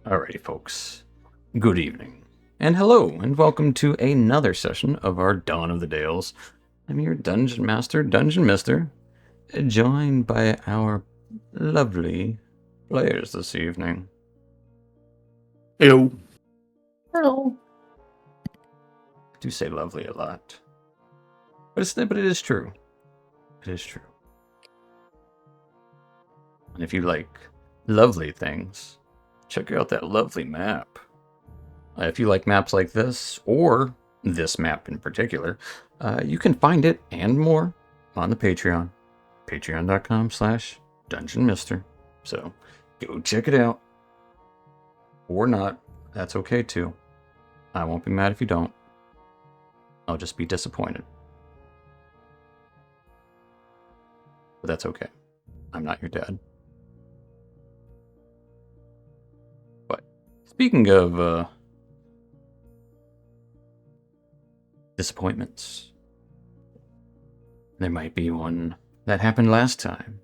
Alrighty, folks. Good evening. And hello, and welcome to another session of our Dawn of the Dales. I'm your Dungeon Master, Dungeon Mister, joined by our lovely players this evening. Hello. Hello. I do say lovely a lot. But it is true. It is true. And if you like lovely things, check out that lovely map. If you like maps like this, or this map in particular, you can find it and more on the Patreon. Patreon.com/DungeonMister. So go check it out. Or not. That's okay too. I won't be mad if you don't. I'll just be disappointed. But that's okay. I'm not your dad. But speaking of disappointments, there might be one that happened last time.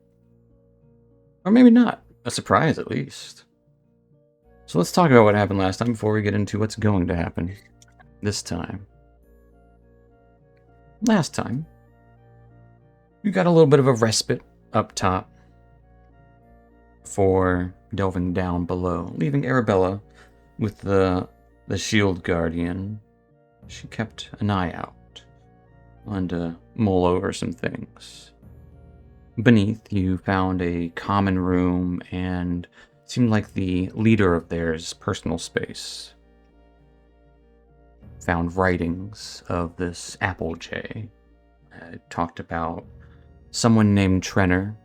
Or maybe not. A surprise, at least. So let's talk about what happened last time before we get into what's going to happen this time. Last time, you got a little bit of a respite up top before delving down below, leaving Arabella with the shield guardian. She kept an eye out and to mull over some things. Beneath, you found a common room and seemed like the leader of theirs personal space. Found writings of this Applejay. Talked about someone named Trenner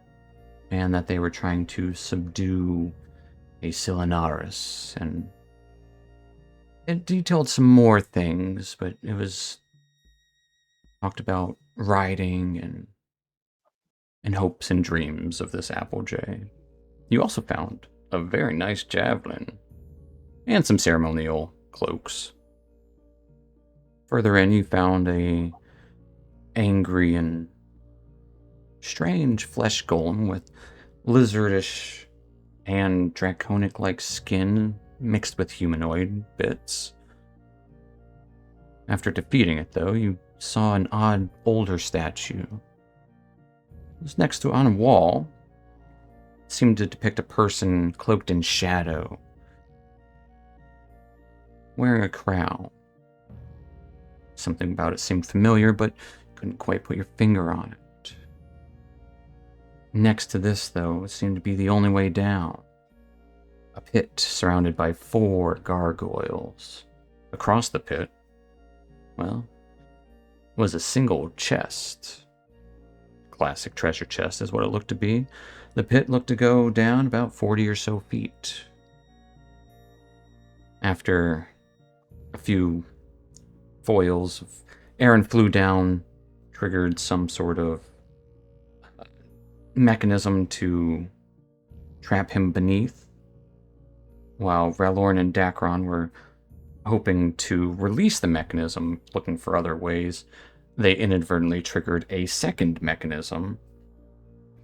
and that they were trying to subdue a Silinaris, and it detailed some more things, but it was talked about writing and hopes and dreams of this Applejay. You also found a very nice javelin and some ceremonial cloaks. Further in, you found a angry and strange flesh golem with lizardish and draconic-like skin mixed with humanoid bits. After defeating it, though, you saw an odd boulder statue. It was next to on a wall. It seemed to depict a person cloaked in shadow, wearing a crown. Something about it seemed familiar, but couldn't quite put your finger on it. Next to this, though, it seemed to be the only way down. A pit surrounded by 4 gargoyles. Across the pit, well, was a single chest. Classic treasure chest is what it looked to be. The pit looked to go down about 40 or so feet. After a few foils, Aaron flew down, triggered some sort of mechanism to trap him beneath, while Ralorn and Dacron were hoping to release the mechanism, looking for other ways. They inadvertently triggered a second mechanism,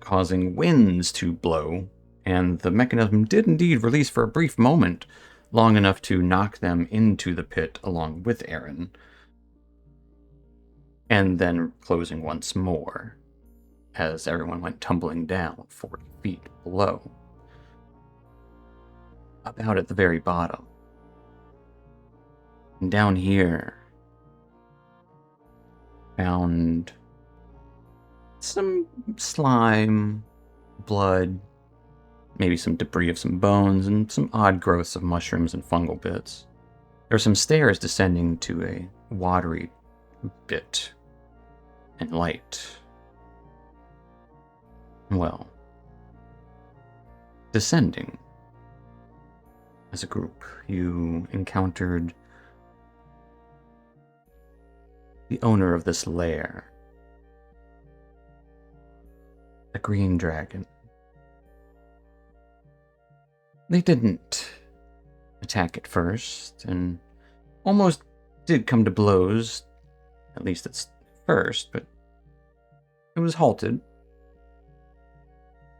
causing winds to blow, and the mechanism did indeed release for a brief moment, long enough to knock them into the pit along with Aaron, and then closing once more as everyone went tumbling down 40 feet below, about at the very bottom. And down here, found some slime, blood, maybe some debris of some bones, and some odd growths of mushrooms and fungal bits. There are some stairs descending to a watery bit and light. Well, descending as a group, you encountered the owner of this lair, the green dragon. They didn't attack at first, and almost did come to blows, at least at first, but it was halted,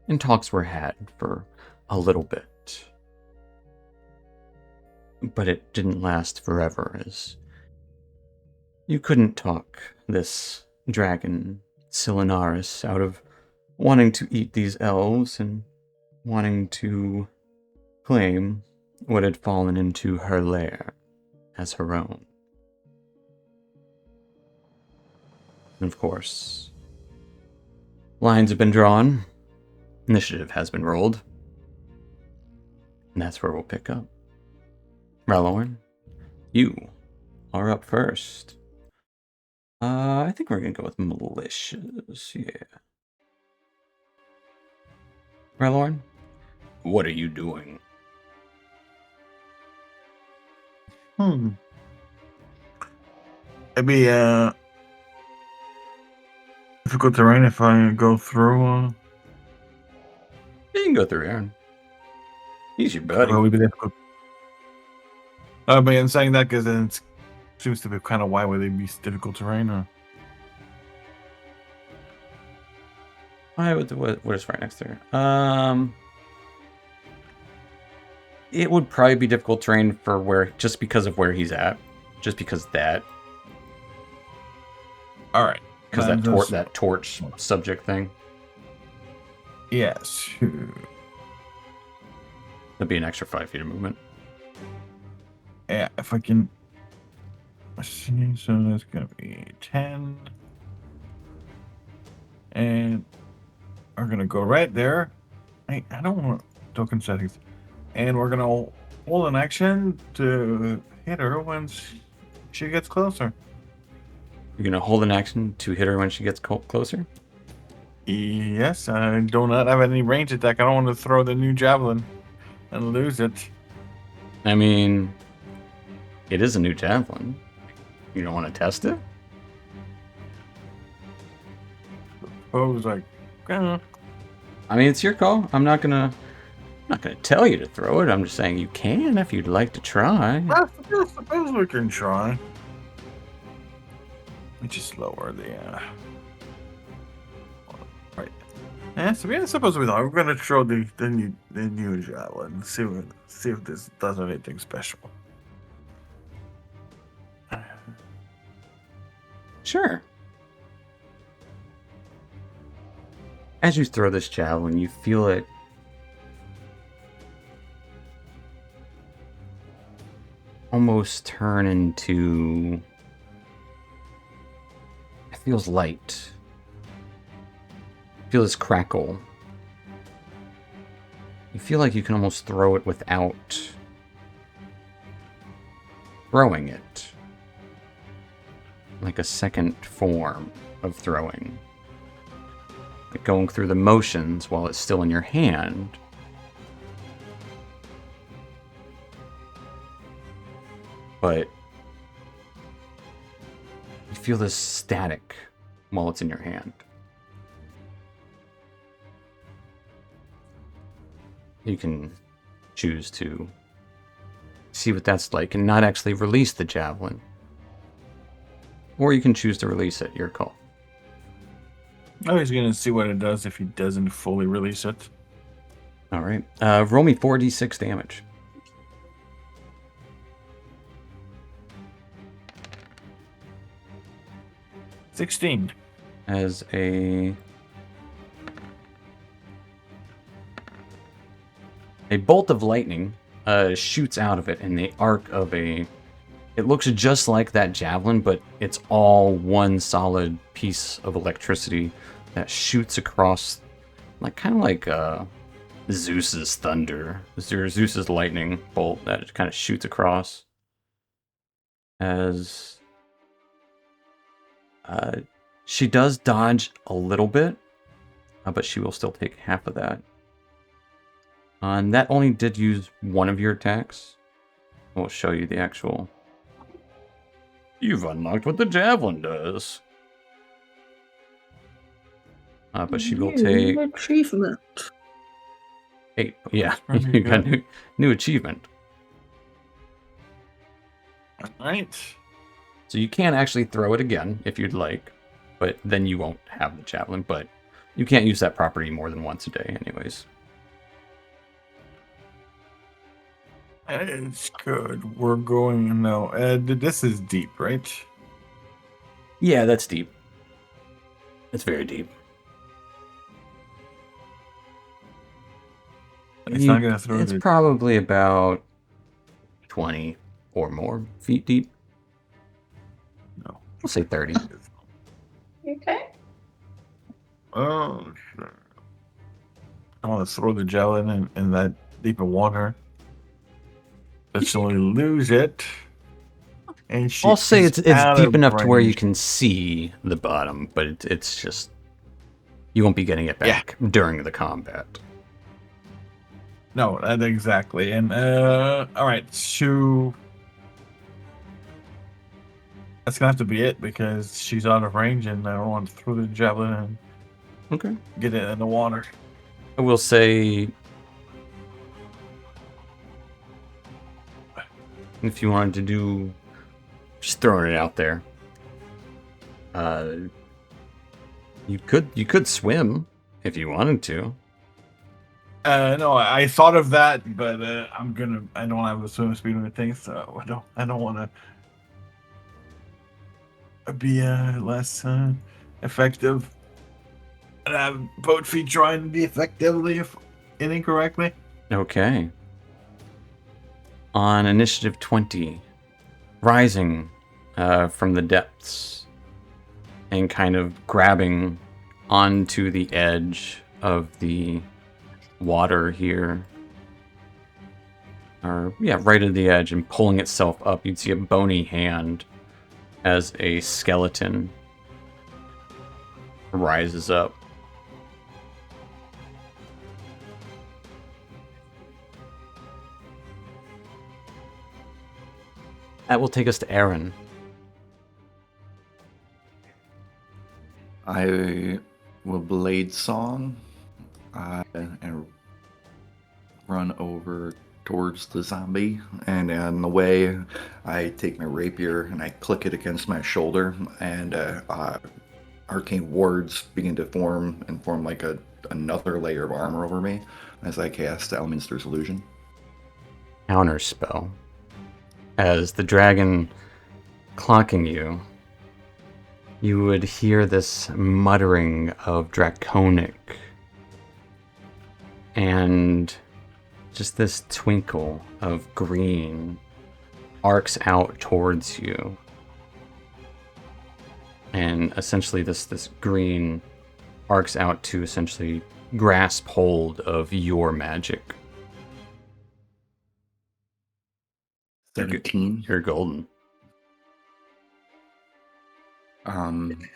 and talks were had for a little bit. But it didn't last forever, as you couldn't talk this dragon, Silinaris, out of wanting to eat these elves and wanting to claim what had fallen into her lair as her own. And of course, lines have been drawn, initiative has been rolled, and that's where we'll pick up. Ralorn, you are up first. I think we're gonna go with malicious, yeah. Ralorn, what are you doing? It'd be difficult terrain if I go through. You can go through Aaron. He's your buddy. It would be difficult. But I'm saying that because it seems to be kind of why would they be difficult terrain? Or? What is right next to her? It would probably be difficult terrain for just because of where he's at. Just because that. Alright. Because that torch subject thing. Yes. That'd be an extra 5 feet of movement. Yeah, if I can. Let's see, so that's gonna be 10. And we're gonna go right there. I don't want token settings. And we're gonna hold an action to hit her when she gets closer. You're gonna hold an action to hit her when she gets closer? Yes, I do not have any range attack. I don't want to throw the new javelin and lose it. I mean, it is a new javelin. You don't want to test it? Suppose like. I mean, it's your call. I'm not gonna tell you to throw it. I'm just saying you can if you'd like to try. I suppose we can try. We just lower the. Right. Yeah, so I suppose we are. We're gonna throw the new javelin. See if this does anything special. Sure. As you throw this javelin, you feel it almost turn into... It feels light. You feel this crackle. You feel like you can almost throw it without throwing it. Like a second form of throwing. Like going through the motions while it's still in your hand. But you feel this static while it's in your hand. You can choose to see what that's like and not actually release the javelin. Or you can choose to release it, your call. Oh, he's gonna see what it does if he doesn't fully release it. Alright. Roll me 4d6 damage. $16. As a bolt of lightning shoots out of it in the arc of a... It looks just like that javelin, but it's all one solid piece of electricity that shoots across, like kind of like Zeus's thunder, Zeus's lightning bolt that kind of shoots across. As she does dodge a little bit, but she will still take half of that. And that only did use one of your attacks. We'll show you the actual... You've unlocked what the javelin does. But she will take... Achievement. 8. Yeah, you got new achievement. Alright. So you can actually throw it again if you'd like, but then you won't have the javelin. But you can't use that property more than once a day anyways. It's good. We're going now. This is deep, right? Yeah, that's deep. It's very deep. It's not gonna throw It's the. probably about 20 or more feet deep. No. We'll say 30. Okay. Oh, sure. I want to throw the gel in that deep of water. But she'll lose it. And she I'll say is it's out deep of enough to where you range. can see the bottom, but it's just you won't be getting it Yeah. back during the combat. No, that exactly. And all right, so that's gonna have to be it because she's out of range, and I don't want to throw the javelin and Okay. get it in the water. I will say if you wanted to do just throwing it out there, you could swim if you wanted to. No, I thought of that, but I don't have the swim speed or anything, so I don't want to be less effective. And have both feet trying to be effectively incorrectly. Okay. On initiative 20, rising from the depths and kind of grabbing onto the edge of the water here. Or, yeah, right at the edge and pulling itself up. You'd see a bony hand as a skeleton rises up. That will take us to Aaron. I will blade song and run over towards the zombie. And on the way, I take my rapier and I click it against my shoulder, and arcane wards begin to form and form like another layer of armor over me as I cast Elminster's Illusion. Counter spell. As the dragon clocking you, you would hear this muttering of draconic and just this twinkle of green arcs out towards you. And essentially this green arcs out to essentially grasp hold of your magic. 17. You're golden.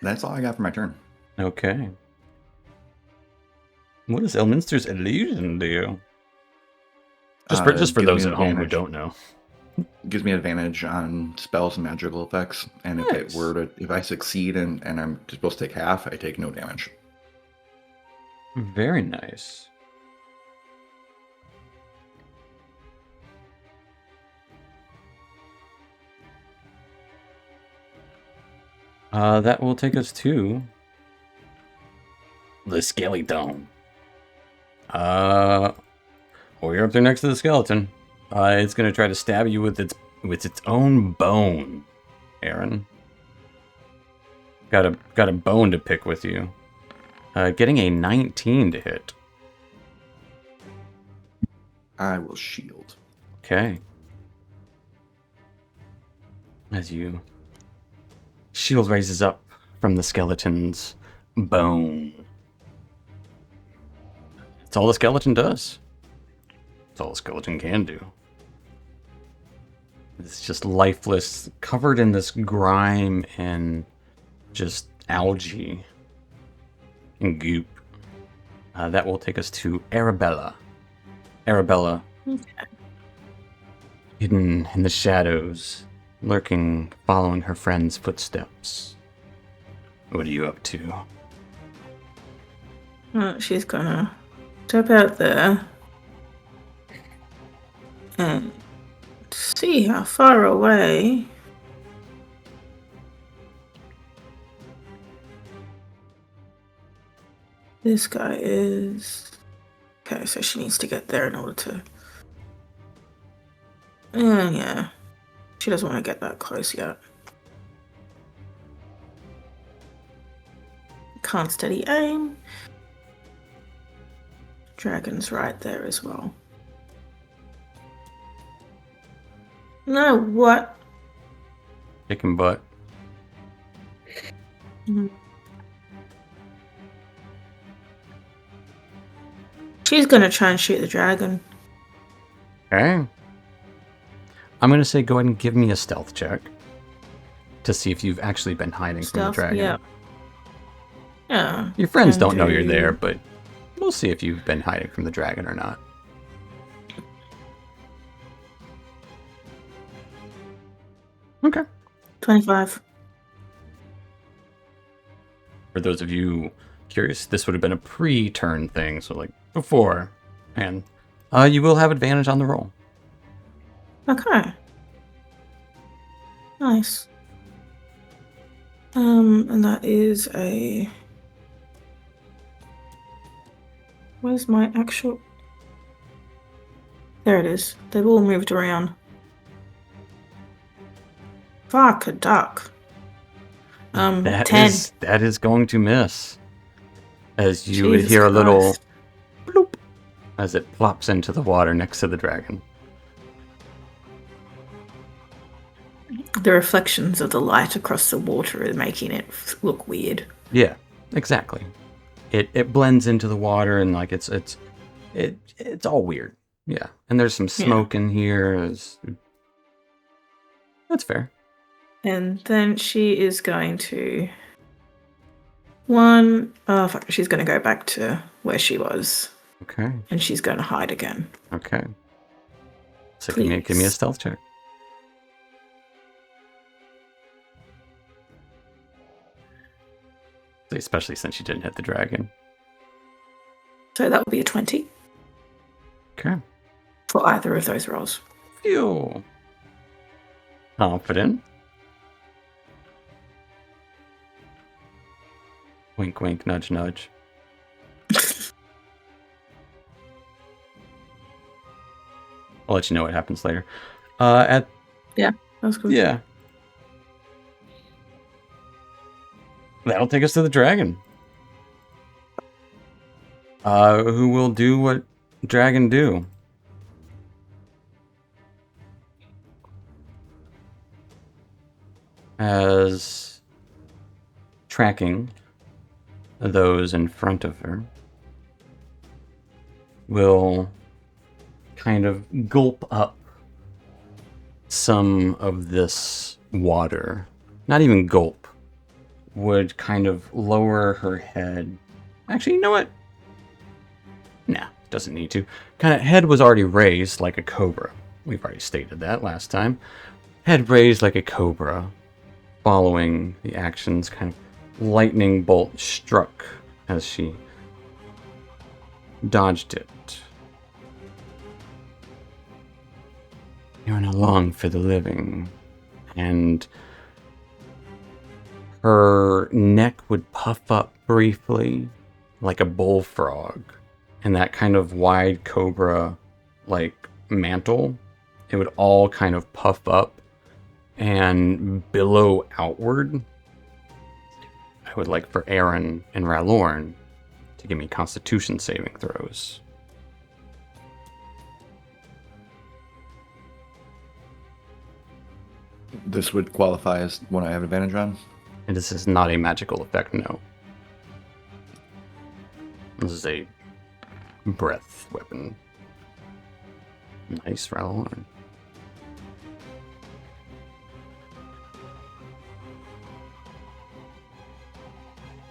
That's all I got for my turn. Okay. What does Elminster's illusion do? Just for Gives those me at home who advantage. don't know. Gives me advantage on spells and magical effects, and Nice. if I succeed and I'm supposed to take half, I take no damage. Very nice. That will take us to the skeleton. We're up there next to the skeleton. It's gonna try to stab you with its own bone, Aaron. Got a bone to pick with you. Getting a 19 to hit. I will shield. Okay. As you shield raises up from the skeleton's bone. That's all the skeleton does. That's all the skeleton can do. It's just lifeless, covered in this grime and just algae and goop. That will take us to Arabella. Arabella, hidden in the shadows, lurking, following her friend's footsteps. What are you up to? She's gonna step out there and see how far away this guy is. Okay, so she needs to get there in order to Yeah. She doesn't want to get that close yet. Can't steady aim. Dragon's right there as well. No, what? Chicken butt. She's gonna try and shoot the dragon. Okay. I'm gonna say go ahead and give me a stealth check to see if you've actually been hiding from the Stealth, dragon. yeah. Yeah. Your friends can don't know you're do- there, but we'll see if you've been hiding from the dragon or not. Okay. 25. For those of you curious, this would have been a pre-turn thing, so like before. And you will have advantage on the roll. Okay. Nice. And that is a... Where's my actual... There it is. They've all moved around. Fuck a duck. 10. That is going to miss. As you would Jesus hear a little Christ. bloop as it plops into the water next to the dragon. The reflections of the light across the water are making it look weird. Yeah, exactly. It blends into the water and like it's all weird. Yeah, and there's some smoke in here. That's fair. And then she is going to... she's going to go back to where she was. Okay. And she's going to hide again. Okay. So give me a Please. stealth check. Especially since you didn't hit the dragon. So that will be a 20 Okay. for either of those rolls. Phew. Confident. Wink, wink, nudge, nudge. I'll let you know what happens later. That's good. Yeah. That'll take us to the dragon. Who will do what dragon do? As tracking those in front of her will kind of gulp up some of this water. Not even gulp. Would kind of lower her head. Actually, you know what? Nah, doesn't need to. Kind of head was already raised like a cobra. We've already stated that last time. Head raised like a cobra. Following the actions, kind of lightning bolt struck as she dodged it. You're no long for the living. And her neck would puff up briefly like a bullfrog. And that kind of wide cobra like mantle, it would all kind of puff up and billow outward. I would like for Aaron and Ralorn to give me Constitution saving throws. This would qualify as one I have advantage on. And this is not a magical effect, no. This is a breath weapon. Nice, Ralorn.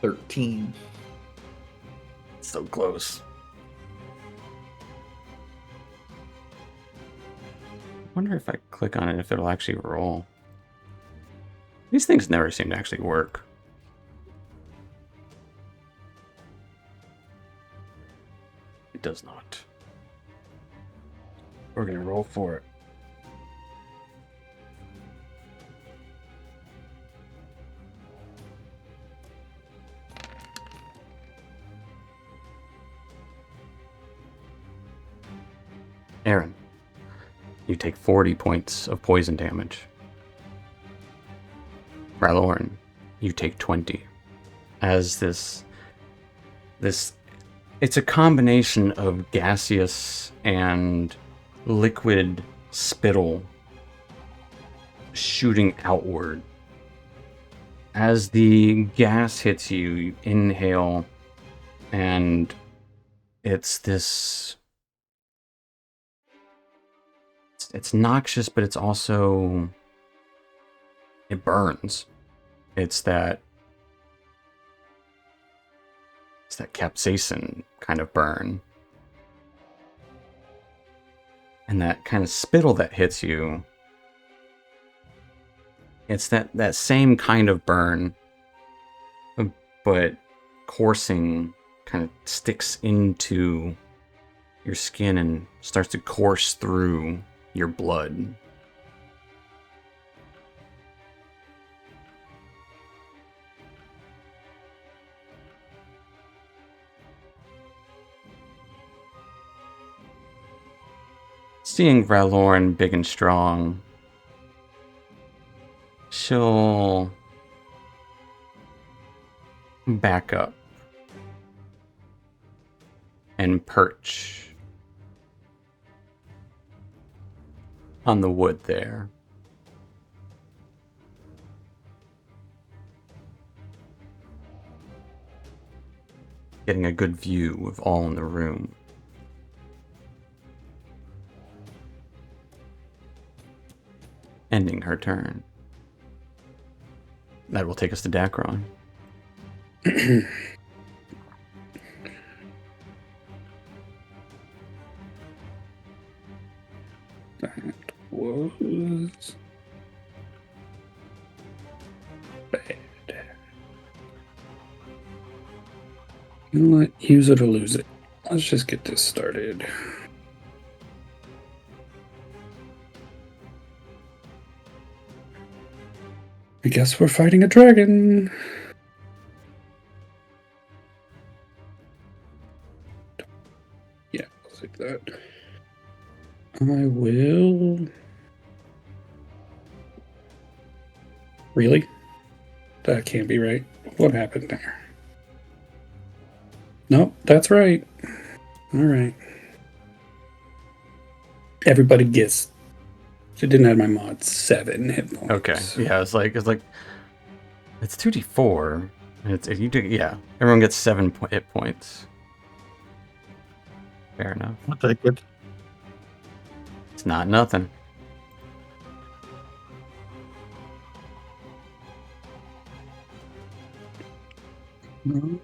$13. So close. I wonder if I click on it if it'll actually roll. These things never seem to actually work. It does not. We're gonna roll for it. Aaron, You take 40 points of poison damage. Ralorn, you take 20. As this, it's a combination of gaseous and liquid spittle shooting outward. As the gas hits you, you inhale, and it's this... It's noxious, but it's also... It burns. It's that capsaicin kind of burn. And that kind of spittle that hits you, it's that same kind of burn, but coursing kind of sticks into your skin and starts to course through your blood. Seeing Ralorn big and strong, she'll back up and perch on the wood there. Getting a good view of all in the room. Ending her turn. That will take us to Dacron. That was bad. You know what? Use it or lose it. Let's just get this started. I guess we're fighting a dragon. Yeah, I'll take that. I will... Really? That can't be right. What happened there? Nope, that's right. Alright. Everybody gets... It didn't have my mod 7 hit points. Okay. Yeah, it's like it's 2d4. It's if you do, yeah. Everyone gets 7 hit points. Fair enough. I'll take it. It's not nothing. No.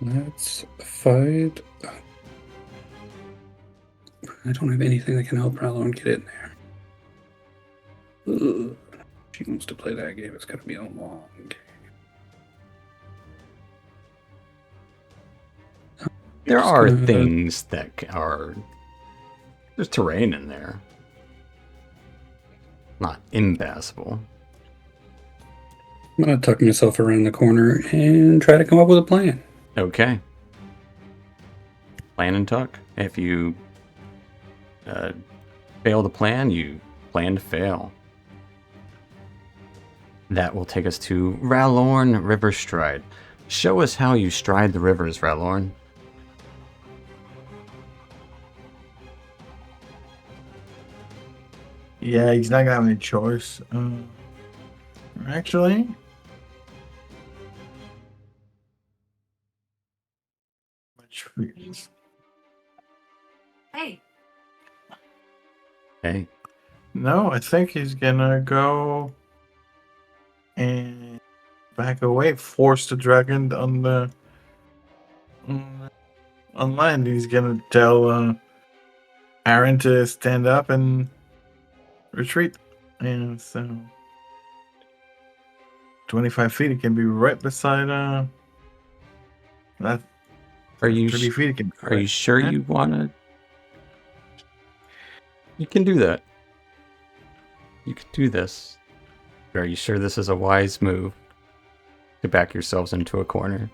Let's fight. I don't have anything that can help Ralorn get in there. Ugh. She wants to play that game. It's going to be a long game. There Just are gonna- things that are... There's terrain in there. Not impassable. I'm going to tuck myself around the corner and try to come up with a plan. Okay. Plan and tuck. If you fail to plan, you plan to fail. That will take us to Ralorn River Stride. Show us how you stride the rivers, Ralorn. Yeah, he's not gonna have any choice. Actually, Hey, Hey. no, I think he's gonna go and back away, force the dragon on the on land. He's gonna tell Aaron to stand up and retreat. And so 25 feet, it can be right beside that. Are you 30 feet, it can be Are you right- sure Yeah. you want to? You can do that. You can do this. Are you sure this is a wise move to back yourselves into a corner?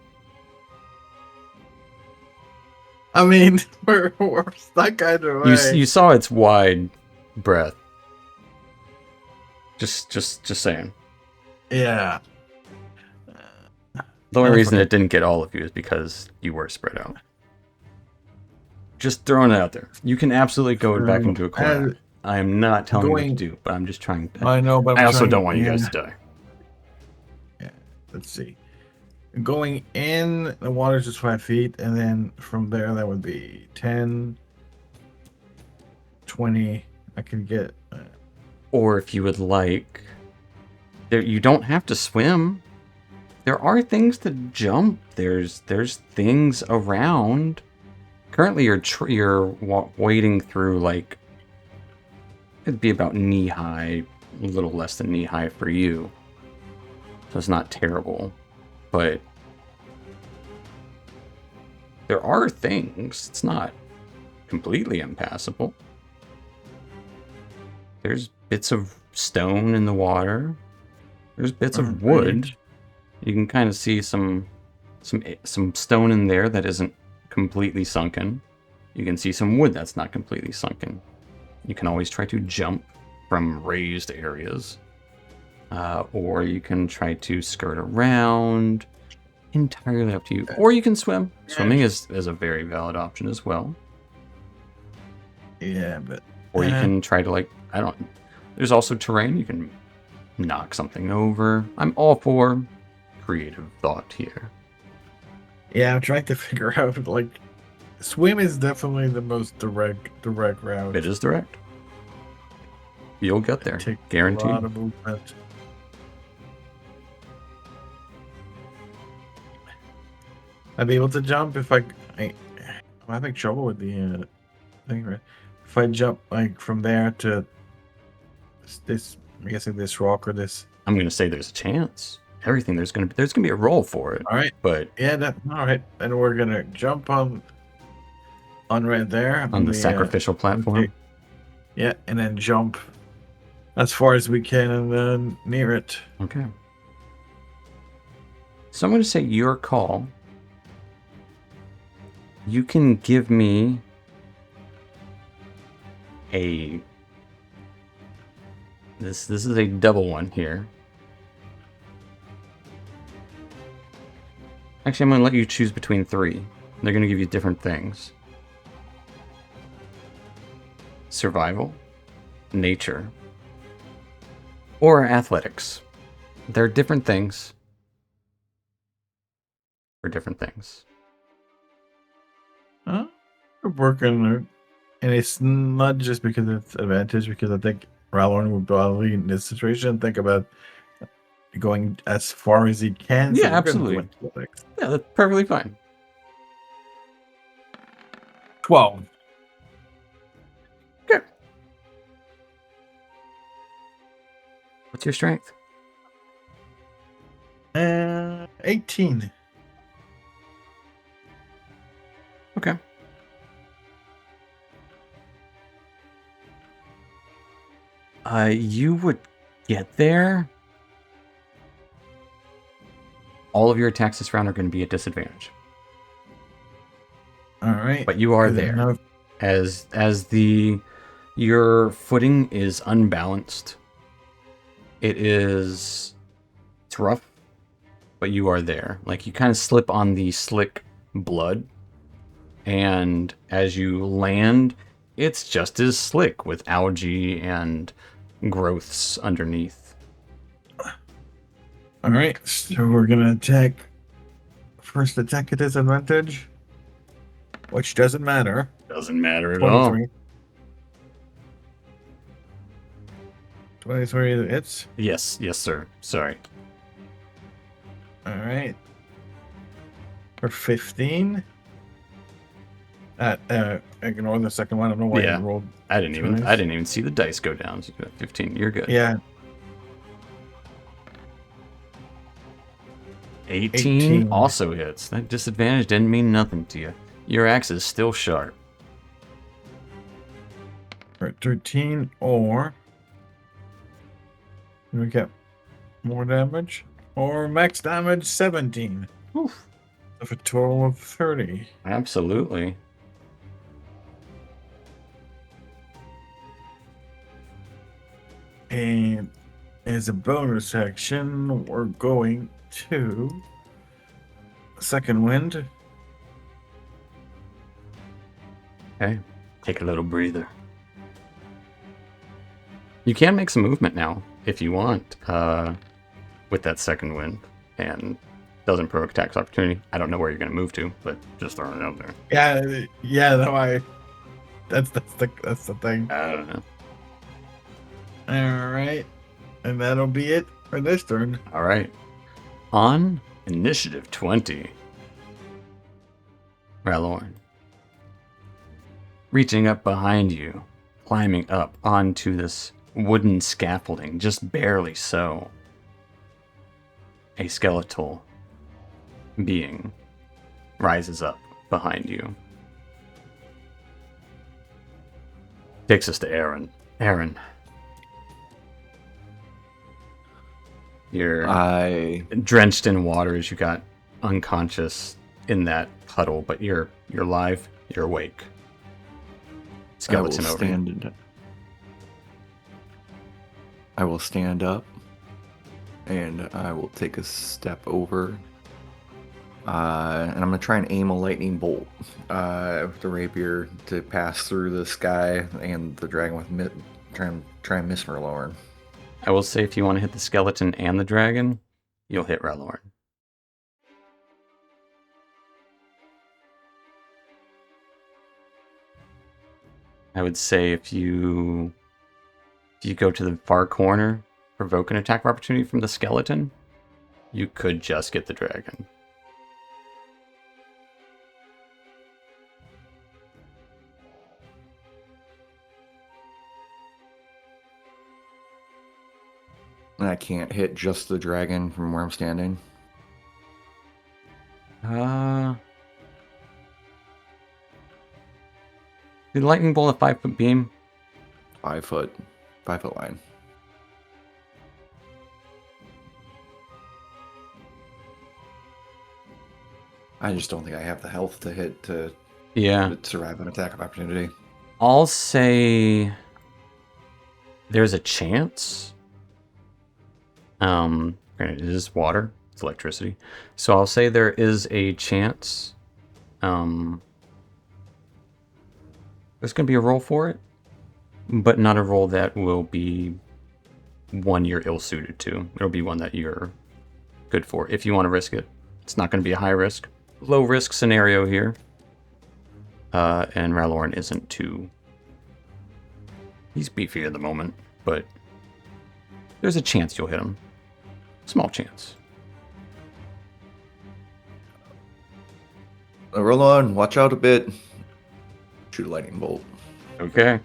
I mean, we're stuck either way. You saw its wide breadth. Just saying. Yeah. The only That's reason okay. it didn't get all of you is because you were spread out. Just throwing it out there. You can absolutely go back into a corner. I am not telling you what to going- do, but I'm just trying. I know, but I I'm also trying- don't want you guys yeah. to die. Yeah. Let's see. Going in, the water's just 5 feet, and then from there, that would be 10, 20. I can get. Or if you would like, there you don't have to swim. There are things to jump. There's things around. Currently, you're wading through like it'd be about knee high, a little less than knee high for you. So it's not terrible, but there are things. It's not completely impassable. There's bits of stone in the water. There's bits of wood. You can kind of see some stone in there that isn't completely sunken. You can see some wood that's not completely sunken. You can always try to jump from raised areas. Or you can try to skirt around. Entirely up to you. Or you can swim. Swimming is a very valid option as well. Yeah, but. Or you can try to, like, I don't. There's also terrain. You can knock something over. I'm all for creative thought here. Yeah, I'm trying to figure out, like, swim is definitely the most direct route. It is direct. You'll get there. Take Guaranteed. a lot of movement. I'd be able to jump if I'm having trouble with the thing, right? If I jump like from there to this, I'm guessing this rock or this. I'm gonna say there's a chance. Everything there's gonna be a roll for it. All right, But yeah, that all right. And we're gonna jump on right there on the sacrificial platform. okay. Yeah, and then jump as far as we can and then near it. Okay. So I'm gonna say your call. You can give me a this is a double one here. Actually, I'm gonna let you choose between 3. They're gonna give you different things. Survival, nature, or athletics. They're different things for different things. We're working, and it's not just because it's advantage. Because I think Ralorn would probably in this situation think about going as far as he can. Yeah, we're gonna absolutely. go into athletics. Yeah, that's perfectly fine. 12. Good. What's your strength? 18. Okay. You would get there. All of your attacks this round are going to be at disadvantage, All right, but you are Good there. enough. As your footing is unbalanced. It's rough, but you are there. Like you kind of slip on the slick blood, and as you land, it's just as slick with algae and growths underneath. All right, so we're gonna attack. First attack at disadvantage, which doesn't matter. Doesn't matter at all. 23. 23 hits. Yes, sir. Sorry. All right. For 15. Ignore the second one. I don't know why Yeah. I rolled. I didn't Twice. even see the dice go down. So you got 15. You're good. Yeah, 18 18. also hits. That disadvantage didn't mean nothing to you. Your axe is still sharp. for 13, or we get more damage, or max damage 17. Oof. Of a total of 30. Absolutely. And as a bonus action, we're going to second wind. Okay. Take a little breather. You can make some movement now if you want with that second wind, and doesn't provoke attacks opportunity. I don't know where you're going to move to, but just throwing it out there. Yeah. No, that's the thing. I don't know. All right, and that'll be it for this turn. All right. On initiative 20, Ralorn. Reaching up behind you, climbing up onto this wooden scaffolding, just barely so. A skeletal being rises up behind you. Takes us to Aaron. Aaron. You're drenched in water as you got unconscious in that puddle, but you're alive, you're awake. Skeleton over you. I will stand up and I will take a step over. And I'm going to try and aim a lightning bolt with the rapier to pass through the sky and the dragon with try and miss Merlorn. I will say if you want to hit the skeleton and the dragon, you'll hit Ralorn. I would say if you go to the far corner, provoke an attack of opportunity from the skeleton, you could just get the dragon. And I can't hit just the dragon from where I'm standing. The lightning bolt a 5-foot beam? 5 foot line. I just don't think I have the health to hit to survive an attack of opportunity. I'll say there's a chance. Granted, it is water, it's electricity. So I'll say there is a chance. There's going to be a roll for it, but not a roll that will be one you're ill-suited to. It'll be one that you're good for if you want to risk it. It's not going to be a high risk, low risk scenario here. And Ralorn isn't too... He's beefy at the moment, but there's a chance you'll hit him. Small chance. Roll on, watch out a bit. Shoot a lightning bolt. Okay.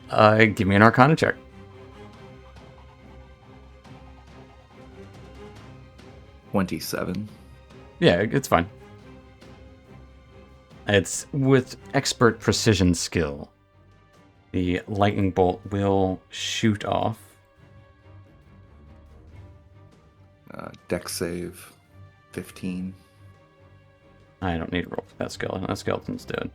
Give me an Arcana check. $27. Yeah, it's fine. It's with expert precision skill. The lightning bolt will shoot off. Dex save 15. I don't need to roll for that skeleton. That skeleton's dead.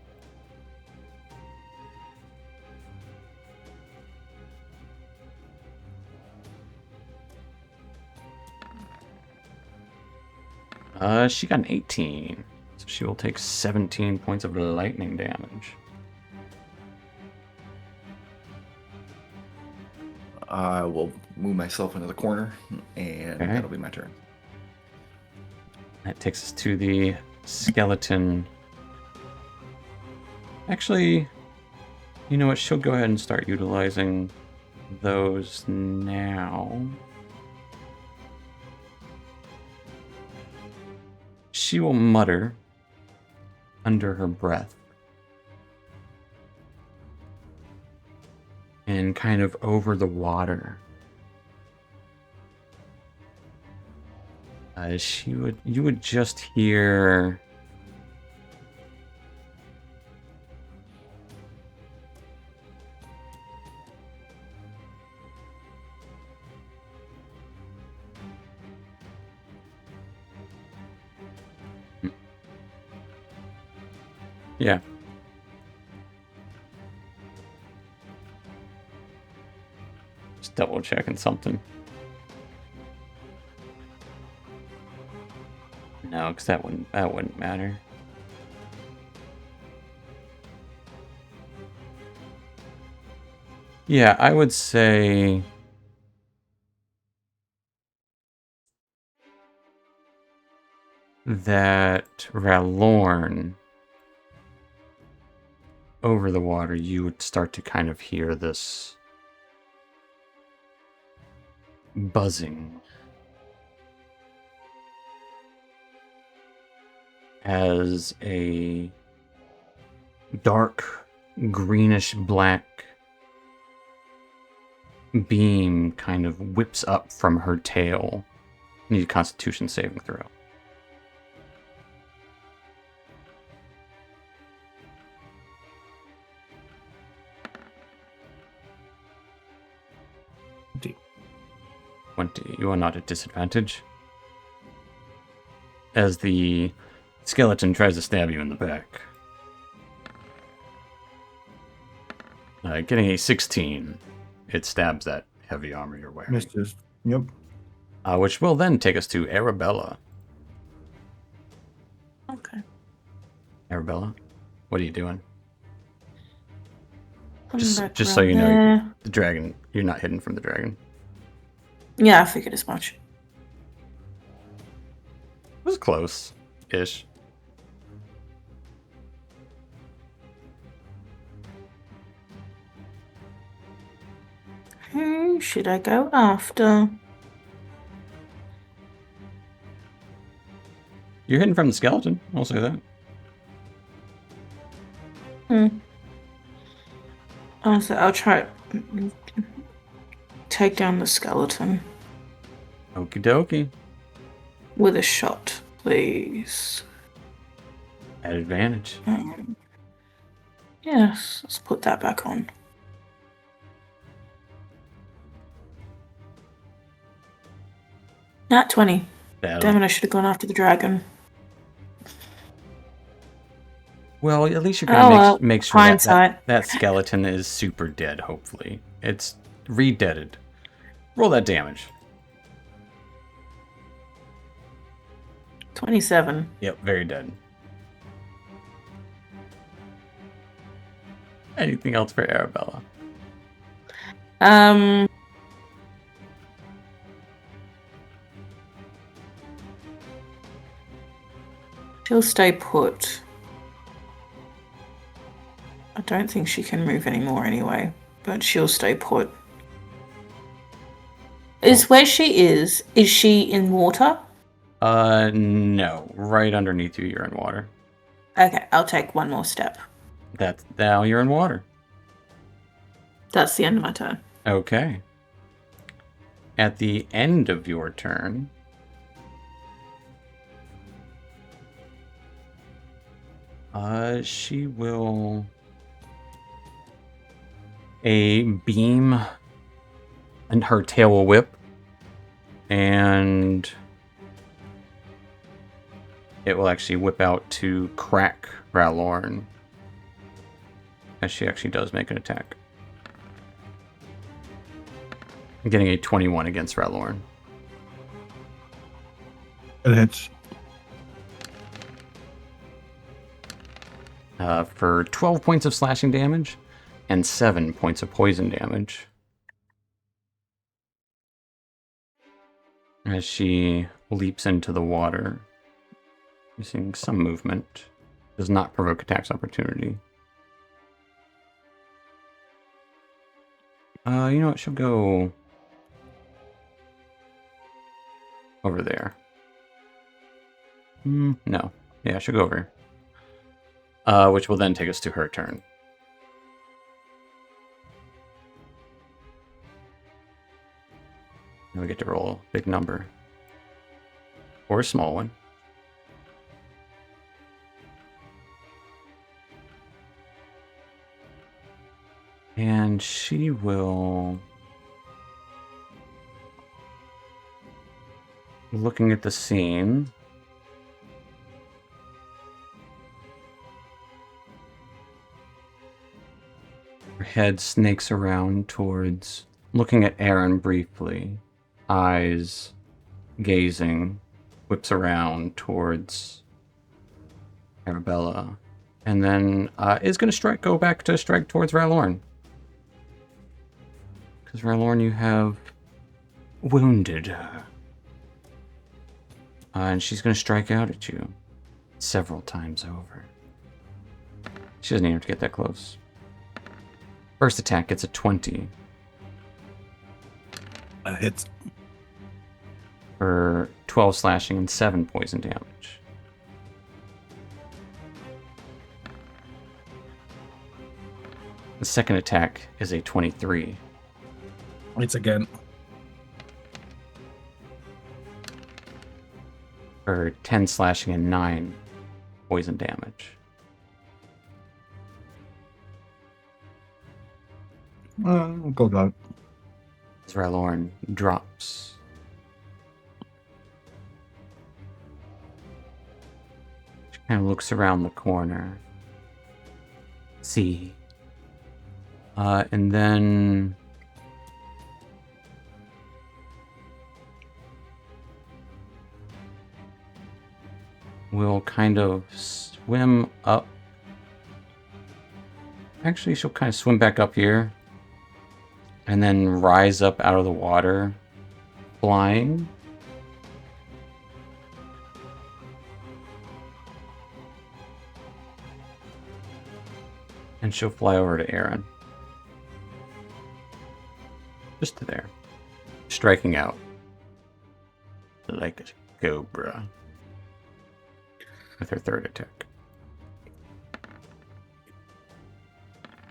She got an 18. So she will take 17 points of lightning damage. I will move myself into the corner, and that'll be my turn. That takes us to the skeleton. Actually, you know what? She'll go ahead and start utilizing those now. She will mutter under her breath and kind of over the water. You would just hear yeah. Just double checking something. No, because that wouldn't matter. Yeah, I would say that Ralorn, over the water, you would start to kind of hear this buzzing as a dark greenish black beam kind of whips up from her tail. Need a Constitution saving throw. D. 20. You are not at disadvantage. As the skeleton tries to stab you in the back. Getting a 16. It stabs that heavy armor you're wearing. Misses. Yep. Which will then take us to Arabella. Okay. Arabella, what are you doing? Coming back Just so around you know, there. the dragon, you're not hidden from the dragon. Yeah, I figured as much. It was close-ish. Who should I go after? You're hidden from the skeleton, I'll say that. Honestly, I'll try take down the skeleton Okie dokie. with a shot, please. At advantage. Yes, let's put that back on. Nat 20. Damn it, I should have gone after the dragon. Well, at least you're gonna make sure hindsight. that skeleton is super dead, hopefully. It's re-deaded. Roll that damage. 27. Yep, very dead. Anything else for Arabella? She'll stay put. I don't think she can move anymore anyway, but she'll stay put. Where she is she in water? No. Right underneath you, you're in water. Okay, I'll take one more step. Now you're in water. That's the end of my turn. Okay. At the end of your turn, she will... A beam and her tail will whip, and it will actually whip out to crack Ralorn, as she actually does make an attack. I'm getting a 21 against Ralorn. It hits. For 12 points of slashing damage and 7 points of poison damage. As she leaps into the water, using some movement. Does not provoke attacks opportunity. You know what? She'll go over there. No. Yeah, she'll go over. Which will then take us to her turn. Now we get to roll a big number. Or a small one. And she will... Looking at the scene... Her head snakes around towards looking at Aaron briefly, eyes gazing, whips around towards Arabella, and then is going to go back to strike towards Rylorn. Because Rylorn, you have wounded her. And she's going to strike out at you several times over. She doesn't even have to get that close. First attack gets a 20 That hits. for 12 slashing and 7 poison damage. The second attack is a 23 It's again. for 10 slashing and 9 poison damage. Go down. As Rylorn drops. She kind of looks around the corner. See. And then we'll kind of swim up. Actually, she'll kind of swim back up here and then rise up out of the water, flying. And she'll fly over to Aaron. Just to there. Striking out. Like a cobra. With her third attack.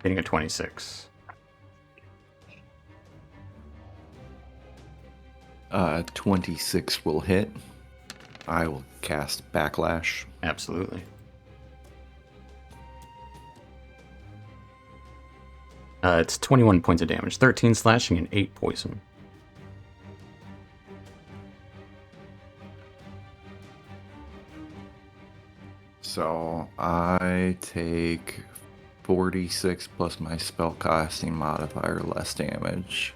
Getting a 26. 26 will hit. I will cast Backlash. Absolutely. It's 21 points of damage, 13 slashing and 8 poison. So I take 46 plus my spellcasting modifier less damage.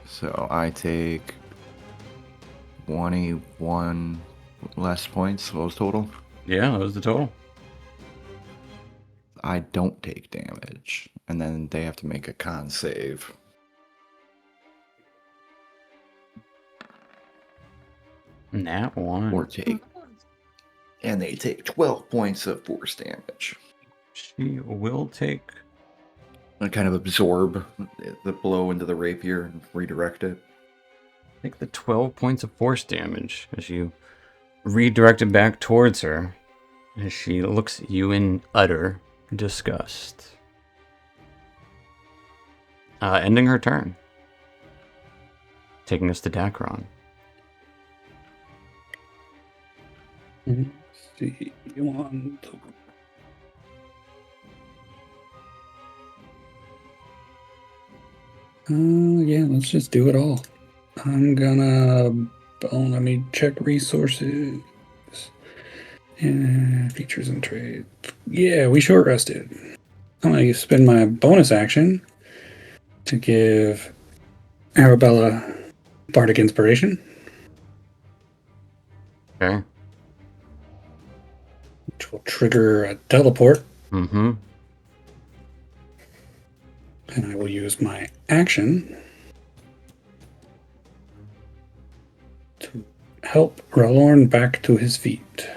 So I take 21 less points. What was total? Yeah, that was the total. I don't take damage, and then they have to make a con save. Nat 1. Or take. And they take 12 points of force damage. She will take... And kind of absorb the blow into the rapier and redirect it. Take the 12 points of force damage as you redirect it back towards her. As she looks at you in utter disgust. Ending her turn. Taking us to Dacron. Let's see. You want the... Yeah, let's just do it all. I'm gonna... Oh, let me check resources. Features and trade. Yeah, we short rested. I'm gonna spend my bonus action to give Arabella Bardic Inspiration. Okay. Which will trigger a teleport. Mm-hmm. And I will use my action to help Rylorn back to his feet.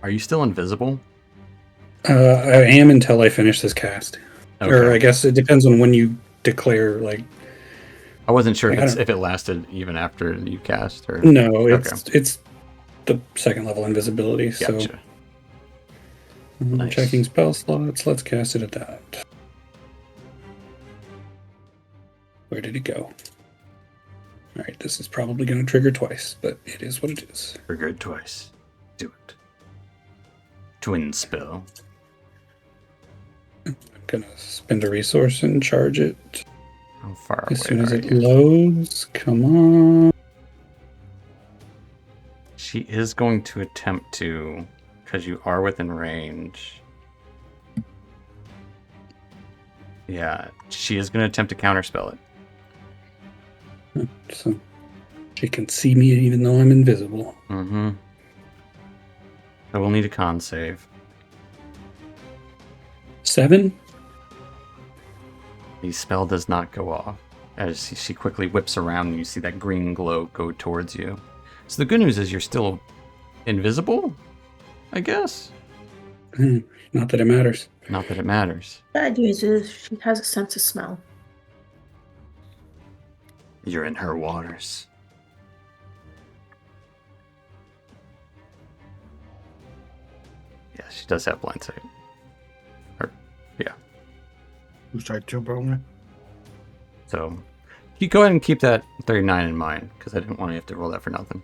Are you still invisible? I am until I finish this cast. Okay. Or I guess it depends on when you declare, like... I wasn't sure I if it lasted even after you cast or... No, it's the second level invisibility, Gotcha. so... Nice. Checking spell slots, let's cast it at that. Where did it go? Alright, this is probably going to trigger twice, but it is what it is. Triggered twice. Do it. Twin spell. I'm going to spend a resource and charge it. How far As away soon as are it you? loads, come on. She is going to attempt to because you are within range. Yeah, she is going to attempt to counterspell it. So she can see me even though I'm invisible. Mm-hmm. So we'll need a con save. 7? The spell does not go off. As she quickly whips around and you see that green glow go towards you. So the good news is you're still invisible, I guess? Not that it matters. Not that it matters. Bad news is she has a sense of smell. You're in her waters. Yeah, she does have blind sight. Yeah. Who's trying to jump over me? So you go ahead and keep that 39 in mind, because I didn't want to have to roll that for nothing.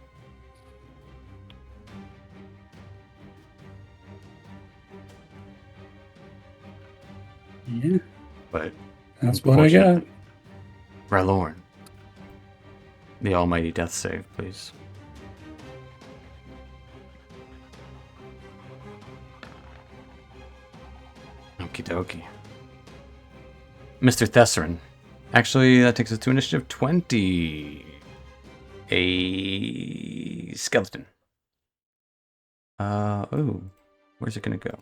Yeah, But that's what I got. Rylorn, the almighty death save, please. Okie dokie. Mr. Thesserin. Actually, that takes us to initiative 20. A skeleton. Oh. Where's it gonna go?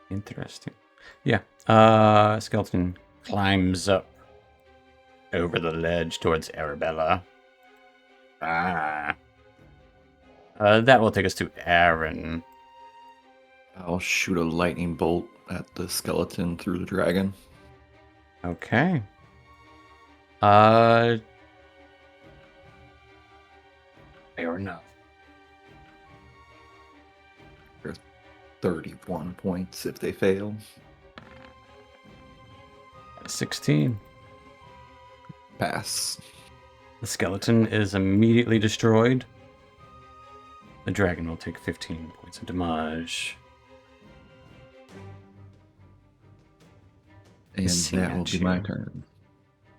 Interesting. Yeah. Skeleton climbs up over the ledge towards Arabella. That will take us to Aaron. I'll shoot a lightning bolt at the skeleton through the dragon. Okay. Fair enough. 31 points if they fail. 16. Pass. The skeleton is immediately destroyed. The dragon will take 15 points of damage. And Hissing that will at be you. my turn.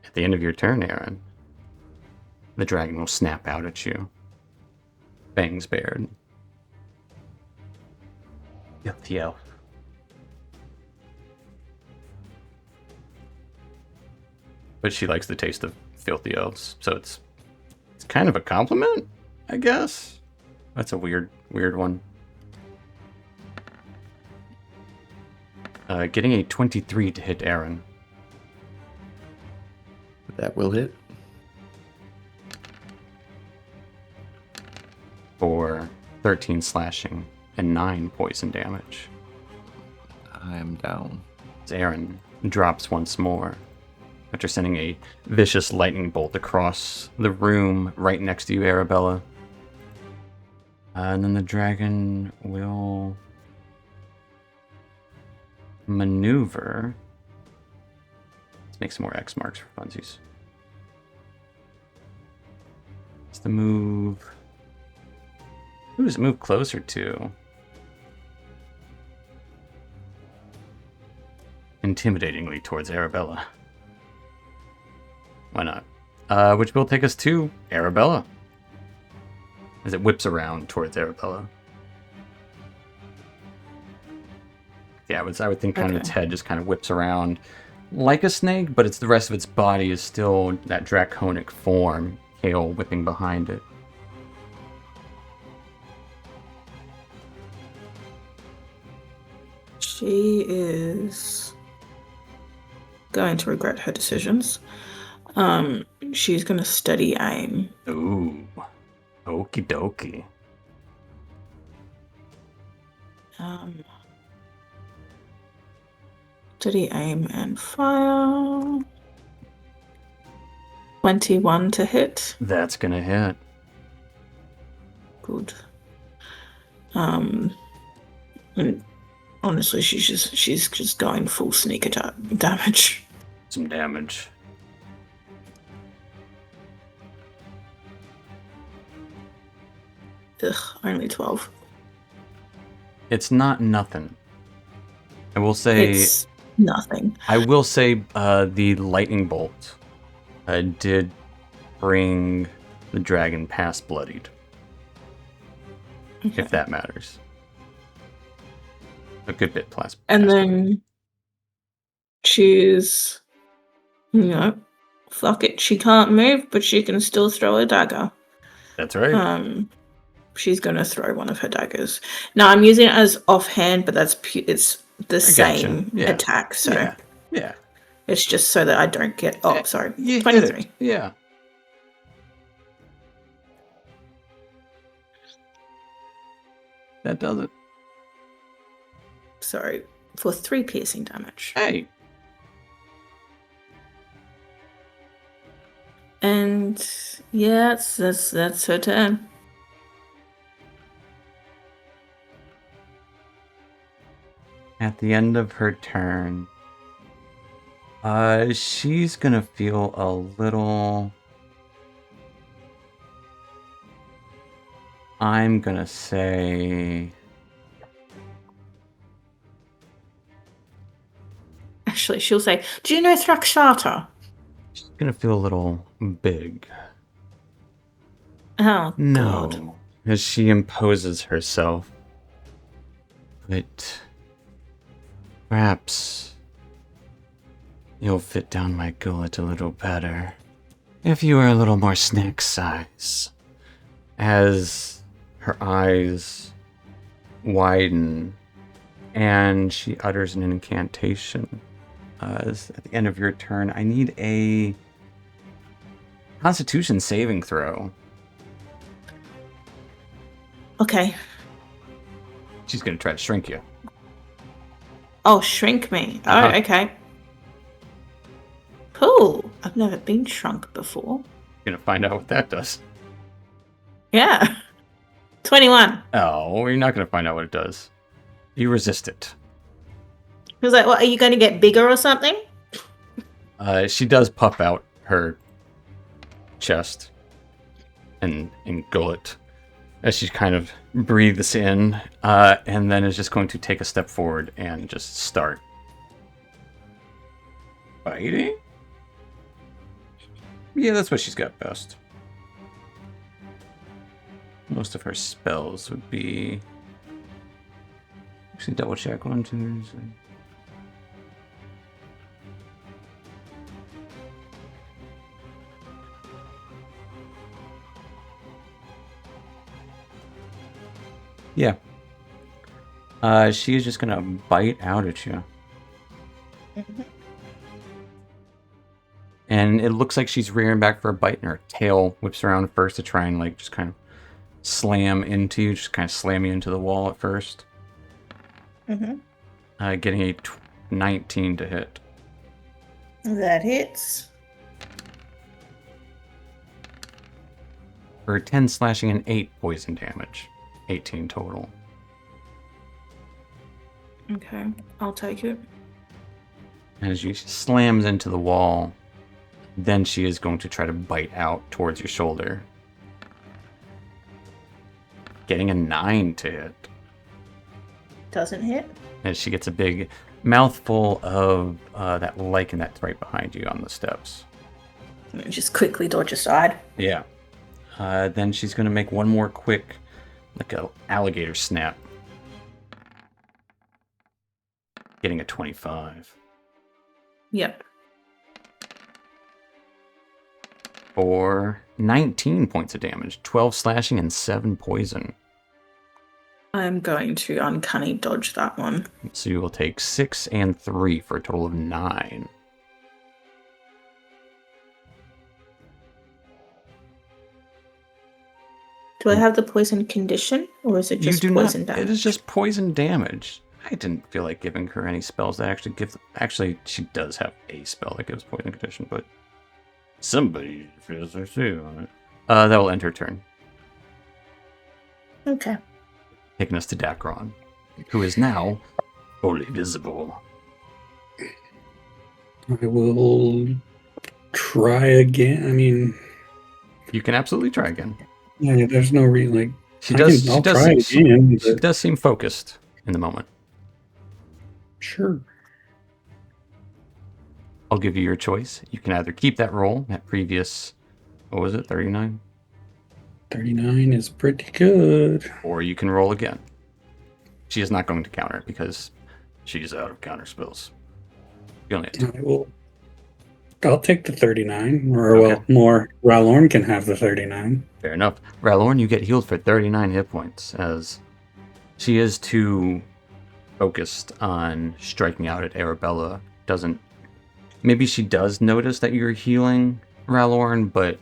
At the end of your turn, Aaron, the dragon will snap out at you. Fangs bared. Filthy elf. But she likes the taste of filthy elves, so it's kind of a compliment, I guess. That's a weird one. Getting a 23 to hit Aaron. That will hit. For 13 slashing and 9 poison damage. I am down. As Aaron drops once more after sending a vicious lightning bolt across the room right next to you, Arabella. And then the dragon will maneuver. Let's make some more X marks for funsies. It's the move. Who does it move closer to? Intimidatingly towards Arabella. Why not? Which will take us to Arabella. As it whips around towards Arabella. Yeah, I would think kind of its head just kind of whips around like a snake, but it's the rest of its body is still that draconic form, tail whipping behind it. She is going to regret her decisions. She's going to steady aim. Ooh. Okie dokie. Steady aim and fire. 21 to hit. That's gonna hit. Good. And honestly, she's just going full sneak attack damage. Some damage. Ugh, only 12. It's not nothing. I will say. It's nothing. I will say the lightning bolt did bring the dragon past bloodied, Okay. if that matters. A good bit past. And past then bloodied. she's, fuck it. She can't move, but she can still throw a dagger. That's right. She's gonna throw one of her daggers. Now I'm using it as offhand, but it's the I gotcha. same Yeah. attack, so Yeah. it's just so that I don't get. Oh, sorry, You hit 23. it. Yeah. That does it. Sorry, for 3 piercing damage. Hey. And yeah, that's her turn. At the end of her turn, she's gonna feel a little. I'm gonna say. Actually, she'll say, "Do you know Thraxata?" She's gonna feel a little big. Oh, God. No, as she imposes herself. But perhaps you'll fit down my gullet a little better if you were a little more snack size. As her eyes widen and she utters an incantation. At the end of your turn, I need a Constitution saving throw. Okay. She's gonna try to shrink you. Oh, shrink me. Uh-huh. Oh, okay. Cool. I've never been shrunk before. You're gonna find out what that does. Yeah. 21. Oh, you're not gonna find out what it does. You resist it. He was like, "What? Are you going to get bigger or something?" She does puff out her chest and gullet as she kind of breathes in, and then is just going to take a step forward and just start biting. Yeah, that's what she's got best. Most of her spells would be. Actually, double check 1, 2, 3. Yeah. She is just gonna bite out at you. And it looks like she's rearing back for a bite, and her tail whips around first to try and like just kind of slam into you, just kind of slam you into the wall at first. Getting a 19 to hit. That hits. For 10 slashing and 8 poison damage. 18 total. Okay, I'll take it. As she slams into the wall, then she is going to try to bite out towards your shoulder. Getting a 9 to hit. Doesn't hit. As she gets a big mouthful of that lichen that's right behind you on the steps. Just quickly dodge aside. Yeah. Then she's going to make one more quick, like a alligator snap. Getting a 25. Yep. For 19 points of damage, 12 slashing and 7 poison. I'm going to uncanny dodge that one. So you will take 6 and 3 for a total of 9. Do I have the poison condition, or is it just poison damage? It is just poison damage. I didn't feel like giving her any spells that actually give. Actually, she does have a spell that gives poison condition, but somebody feels her too. That will end her turn. Okay. Taking us to Dacron, who is now fully visible. I will try again. I mean, You can absolutely try again. yeah, there's no reason. Like, She does. I'll try again. She But does seem focused in the moment. sure. I'll give you your choice. You can either keep that roll at previous, what was it, 39? 39 is pretty good. Or you can roll again. She is not going to counter because she's out of counter spells. You only have 2. I'll take the 39. Or, Okay. well, more. Ralorn can have the 39. Fair enough. Ralorn, you get healed for 39 hit points, as she is too focused on striking out at Arabella. Maybe she does notice that you're healing Ralorn, but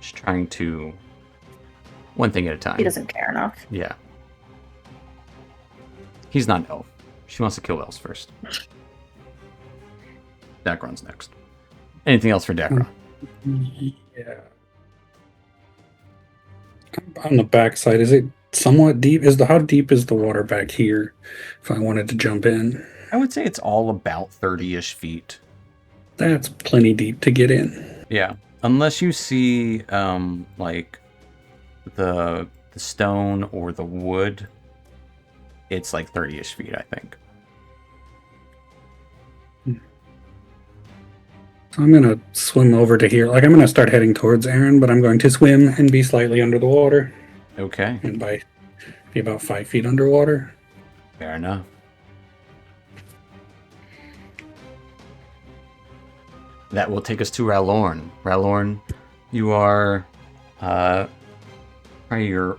she's trying to one thing at a time. He doesn't care enough. Yeah. He's not an elf. She wants to kill elves first. Dacron's next. Anything else for Dacron? Yeah. On the backside, is it somewhat deep? How deep is the water back here? If I wanted to jump in, I would say it's all about 30-ish feet. that's plenty deep to get in. Yeah, unless you see like the stone or the wood, it's like 30-ish feet, I think. So I'm gonna swim over to here. Like I'm gonna start heading towards Aaron, but I'm going to swim and be slightly under the water, Okay, and be about 5 feet underwater. fair enough. That will take us to Ralorn. Ralorn, you are probably you're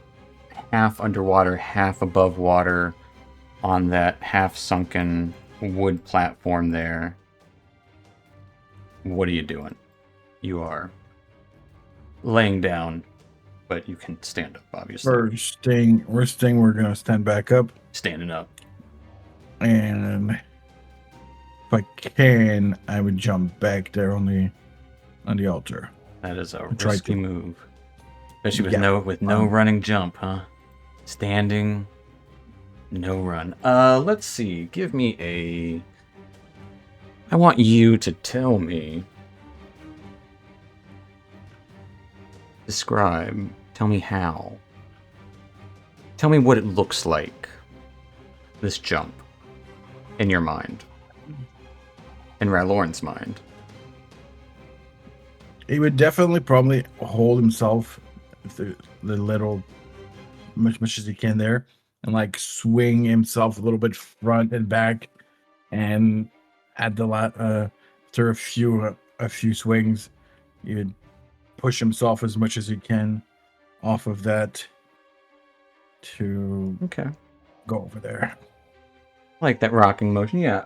half underwater, half above water on that half sunken wood platform there. What are you doing? You are laying down, but you can stand up, obviously. We're gonna stand back up, Standing up. and if I can, I would jump back there on the altar. That is a try risky to. move. Especially with Yeah. no running jump, huh? Standing, no run. Let's see. Give me a... I want you to tell me... Describe. Tell me how. Tell me what it looks like. This jump. In your mind. In Ralorn's mind. He would definitely probably hold himself the little much as he can there, and like swing himself a little bit front and back, and at the after a few swings, you'd push himself as much as he can off of that to Okay. go over there. I like that rocking motion. Yeah,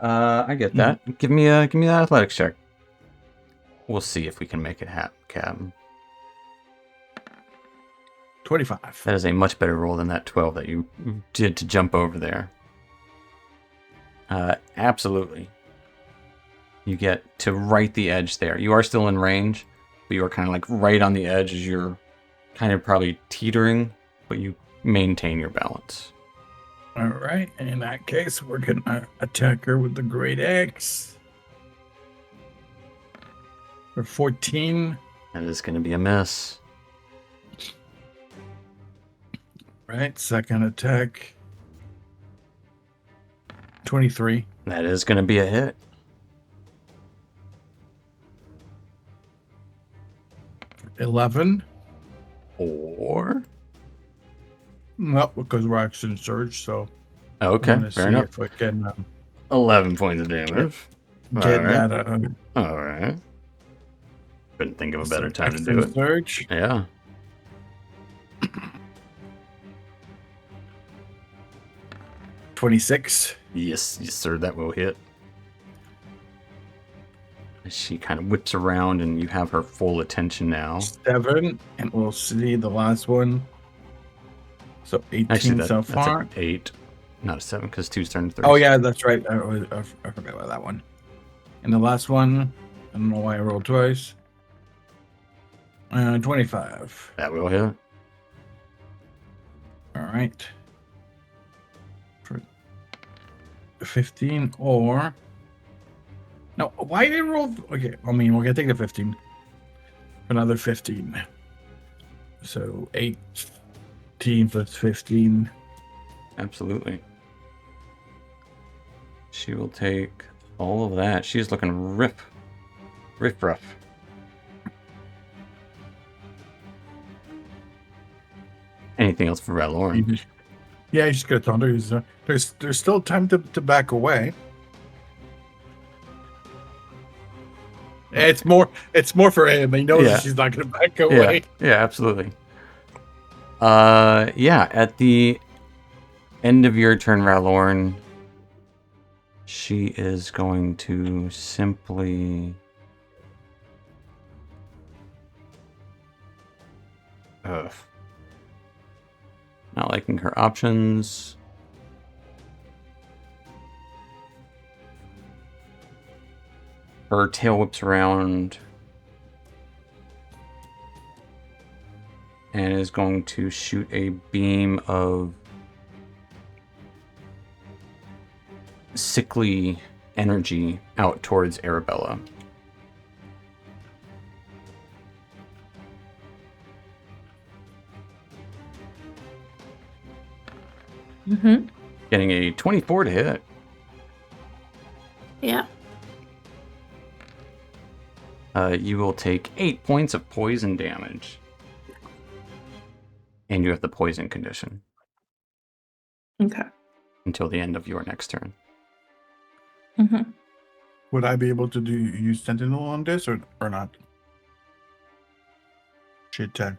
I get that. Give me that athletics check. We'll see if we can make it happen, Cam. 25. That is a much better roll than that 12 that you did to jump over there. Absolutely. You get to right the edge there. You are still in range, but you are kind of like right on the edge as you're kind of probably teetering, but you maintain your balance. All right. In that case, we're gonna attack her with the great axe. For 14. That is going to be a miss. Right. Second attack. 23. That is going to be a hit. $11. Or... No, because we're action surge, so Okay, I'm gonna fair see enough. if I can 11 points of damage. get Alright. that Alright. Couldn't think of a better time to do action it. surge. Yeah. 26. Yes, sir, that will hit. She kind of whips around and you have her full attention now. 7, and we'll see the last one. So 18 Actually, so that's far. an 8, not a 7, because 2's turned 3. Oh yeah, that's right. I forgot about that one. And the last one, I don't know why I rolled twice. 25. That will hit. All right. For 15 or no? Why did I roll? Okay, I mean we're gonna take the 15. Another 15. So 18 plus 15. Absolutely. She will take all of that. She's looking riff rough. Anything else for Valorn? Yeah, you just got to tell her there's still time to back away. It's more for him. He knows that she's not going to back away. Yeah, absolutely. Yeah, at the end of your turn, Valorn, she is going to simply... Ugh. Not liking her options. Her tail whips around and is going to shoot a beam of sickly energy out towards Arabella. Mm-hmm. Getting a 24 to hit. Yeah. You will take 8 points of poison damage. And you have the poison condition Okay. until the end of your next turn. Mm-hmm. Would I be able to use Sentinel on this or not? Shit tag.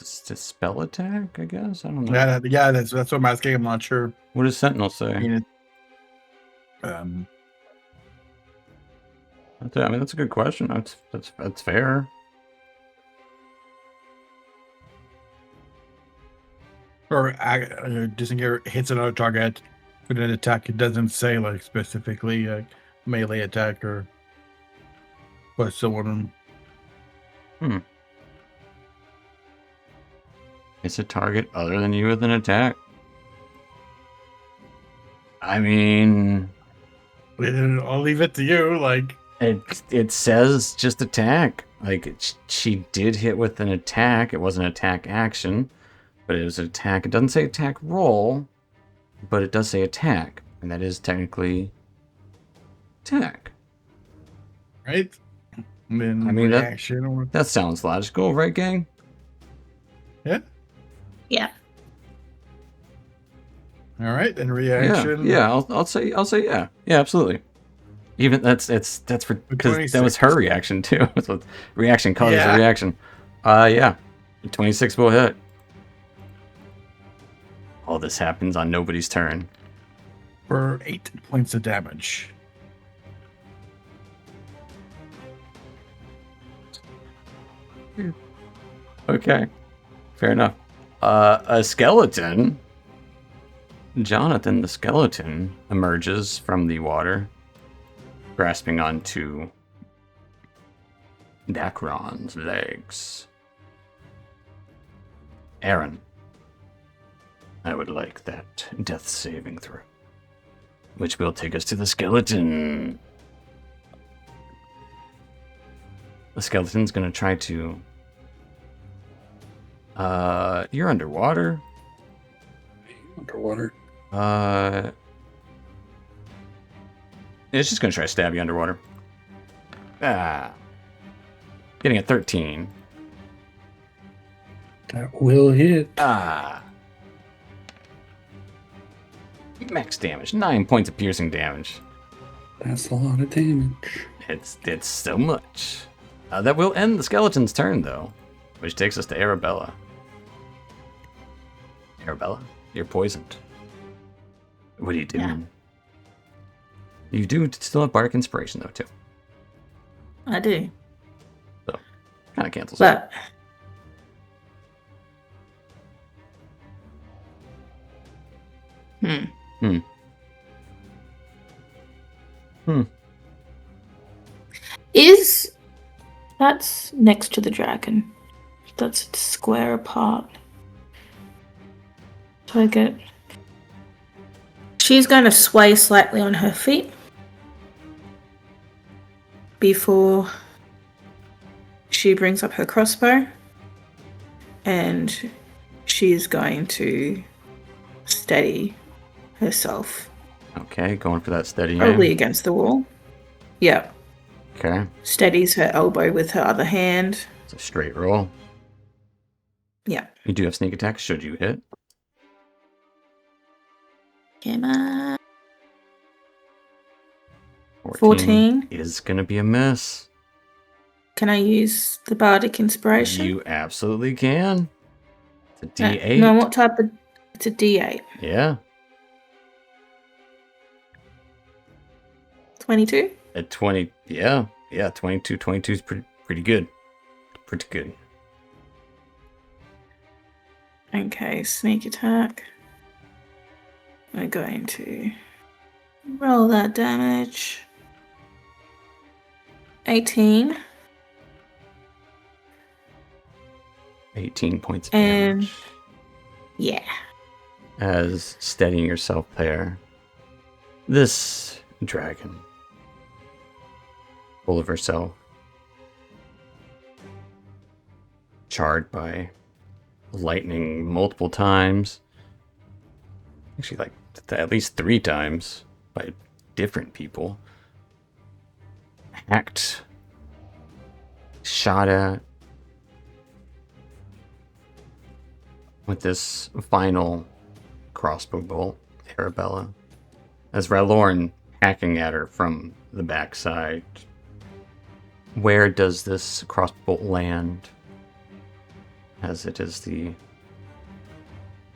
It's a spell attack, I guess? I don't know. That's what I'm asking. I'm not sure. What does Sentinel say? I mean, That's a good question. That's fair. Or Dissinger hits another target with an attack. It doesn't say like specifically melee attack or but someone. It's a target other than you with an attack. I mean, I'll leave it to you. Like it says just attack. Like she did hit with an attack. It was an attack action, but it was an attack. It doesn't say attack roll, but it does say attack, and that is technically attack. Right? And then I mean, reaction that sounds logical, right, gang? Yeah. Yeah. All right, then reaction. Yeah. I'll say yeah. Yeah, absolutely. Even that's for because that was her reaction too. So reaction causes a reaction. Yeah. 26 will hit. All this happens on nobody's turn. For 8 points of damage. Okay. Fair enough. A skeleton. Jonathan the skeleton emerges from the water, grasping onto Dacron's legs. Aaron, I would like that death saving throw, which will take us to the skeleton. The skeleton's gonna try to... you're underwater? Underwater. It's just gonna try to stab you underwater. Getting a 13. That will hit. Max damage, 9 points of piercing damage. That's a lot of damage. It's so much. That will end the skeleton's turn, though, which takes us to Arabella. Arabella, you're poisoned. What are you doing? Yeah. You do still have Bardic Inspiration, though, too. I do. So, kind of cancels out. That's next to the dragon. That's square apart. So I get... She's going to sway slightly on her feet before she brings up her crossbow, and she's going to steady herself. Okay, going for that steady Probably aim. against the wall. Yeah. Okay. Steadies her elbow with her other hand. It's a straight roll. Yeah. You do have sneak attack should you hit. Come on. 14 is going to be a miss. Can I use the bardic inspiration? You absolutely can. It's a D8. No, what type of... It's a D8. Yeah. 22? At 20, yeah. 22 is pretty good. Pretty good. Okay, sneak attack. We're going to roll that damage. 18. 18 points of And damage. yeah. As steadying yourself there, this dragon, full of herself, charred by lightning multiple times, actually like at least 3 times by different people, hacked, shot at, with this final crossbow bolt, Arabella, as Ralorn hacking at her from the backside. Where does this crossbow bolt land? As it is the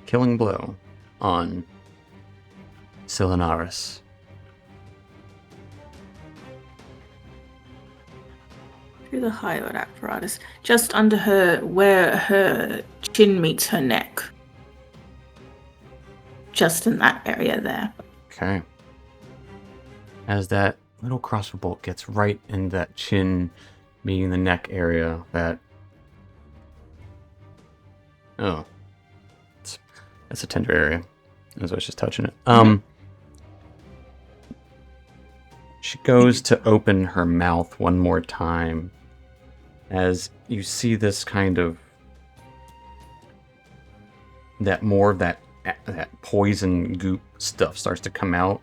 killing blow on Silanaris. Through the hyoid apparatus. Just under her, where her chin meets her neck. Just in that area there. Okay. As that little crossbow bolt gets right in that chin, meeting the neck area, that... Oh. That's a tender area. As I was just touching it. She goes to open her mouth one more time. As you see this kind of... That more of that poison goop stuff starts to come out,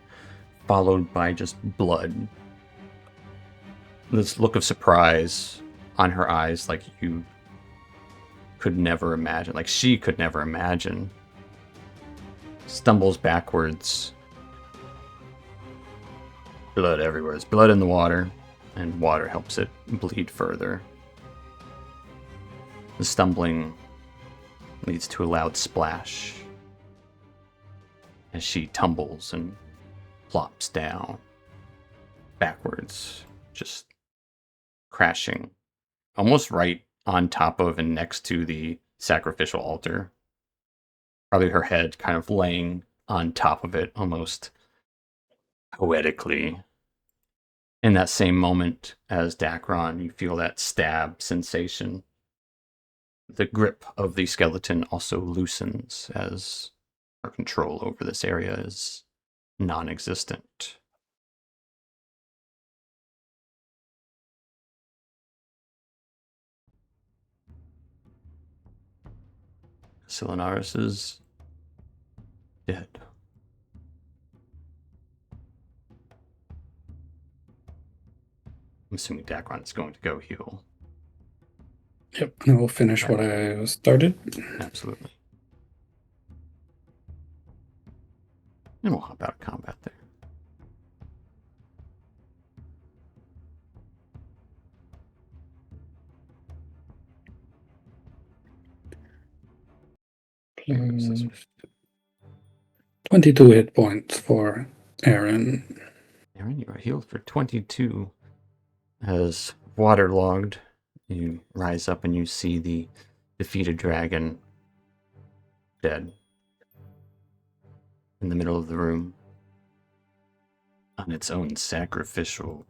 followed by just blood. This look of surprise on her eyes, like you could never imagine, like she could never imagine. Stumbles backwards. Blood everywhere. There's blood in the water, and water helps it bleed further. The stumbling leads to a loud splash as she tumbles and plops down backwards, just crashing almost right on top of and next to the sacrificial altar. Probably her head kind of laying on top of it, almost poetically. In that same moment as Dacron, you feel that stab sensation. The grip of the skeleton also loosens as her control over this area is non-existent. Silanaris is dead. I'm assuming Dacron is going to go heal. Yep, and we'll finish what I started. Absolutely. And we'll hop out of combat there. Plus 22 hit points for Aaron. Aaron, you are healed for 22. As waterlogged, you rise up and you see the defeated dragon dead in the middle of the room on its own sacrificial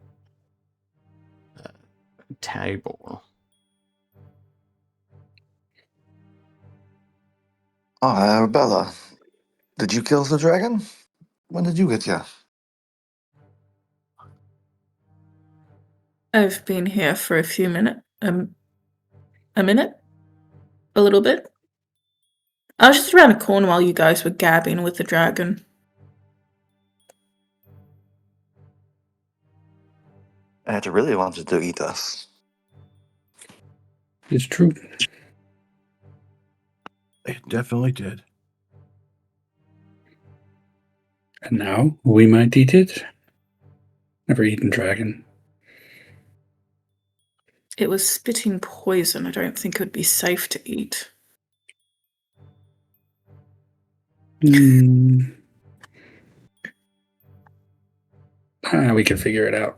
table. Oh, Arabella, did you kill the dragon? When did you get here? I've been here for a few minutes. A minute? A little bit? I was just around the corner while you guys were gabbing with the dragon. it really wanted to eat us. It's true. It definitely did. And now we might eat it. Never eaten dragon. It was spitting poison. I don't think it would be safe to eat. We can figure it out.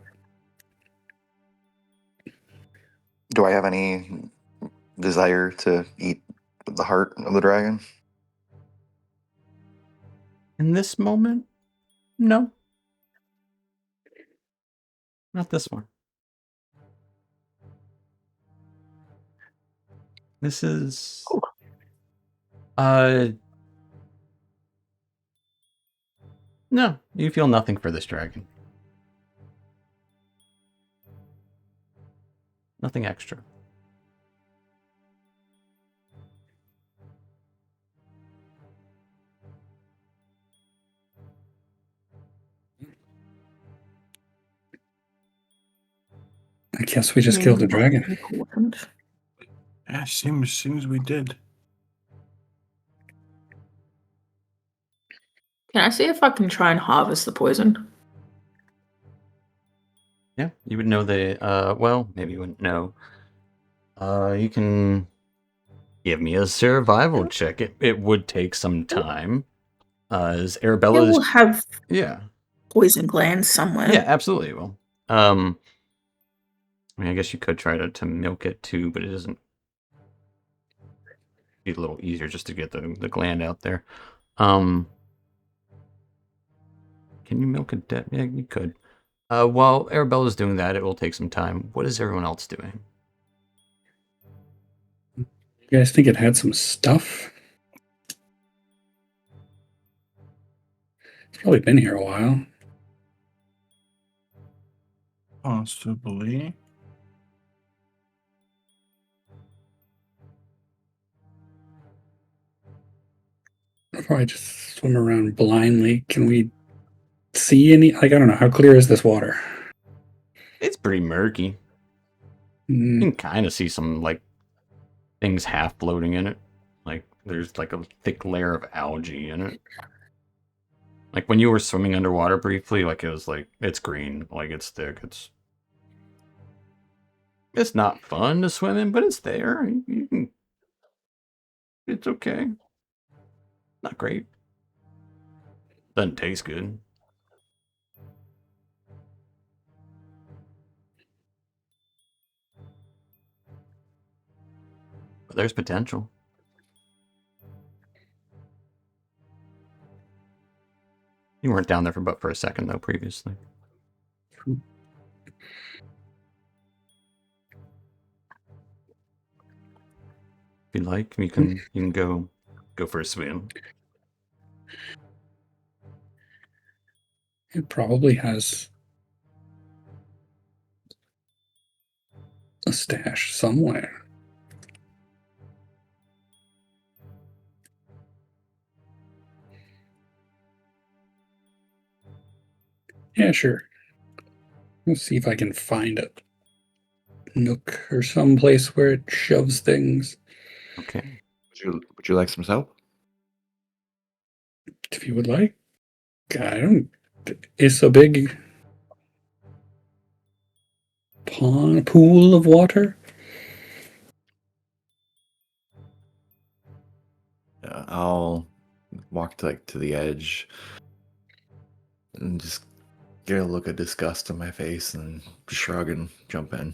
Do I have any desire to eat the heart of the dragon? In this moment, no. Not this one. This is... No, you feel nothing for this dragon. Nothing extra. I guess we just killed the dragon. Important. Yeah, seems we did. Can I see if I can try and harvest the poison? Yeah, you would know well, maybe you wouldn't know. You can give me a survival check. It would take some time. As Arabella It will have yeah. poison glands somewhere. Yeah, absolutely it will. I mean, I guess you could try to milk it too, but it doesn't. Be a little easier just to get the gland out there. Can you milk a dead? Yeah, you could. While Arabella's doing that, it will take some time. What is everyone else doing? You guys think it had some stuff? It's probably been here a while. Possibly. I'll probably just swim around blindly. Can we see any? Like, I don't know. How clear is this water? It's pretty murky. You can kind of see some, like, things half floating in it. Like, there's, like, a thick layer of algae in it. Like, when you were swimming underwater briefly, like, it was, like, it's green. Like, it's thick. It's not fun to swim in, but it's there. You can... It's okay. Not great. Doesn't taste good. But there's potential. You weren't down there for a second, though, previously. If you'd like, you can go for a swim. It probably has a stash somewhere. Yeah, sure. Let's see if I can find a nook or some place where it shoves things. Okay. Would you like some help? If you would like. I don't. It's a big pool of water. I'll walk to the edge and just get a look of disgust on my face and shrug and jump in.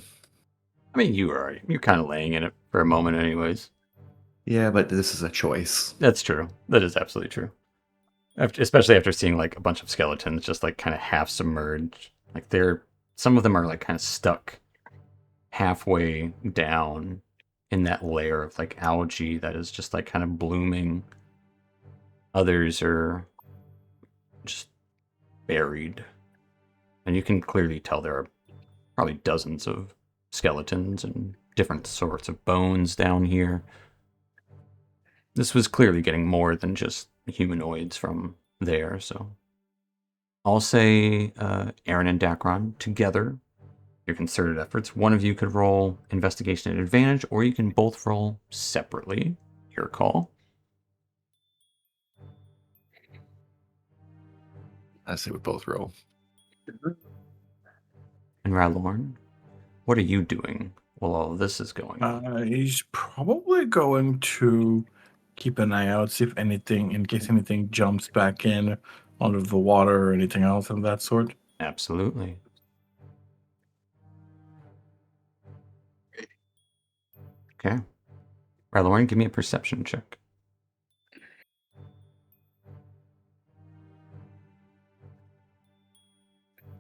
I mean, you're kind of laying in it for a moment anyways. Yeah, but this is a choice. That's true. That is absolutely true. Especially after seeing, like, a bunch of skeletons just, like, kind of half submerged. Like, some of them are, like, kind of stuck halfway down in that layer of, like, algae that is just, like, kind of blooming. Others are just buried. And you can clearly tell there are probably dozens of skeletons and different sorts of bones down here. This was clearly getting more than just humanoids from there, so I'll say Aaron and Dacron together your concerted efforts. One of you could roll investigation at advantage, or you can both roll separately. Your call. I say we both roll. And Ralorn, what are you doing while all of this is going on? He's probably going to keep an eye out, see if anything, in case anything jumps back in under the water or anything else of that sort. Absolutely. Okay. Ralorn, give me a perception check.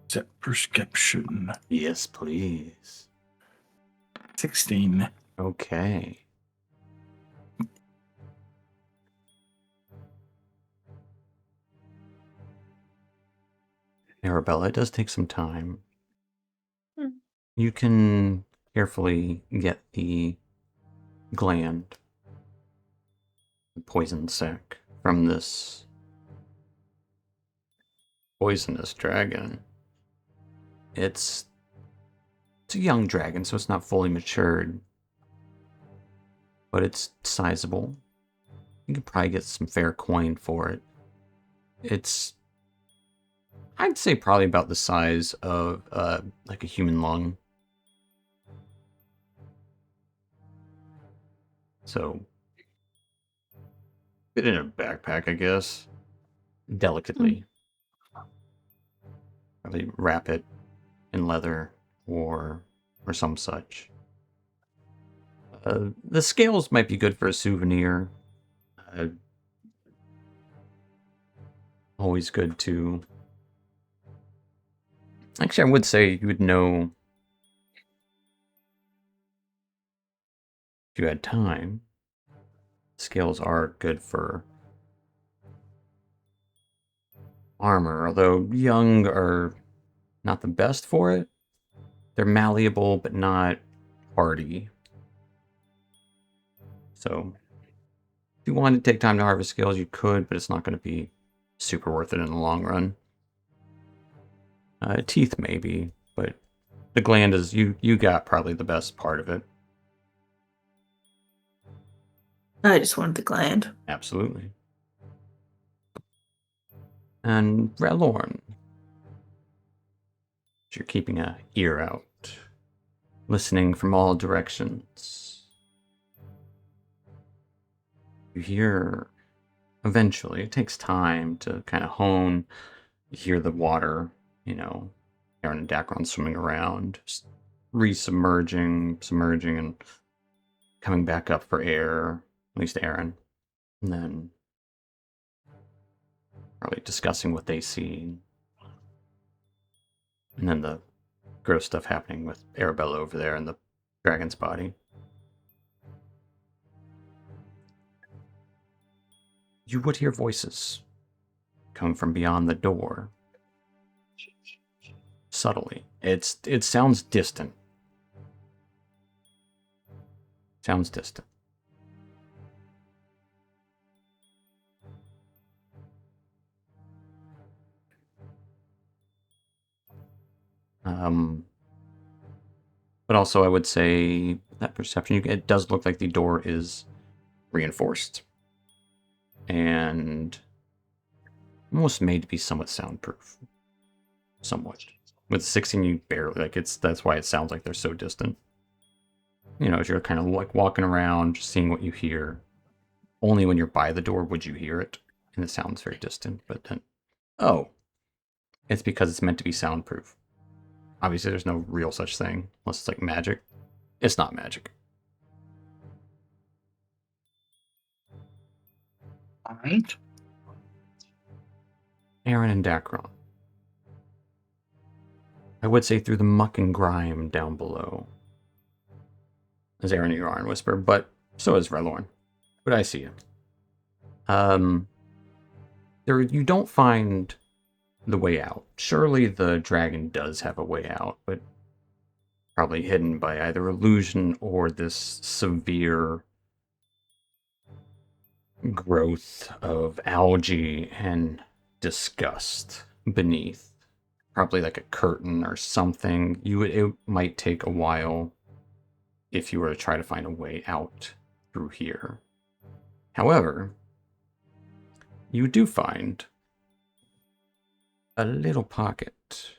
Is that perception? Yes, please. 16. Okay. Arabella, it does take some time. You can carefully get the gland, the poison sac, from this poisonous dragon. It's a young dragon, so it's not fully matured, but it's sizable. You can probably get some fair coin for it. It's, I'd say, probably about the size of like a human lung. So, fit in a backpack, I guess. Delicately. Probably wrap it in leather or some such. The scales might be good for a souvenir. Always good to... Actually, I would say you would know if you had time. Scales are good for armor, although young are not the best for it. They're malleable, but not hardy. So, if you wanted to take time to harvest scales, you could, but it's not going to be super worth it in the long run. Teeth, maybe, but the gland is, you got probably the best part of it. I just wanted the gland. Absolutely. And Ralorn, you're keeping an ear out, listening from all directions. You hear, eventually, it takes time to kind of hone, you hear the water, Aaron and Dacron swimming around, just submerging, and coming back up for air, at least Aaron. And then probably discussing what they see. And then the gross stuff happening with Arabella over there in the dragon's body. You would hear voices come from beyond the door. Subtly. It sounds distant. Sounds distant. But also I would say that perception, it does look like the door is reinforced. And almost made to be somewhat soundproof. Somewhat. With 16, you barely, that's why it sounds like they're so distant. As you're kind of like walking around, just seeing what you hear. Only when you're by the door would you hear it. And it sounds very distant, but then, it's because it's meant to be soundproof. Obviously, there's no real such thing, unless it's like magic. It's not magic. Alright. Aaron and Dacron. I would say through the muck and grime down below. As Aaron and Yarn whisper, but so is Ralorn. But I see you. You don't find the way out. Surely the dragon does have a way out, but probably hidden by either illusion or this severe growth of algae and disgust beneath. probably like a curtain or something. It might take a while if you were to try to find a way out through here. However, you do find a little pocket.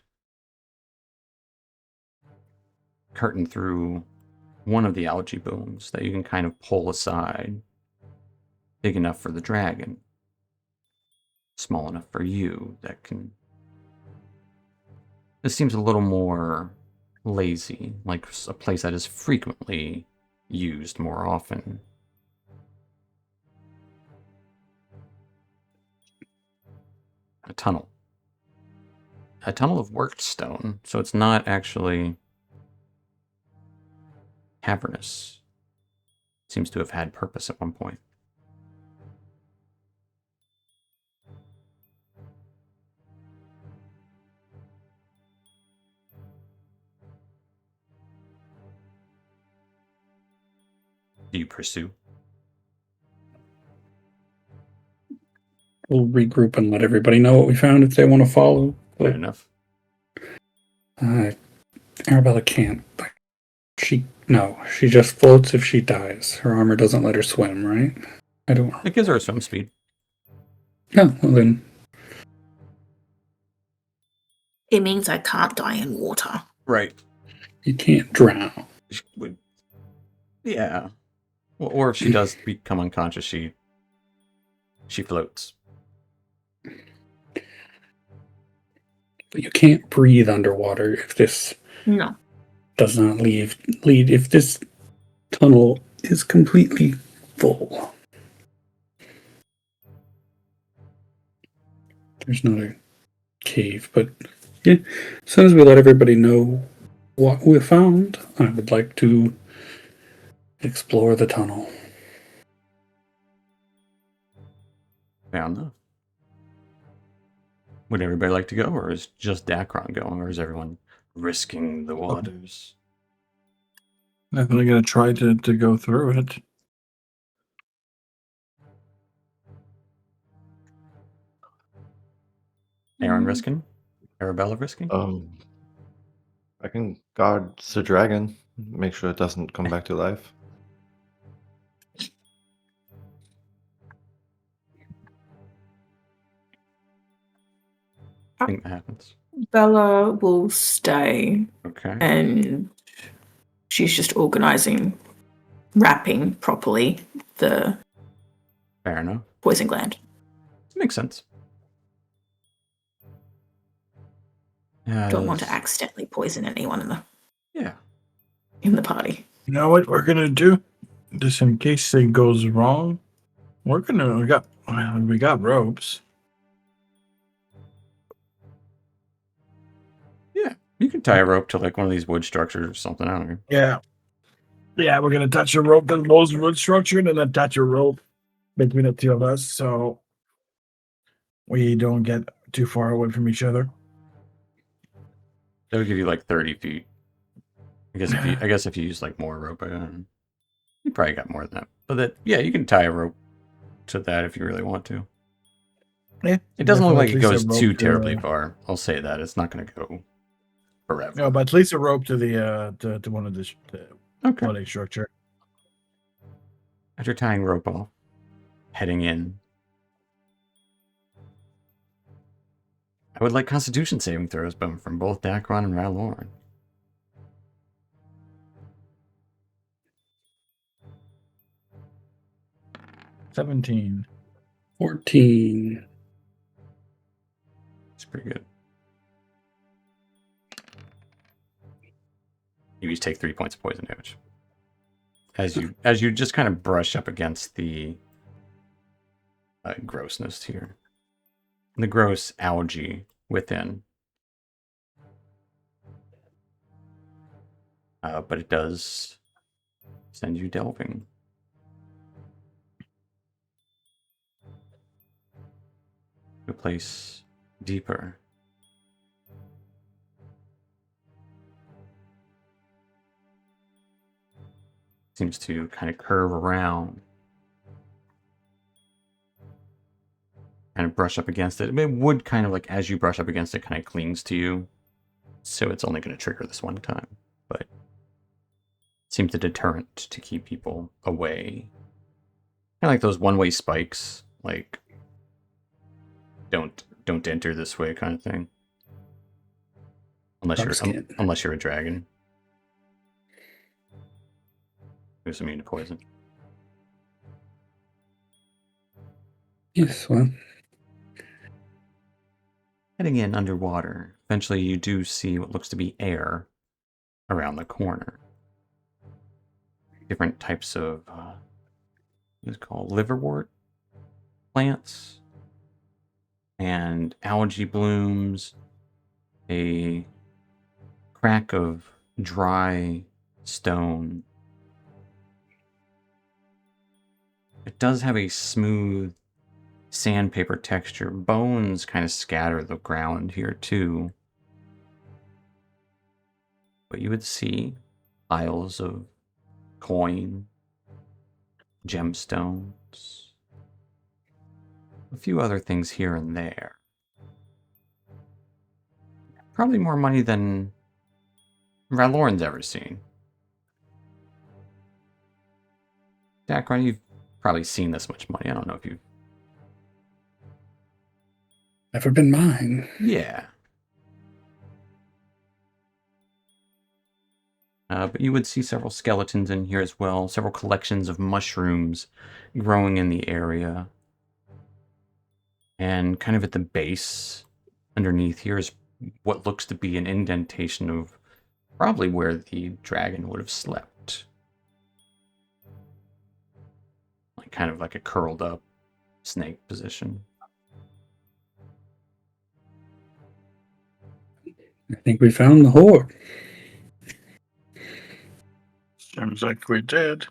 Curtain through one of the algae booms that you can kind of pull aside. Big enough for the dragon. Small enough for you that can... This seems a little more lazy, like a place that is frequently used more often. A tunnel. A tunnel of worked stone, so it's not actually cavernous. Seems to have had purpose at one point. Do you pursue? We'll regroup and let everybody know what we found if they want to follow. Fair But enough. Arabella can't. She just floats if she dies. Her armor doesn't let her swim, right? I don't. It gives her a swim speed. No, well then. It means I can't die in water. Right. You can't drown. Yeah. Or if she does become unconscious, she floats. But you can't breathe underwater if this No. does not lead. If this tunnel is completely full. There's not a cave, but yeah, as soon as we let everybody know what we found, I would like to explore the tunnel. Fair enough. Would everybody like to go, or is just Dacron going, or is everyone risking the waters? Definitely gonna try to go through it. Aaron risking? Arabella risking? I can guard the dragon, make sure it doesn't come back to life. I think that happens. Bella will stay Okay. and she's just organizing, wrapping properly the Fair enough. poison gland. Makes sense. Don't want to accidentally poison anyone Yeah. in the party. You know what we're gonna do? Just in case it goes wrong, we got ropes. Yeah. You can tie a rope to like one of these wood structures or something. I don't know. Yeah, we're gonna touch a rope that holds wood structure and then attach a rope between the two of us so we don't get too far away from each other. That would give you like 30 feet. I guess if you use like more rope, you probably got more than that. But you can tie a rope to that if you really want to. Yeah, It doesn't look like at it least goes a too rope terribly far. I'll say that. It's not going to go forever. No, but at least a rope to the to one of the Okay. floating structure. After tying rope off, heading in. I would like Constitution saving throws, but from both Dacron and Raloran. 17. 14. It's pretty good. You each take 3 points of poison damage. As you just kind of brush up against the grossness here. The gross algae within. But it does send you delving. To a place deeper. Seems to kind of curve around. kind of brush up against it. It would kind of like, as you brush up against it, kind of clings to you. So it's only going to trigger this one time. But it seems a deterrent to keep people away. Kind of like those one-way spikes. Like, don't enter this way kind of thing. Unless you're a dragon. Who's immune to poison. Yes, well. Heading in underwater, eventually you do see what looks to be air around the corner. Different types of, what's it called, liverwort plants and algae blooms, a crack of dry stone. It does have a smooth sandpaper texture. Bones kind of scatter the ground here too. But you would see piles of coin, gemstones, a few other things here and there. Probably more money than Raloran's ever seen. Dacron, you've probably seen this much money. I don't know if you've... Never been mine. Yeah. But you would see several skeletons in here as well. Several collections of mushrooms growing in the area. And kind of at the base, underneath here, is what looks to be an indentation of probably where the dragon would have slept. Like kind of like a curled up snake position. I think we found the hoard. Seems like we did.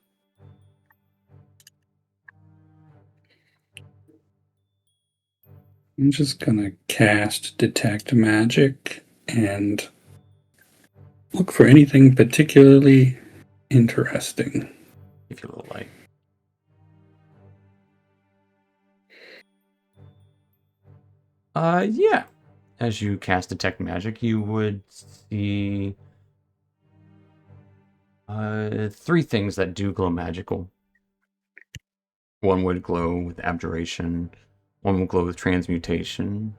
I'm just gonna cast Detect Magic and look for anything particularly interesting. If you little light. Yeah. As you cast Detect Magic, you would see 3 things that do glow magical. One would glow with Abjuration, one would glow with Transmutation,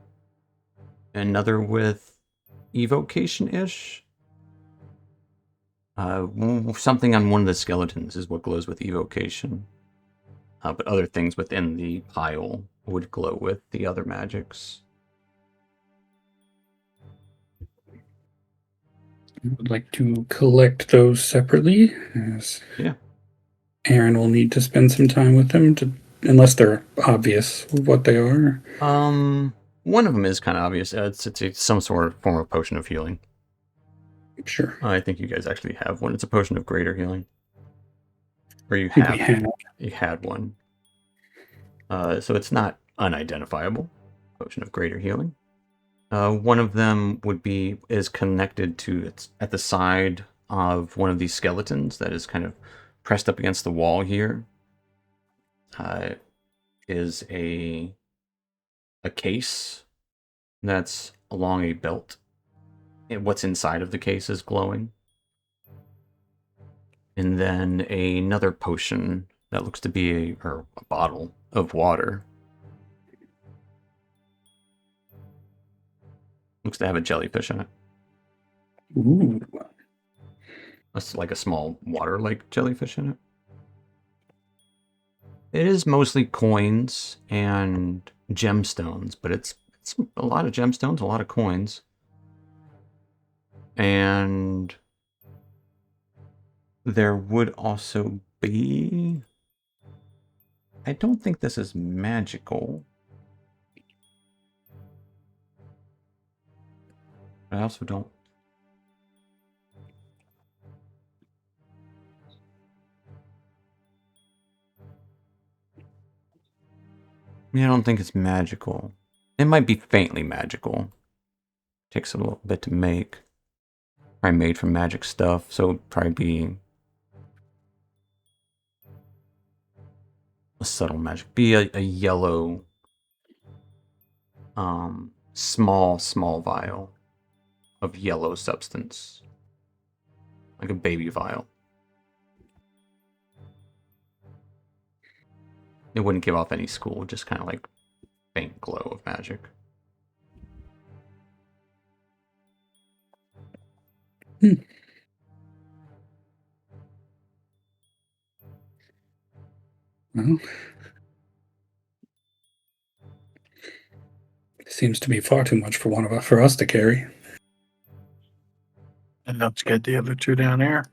another with Evocation-ish. Something on one of the skeletons is what glows with Evocation. But other things within the pile would glow with the other magics. I would like to collect those separately, as Yeah. Aaron will need to spend some time with them, unless they're obvious what they are. One of them is kind of obvious. It's some sort of form of potion of healing. Sure. I think you guys actually have one. It's a potion of greater healing. Or you I think we have. You had one. So it's not unidentifiable. Potion of greater healing. One of them is connected to, it's at the side of one of these skeletons that is kind of pressed up against the wall here. Is a case that's along a belt. And what's inside of the case is glowing. And then another potion that looks to be a bottle of water. Looks to have a jellyfish in it. Ooh. That's like a small water-like jellyfish in it. It is mostly coins and gemstones, but it's a lot of gemstones, a lot of coins. And there would also be... I don't think this is magical. I also don't... I don't think it's magical. It might be faintly magical. Takes a little bit to make. Probably made from magic stuff, so it'd probably be a subtle magic. Be a yellow small vial of yellow substance, like a baby vial. It wouldn't give off any school, just kind of like faint glow of magic. Well, seems to be far too much for us to carry. And let's get the other two down there.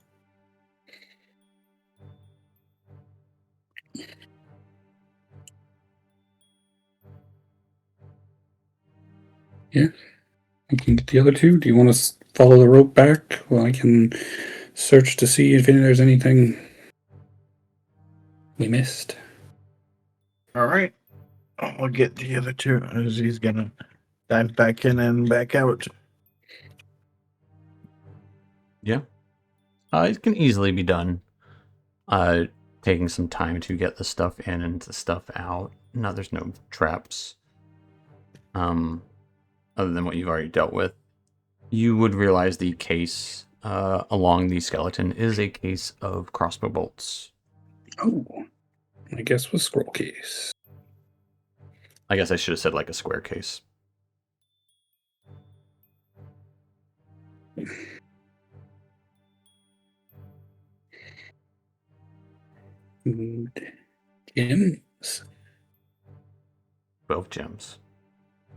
Yeah, we can get the other two. Do you want to follow the rope back while I can search to see if there's anything we missed? All right. I'll get the other two as he's gonna dive back in and back out. Yeah. It can easily be done. Taking some time to get the stuff in and the stuff out. No, there's no traps. Other than what you've already dealt with. You would realize the case along the skeleton is a case of crossbow bolts. Oh, I guess was scroll case. I guess I should have said like a square case. Gems. 12 gems.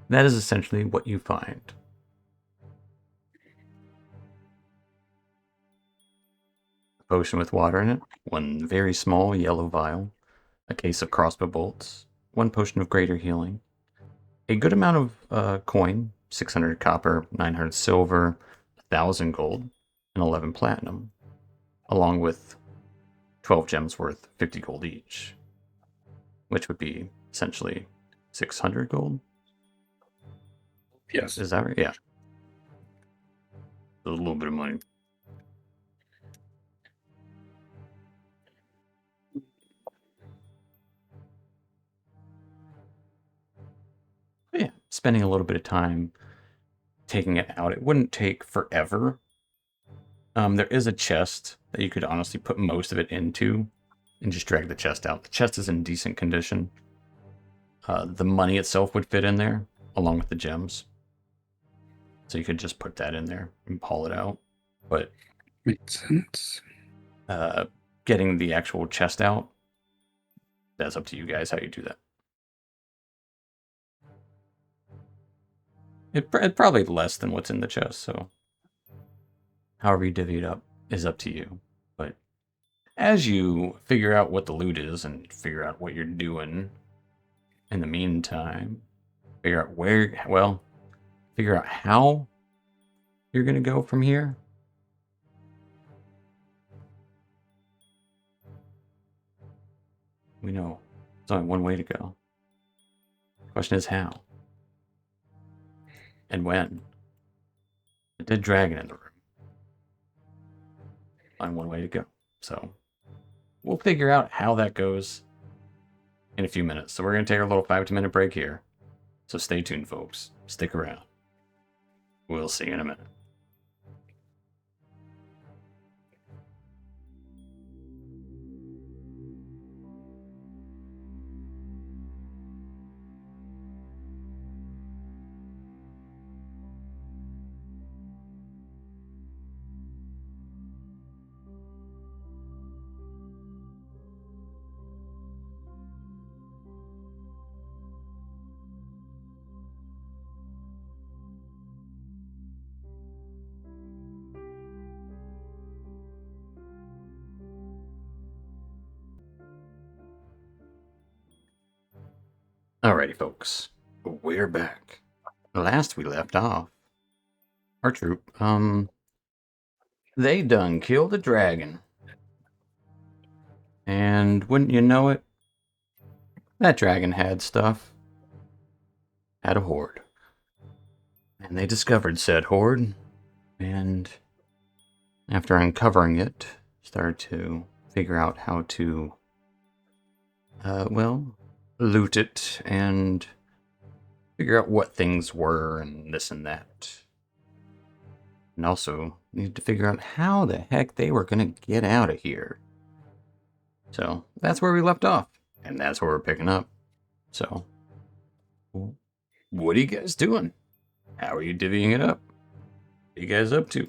That is essentially what you find. A potion with water in it, one very small yellow vial, a case of crossbow bolts, one potion of greater healing, a good amount of coin, 600 copper, 900 silver, 1,000 gold, and 11 platinum, along with 12 gems worth 50 gold each, which would be essentially 600 gold. Yes. Is that right? Yeah. A little bit of money. But yeah, spending a little bit of time taking it out. It wouldn't take forever. There is a chest that you could honestly put most of it into and just drag the chest out. The chest is in decent condition. The money itself would fit in there along with the gems. So you could just put that in there and haul it out. But Makes sense. getting the actual chest out, that's up to you guys how you do that. It's probably less than what's in the chest, so however you divvy it up is up to you. But as you figure out what the loot is and figure out what you're doing in the meantime, figure out how you're going to go from here. We know there's only one way to go. The question is how and when. A dead dragon in the room. Find one way to go. So we'll figure out how that goes in a few minutes. So we're going to take our little 5 to 10 minute break here. So stay tuned, folks. Stick around. We'll see you in a minute. Alrighty, folks. We're back. Last we left off, our troop, they done killed a dragon. And wouldn't you know it, that dragon had stuff. Had a hoard. And they discovered said hoard, and after uncovering it, started to figure out how to, loot it and figure out what things were and this and that. And also needed to figure out how the heck they were going to get out of here. So that's where we left off. And that's where we're picking up. So, what are you guys doing? How are you divvying it up? What are you guys up to?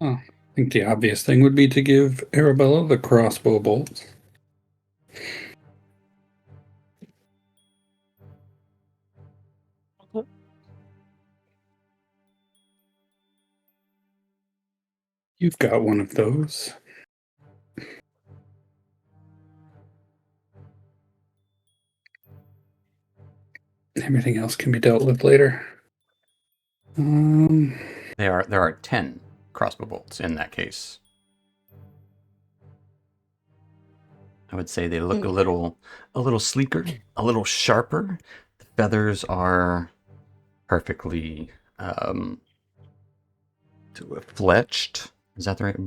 Oh, I think the obvious thing would be to give Arabella the crossbow bolts. You've got one of those. Everything else can be dealt with later. There are 10 crossbow bolts in that case. I would say they look a little sleeker, a little sharper. The feathers are perfectly fletched. Is that the right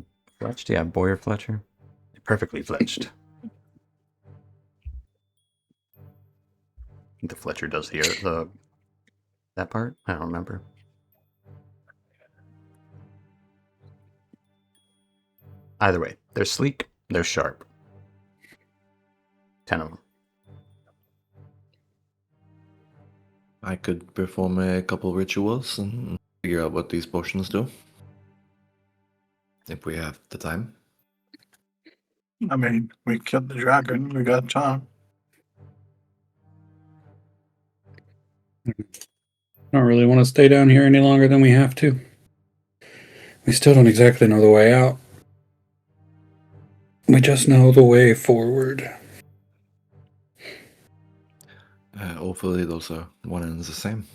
fletched? Yeah, Boyer Fletcher. Perfectly fletched. I think the Fletcher does that part. I don't remember. Either way, they're sleek. They're sharp. 10 of them. I could perform a couple rituals and figure out what these potions do. If we have the time. I mean, we killed the dragon. We got time. Don't really want to stay down here any longer than we have to. We still don't exactly know the way out. We just know the way forward. Hopefully those are one and the same.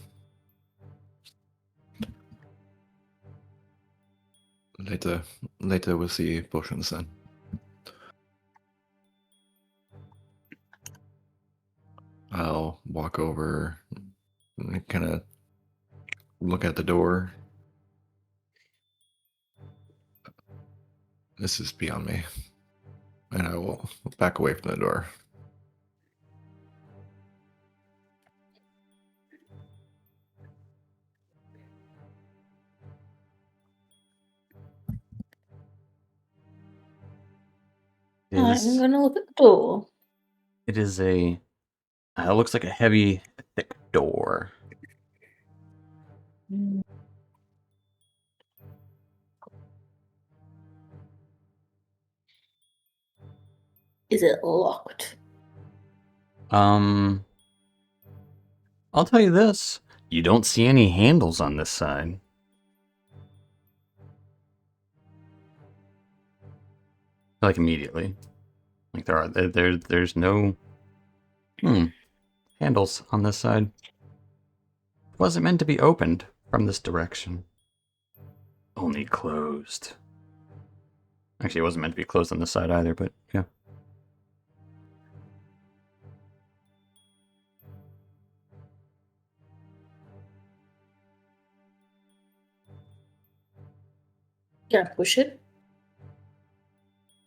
Later we'll see potions then. I'll walk over and kind of look at the door. This is beyond me. And I will back away from the door. I'm gonna look at the door. It is it looks like a heavy, thick door. Is it locked? I'll tell you this. You don't see any handles on this side. Like immediately. Like there's no handles on this side. It wasn't meant to be opened from this direction. Only closed. Actually, it wasn't meant to be closed on this side either, but yeah. Can I push it?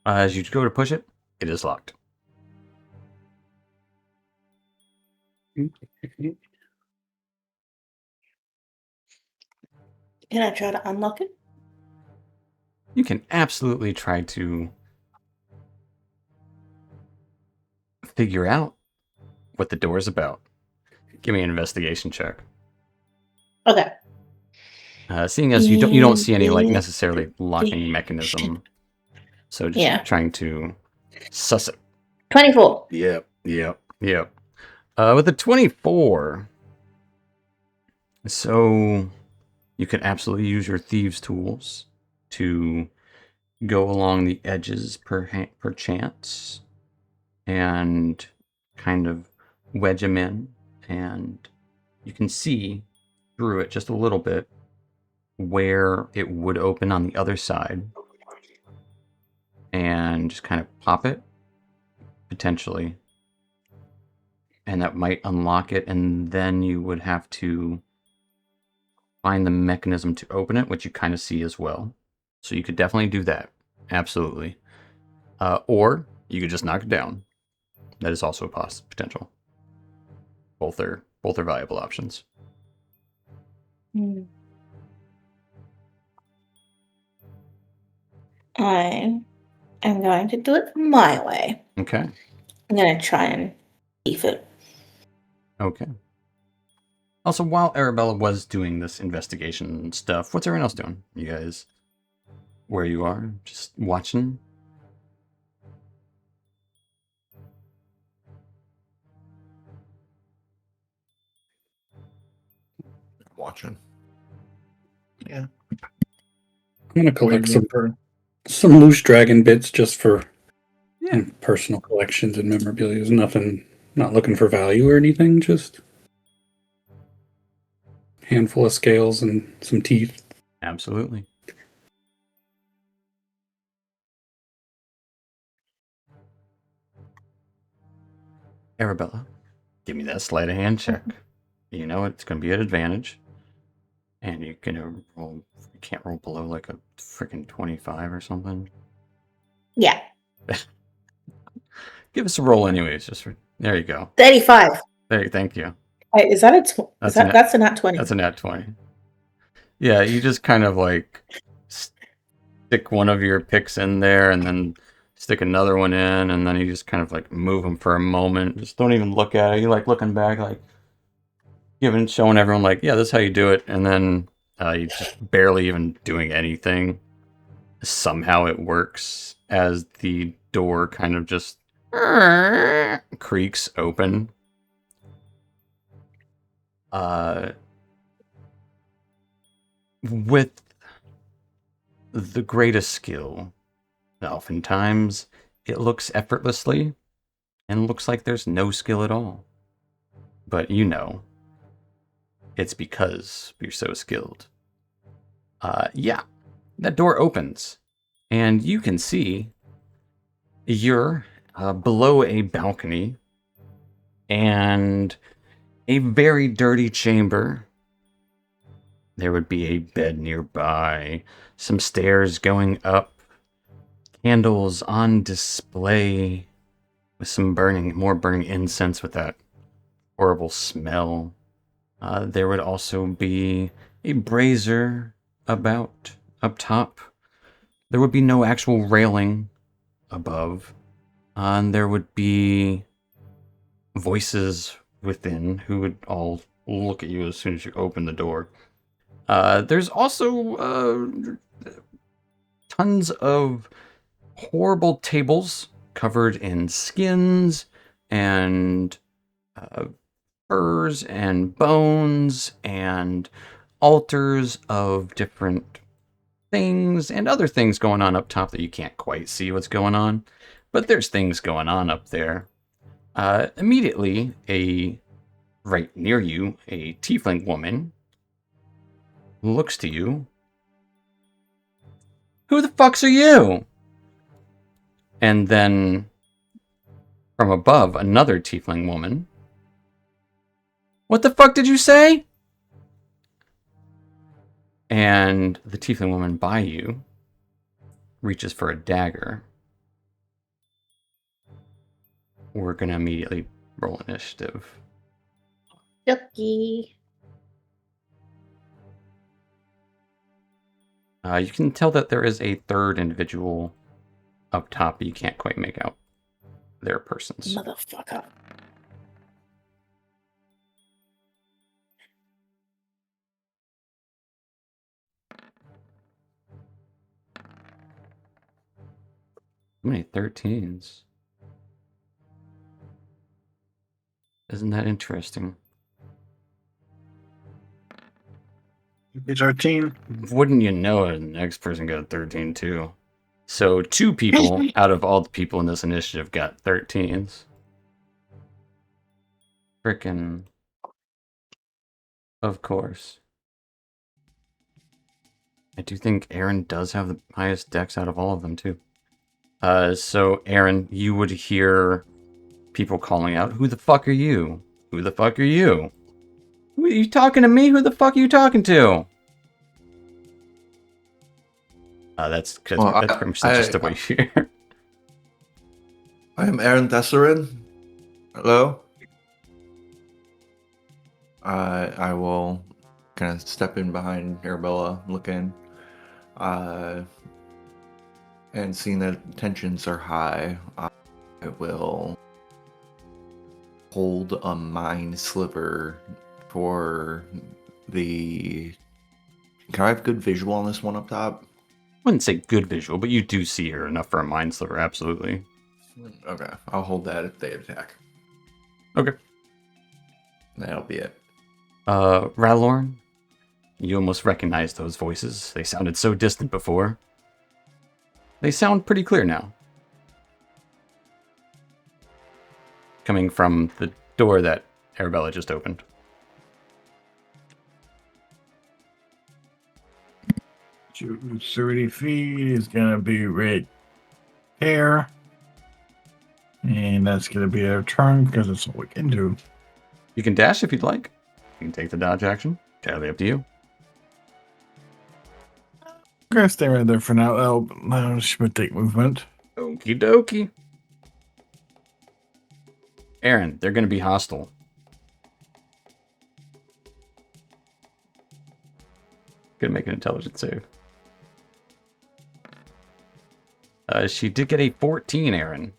As you go to push it, it is locked. Can I try to unlock it? You can absolutely try to figure out what the door is about. Give me an investigation check. Okay. Seeing as you don't see any like necessarily locking mechanism, so just trying to suss it. 24. Yep. With a 24, so you can absolutely use your thieves' tools to go along the edges perchance and kind of wedge them in, and you can see through it just a little bit where it would open on the other side, and just kind of pop it potentially, and that might unlock it, and then you would have to find the mechanism to open it, which you kind of see as well. So you could definitely do that, absolutely. Or you could just knock it down. That is also a potential. Both are viable options. I am going to do it my way. Okay. I'm going to try and beef it. Okay. Also, while Arabella was doing this investigation stuff, what's everyone else doing? You guys, where you are, just watching? Watching. I'm gonna collect Waiting for some loose dragon bits just for Yeah. personal collections and memorabilia. There's nothing, not looking for value or anything, just handful of scales and some teeth. Absolutely. Arabella, give me that sleight of hand check. You know it's going to be an advantage. And you can roll, you can't roll below like a freaking 25 or something. Yeah. Give us a roll anyways, just for, there you go. 35. There, thank you. Wait, is that a that's a nat 20? That's a nat 20. Yeah, you just kind of like stick one of your picks in there and then stick another one in, and then you just kind of like move them for a moment. Just don't even look at it. You like looking back, like showing everyone like, yeah, this is how you do it, and then you just barely even doing anything. Somehow it works as the door kind of just creaks open. With the greatest skill, oftentimes it looks effortlessly and looks like there's no skill at all. But you know, it's because you're so skilled. Yeah, that door opens and you can see you're below a balcony and a very dirty chamber. There would be a bed nearby, some stairs going up, candles on display with some more burning incense with that horrible smell. There would also be a brazier about up top. There would be no actual railing above. And there would be voices within who would all look at you as soon as you open the door. There's also tons of horrible tables covered in skins and furs and bones and altars of different things and other things going on up top that you can't quite see what's going on. But there's things going on up there. Immediately, right near you, a tiefling woman looks to you. Who the fucks are you? And then from above, another tiefling woman. What the fuck did you say? And the tiefling woman by you reaches for a dagger. We're gonna immediately roll initiative. Yucky. You can tell that there is a third individual up top, but you can't quite make out their persons. Motherfucker. How many 13s? Isn't that interesting? it's our team. Wouldn't you know it, the next person got a 13 too. So 2 people out of all the people in this initiative got 13s. Frickin'. Of course. I do think Aaron does have the highest dex out of all of them too. So Aaron, you would hear people calling out, "Who the fuck are you? Who the fuck are you? Are you talking to me? Who the fuck are you talking to?" That's pretty much just the way you hear. I am Aaron Tesserin. Hello. I will kind of step in behind Arabella, look in, and seeing that tensions are high, I will hold a mind sliver for the. Can I have good visual on this one up top? Wouldn't say good visual, but you do see her enough for a mind sliver, absolutely. Okay, I'll hold that if they attack. Okay. That'll be it. Ralorn, you almost recognize those voices. They sounded so distant before. They sound pretty clear now. Coming from the door that Arabella just opened. 30 feet is gonna be right there. And that's gonna be our turn because that's all we can do. You can dash if you'd like. You can take the dodge action. Entirely up to you. I'm gonna stay right there for now. That'll should take movement. Okie dokie. Aaron, they're going to be hostile. Gonna make an intelligence save. She did get a 14, Aaron.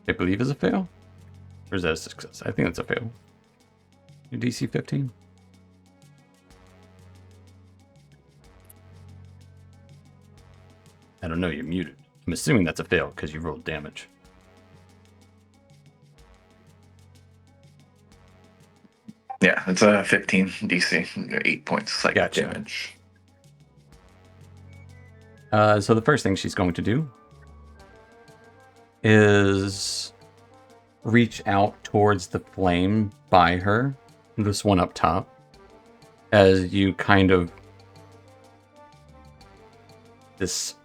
I believe is a fail. Or is that a success? I think that's a fail. Your DC 15. I don't know, you're muted. I'm assuming that's a fail because you rolled damage. Yeah, it's a 15 DC, 8 points psychic Gotcha. damage. So the first thing she's going to do is reach out towards the flame by her, this one up top, as you kind of this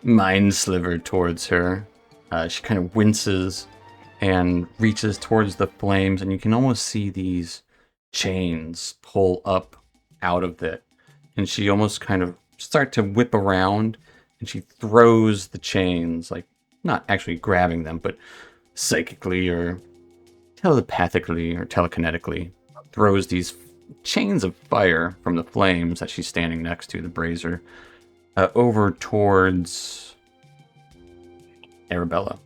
mind sliver towards her. She kind of winces and reaches towards the flames, and you can almost see these chains pull up out of it, and she almost kind of start to whip around, and she throws the chains, like not actually grabbing them, but psychically or telepathically or telekinetically throws these chains of fire from the flames that she's standing next to, the brazier, over towards Arabella.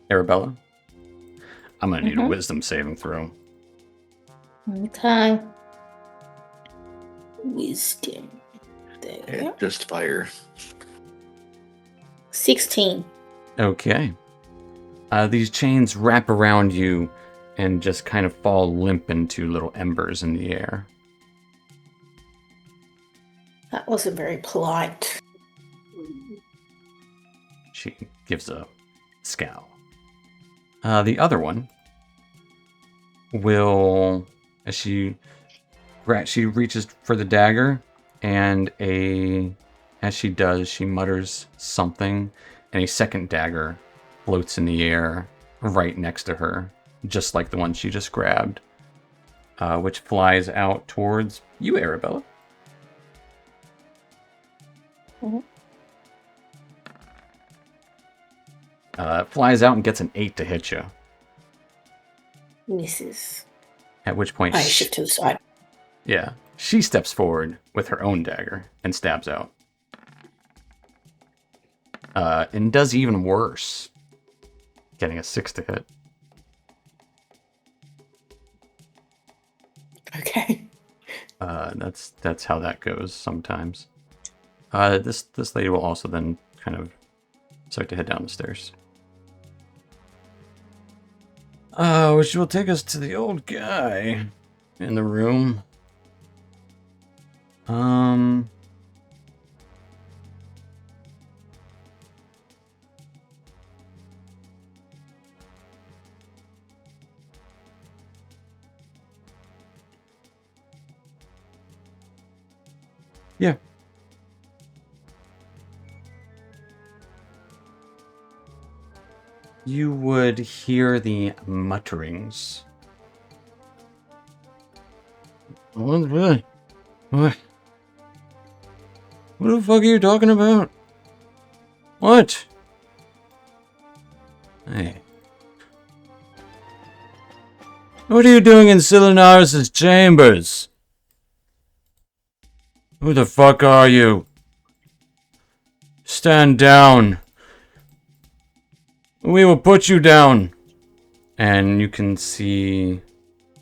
Arabella, I'm gonna need a wisdom saving throw. Okay. Wisdom. There. Yeah, just fire. 16. Okay. These chains wrap around you and just kind of fall limp into little embers in the air. That wasn't very polite. She gives a scowl. The other one will, as she reaches for the dagger, and as she does, she mutters something, and a second dagger floats in the air right next to her, just like the one she just grabbed, which flies out towards you, Arabella. It flies out and gets an 8 to hit you. Misses. At which point, I shift to the side. yeah, she steps forward with her own dagger and stabs out. And does even worse, getting a 6 to hit. Okay. That's how that goes sometimes. This lady will also then kind of start to head down the stairs. Which will take us to the old guy in the room. Yeah. You would hear the mutterings. What the fuck are you talking about? What? Hey. What are you doing in Silinaris' chambers? Who the fuck are you? Stand down. We will put you down. And you can see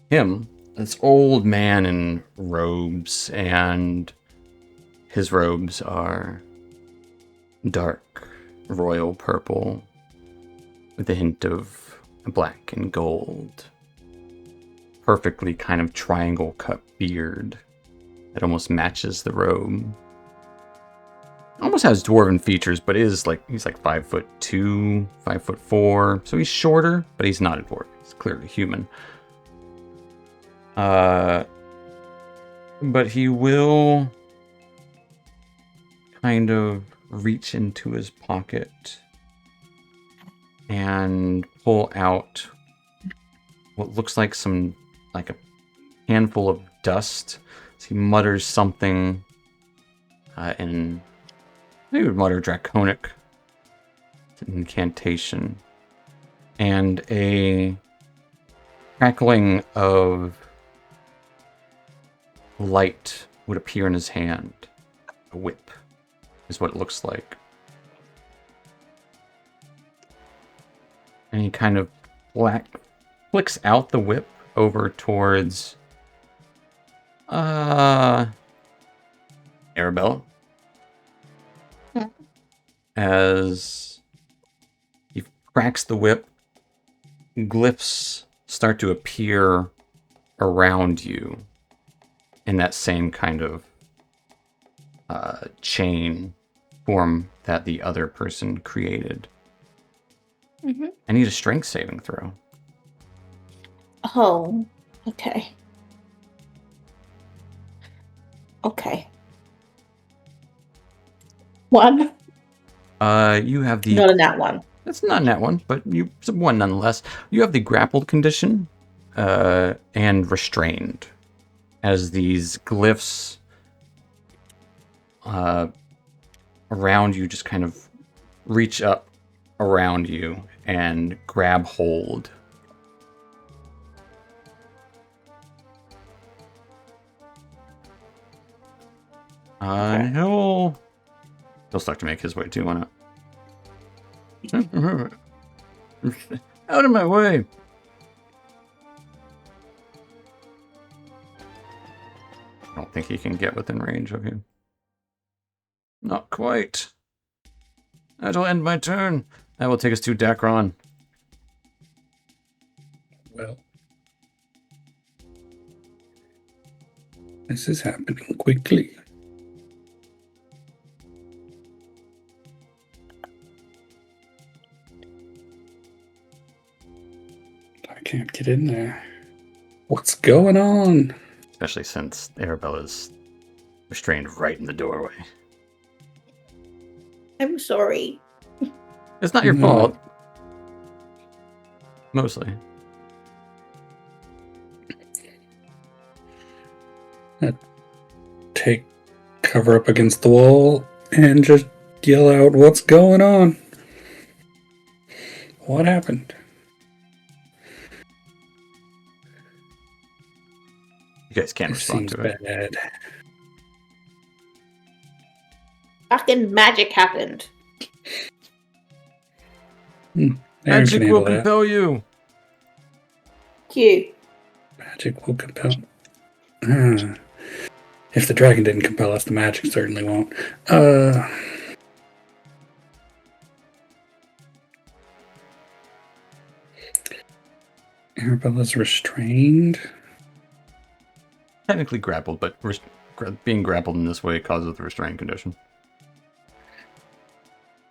him, this old man in robes, and his robes are dark royal purple with a hint of black and gold. Perfectly kind of triangle cut beard that almost matches the robe. Almost has dwarven features, but he's like 5'2", 5'4", so he's shorter, but he's not a dwarf. He's clearly human. But he will kind of reach into his pocket and pull out what looks like a handful of dust. So he mutters something in, he would mutter draconic incantation, and a crackling of light would appear in his hand. A whip is what it looks like. And he kind of flicks out the whip over towards Arabella. As he cracks the whip, glyphs start to appear around you in that same kind of chain form that the other person created. Mm-hmm. I need a strength saving throw. Oh, okay. Okay. 1. You have the... Not a nat 1. It's not a nat one, but it's one nonetheless. You have the grappled condition and restrained, as these glyphs around you just kind of reach up around you and grab hold. And he'll start to make his way too, why not? Out of my way! I don't think he can get within range of you. Not quite. That'll end my turn. That will take us to Dacron. Well, this is happening quickly. I can't get in there. What's going on? Especially since Arabella's restrained right in the doorway. I'm sorry. It's not your No. fault. Mostly. Take cover up against the wall and just yell out, "What's going on? What happened?" You guys can't This respond seems to it. bad. Fucking magic happened. Aaron Magic can will handle that. compel you. Cute. Magic will compel. If the dragon didn't compel us, the magic certainly won't. Arabella's restrained. Technically grappled, but being grappled in this way causes the restrained condition.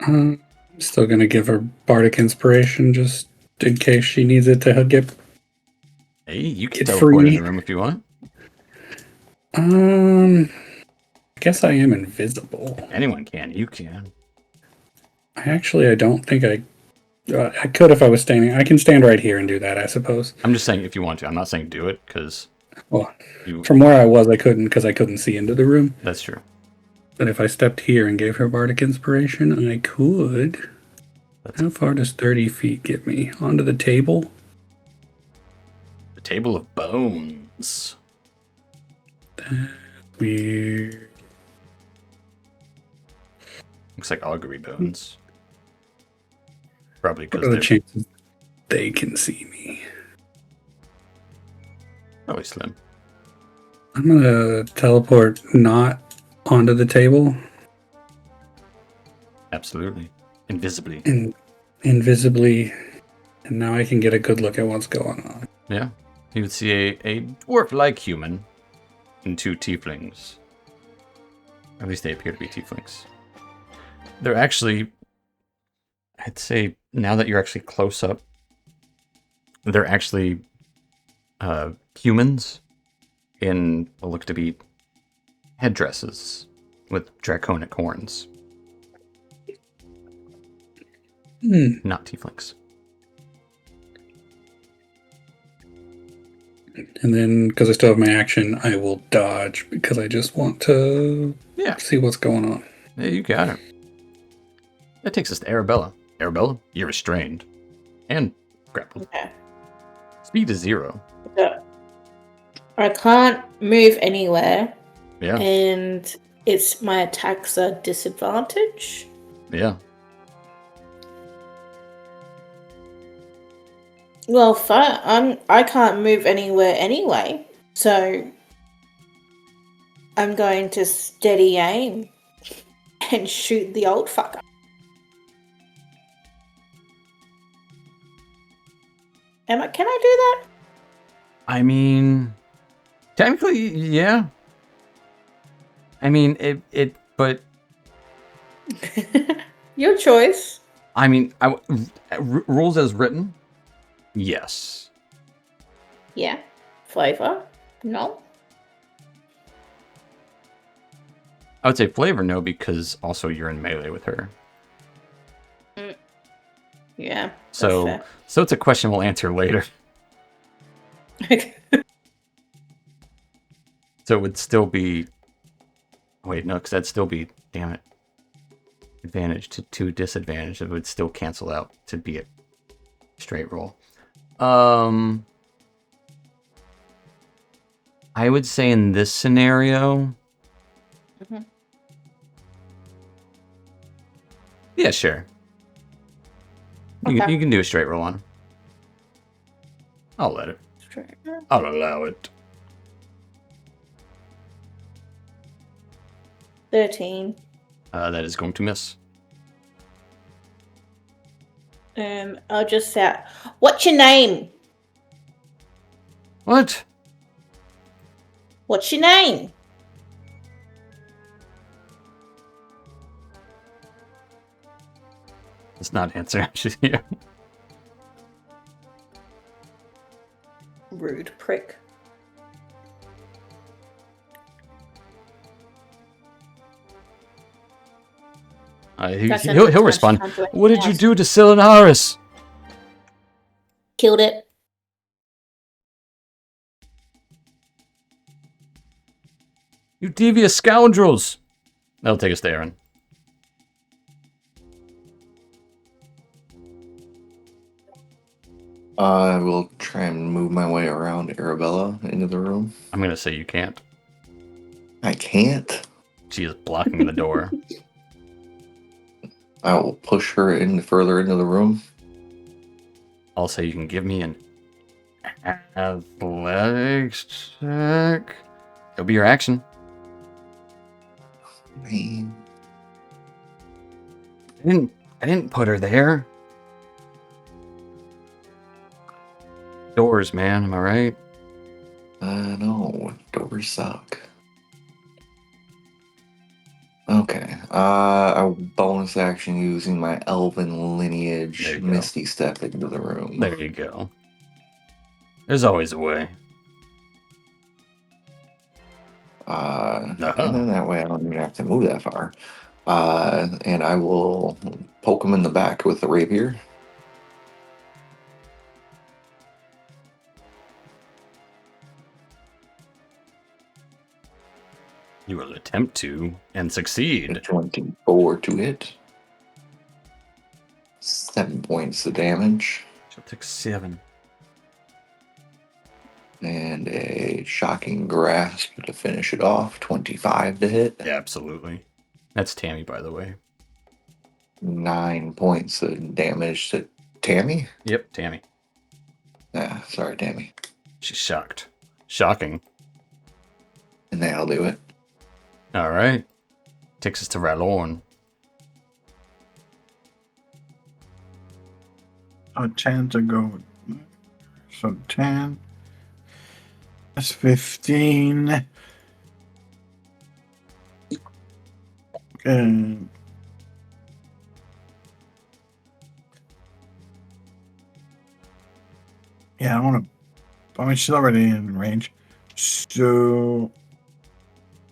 I'm still gonna give her bardic inspiration just in case she needs it to get. Hey, you can Get teleport in free. the room if you want. I guess I am invisible. Anyone can. You can. I don't think I could if I was standing. I can stand right here and do that, I suppose. I'm just saying if you want to. I'm not saying do it, because Well, from where I was, I couldn't because I couldn't see into the room. that's true. But if I stepped here and gave her bardic inspiration, I could. How far does 30 feet get me? Onto the table? The table of bones. Weird. Looks like augury bones. Probably What because are the they're chances they can see me? probably slim. I'm gonna teleport not onto the table Absolutely. Invisibly. and invisibly, and now I can get a good look at what's going on. Yeah. You would see a dwarf-like human and 2 tieflings. At least they appear to be tieflings. They're actually, I'd say, now that you're actually close up, they're actually humans in what look to be headdresses with draconic horns. Not tieflings. And then, because I still have my action, I will dodge because I just want to see what's going on. Yeah, you got it. That takes us to Arabella. Arabella, you're restrained. And grappled. Okay. Speed is 0. So, I can't move anywhere, Yeah. and it's my attacks are disadvantage. Yeah. Well, fine. I can't move anywhere anyway, so I'm going to steady aim and shoot the old fucker. Can I do that? I mean, technically, yeah. I mean, but Your choice. I mean, rules as written, yes. Yeah. Flavor? No. I would say flavor, no, because also you're in melee with her. Yeah. So it's a question we'll answer later. Okay. So it would still be. Wait, no, because that'd still be. Damn it. Advantage to 2 disadvantage. It would still cancel out to be a straight roll. I would say in this scenario. Mhm. Yeah, sure. Okay. You can do a straight roll on him. I'll let it. I'll allow it. 13. That is going to miss. I'll just say, what's your name? What? What's your name? It's not answer, actually. Yeah. Rude prick. He'll respond. What did you do to Silinaris? Killed it. You devious scoundrels! That'll take us to Aaron. I will try and move my way around Arabella into the room. I'm gonna say you can't. I can't. She is blocking the door. I will push her further into the room. I'll say you can give me an athletics check. It'll be your action. Man. I didn't put her there. Doors, man. Am I right? No. Doors suck. Okay. A bonus action using my elven There lineage, you go. Misty Step into the room. There you go. There's always a way. And then that way I don't even have to move that far. And I will poke him in the back with the rapier. You will attempt to and succeed. 24 to hit. 7 points of damage. She'll take 7. And a shocking grasp to finish it off. 25 to hit. Yeah, absolutely. That's Tammy, by the way. 9 points of damage to Tammy. Yep, Tammy. Yeah, sorry, Tammy. She's shocked. Shocking. And that'll do it. All right. Takes us to Ralorn. So 10 to go. So 10. That's 15. And yeah, I want to. I mean, she's already in range, so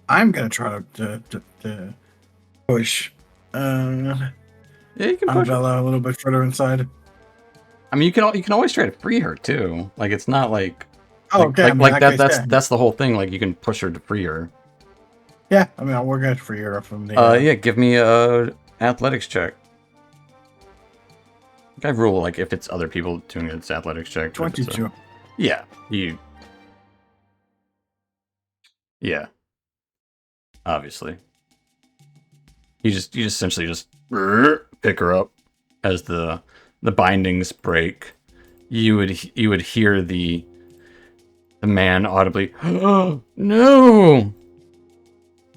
I'm gonna try to push Yeah, you can push her. Annabella a little bit further inside. I mean, you can always try to free her too. Like, it's not like Oh, like, okay. like, I mean, like in that. case, That's yeah. that's the whole thing. Like, you can push her to free her. Yeah, I mean, we're gonna free her from the. Yeah, give me a athletics check. I rule like if it's other people doing it's athletics check. but if it's 22. yeah, you. Yeah. Obviously. You just essentially just pick her up as the bindings break. You would hear the man audibly, "Oh, no!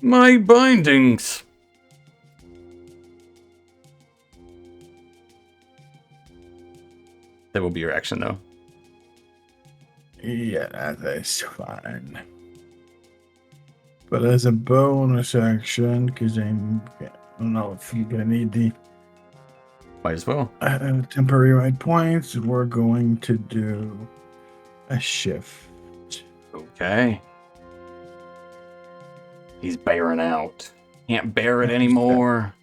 My bindings!" That will be your action, though. Yeah, that's fine. But as a bonus action, because I don't know if you're gonna need the Might as well. temporary ride points, we're going to do a shift. Okay. He's bearing out. Can't bear it anymore.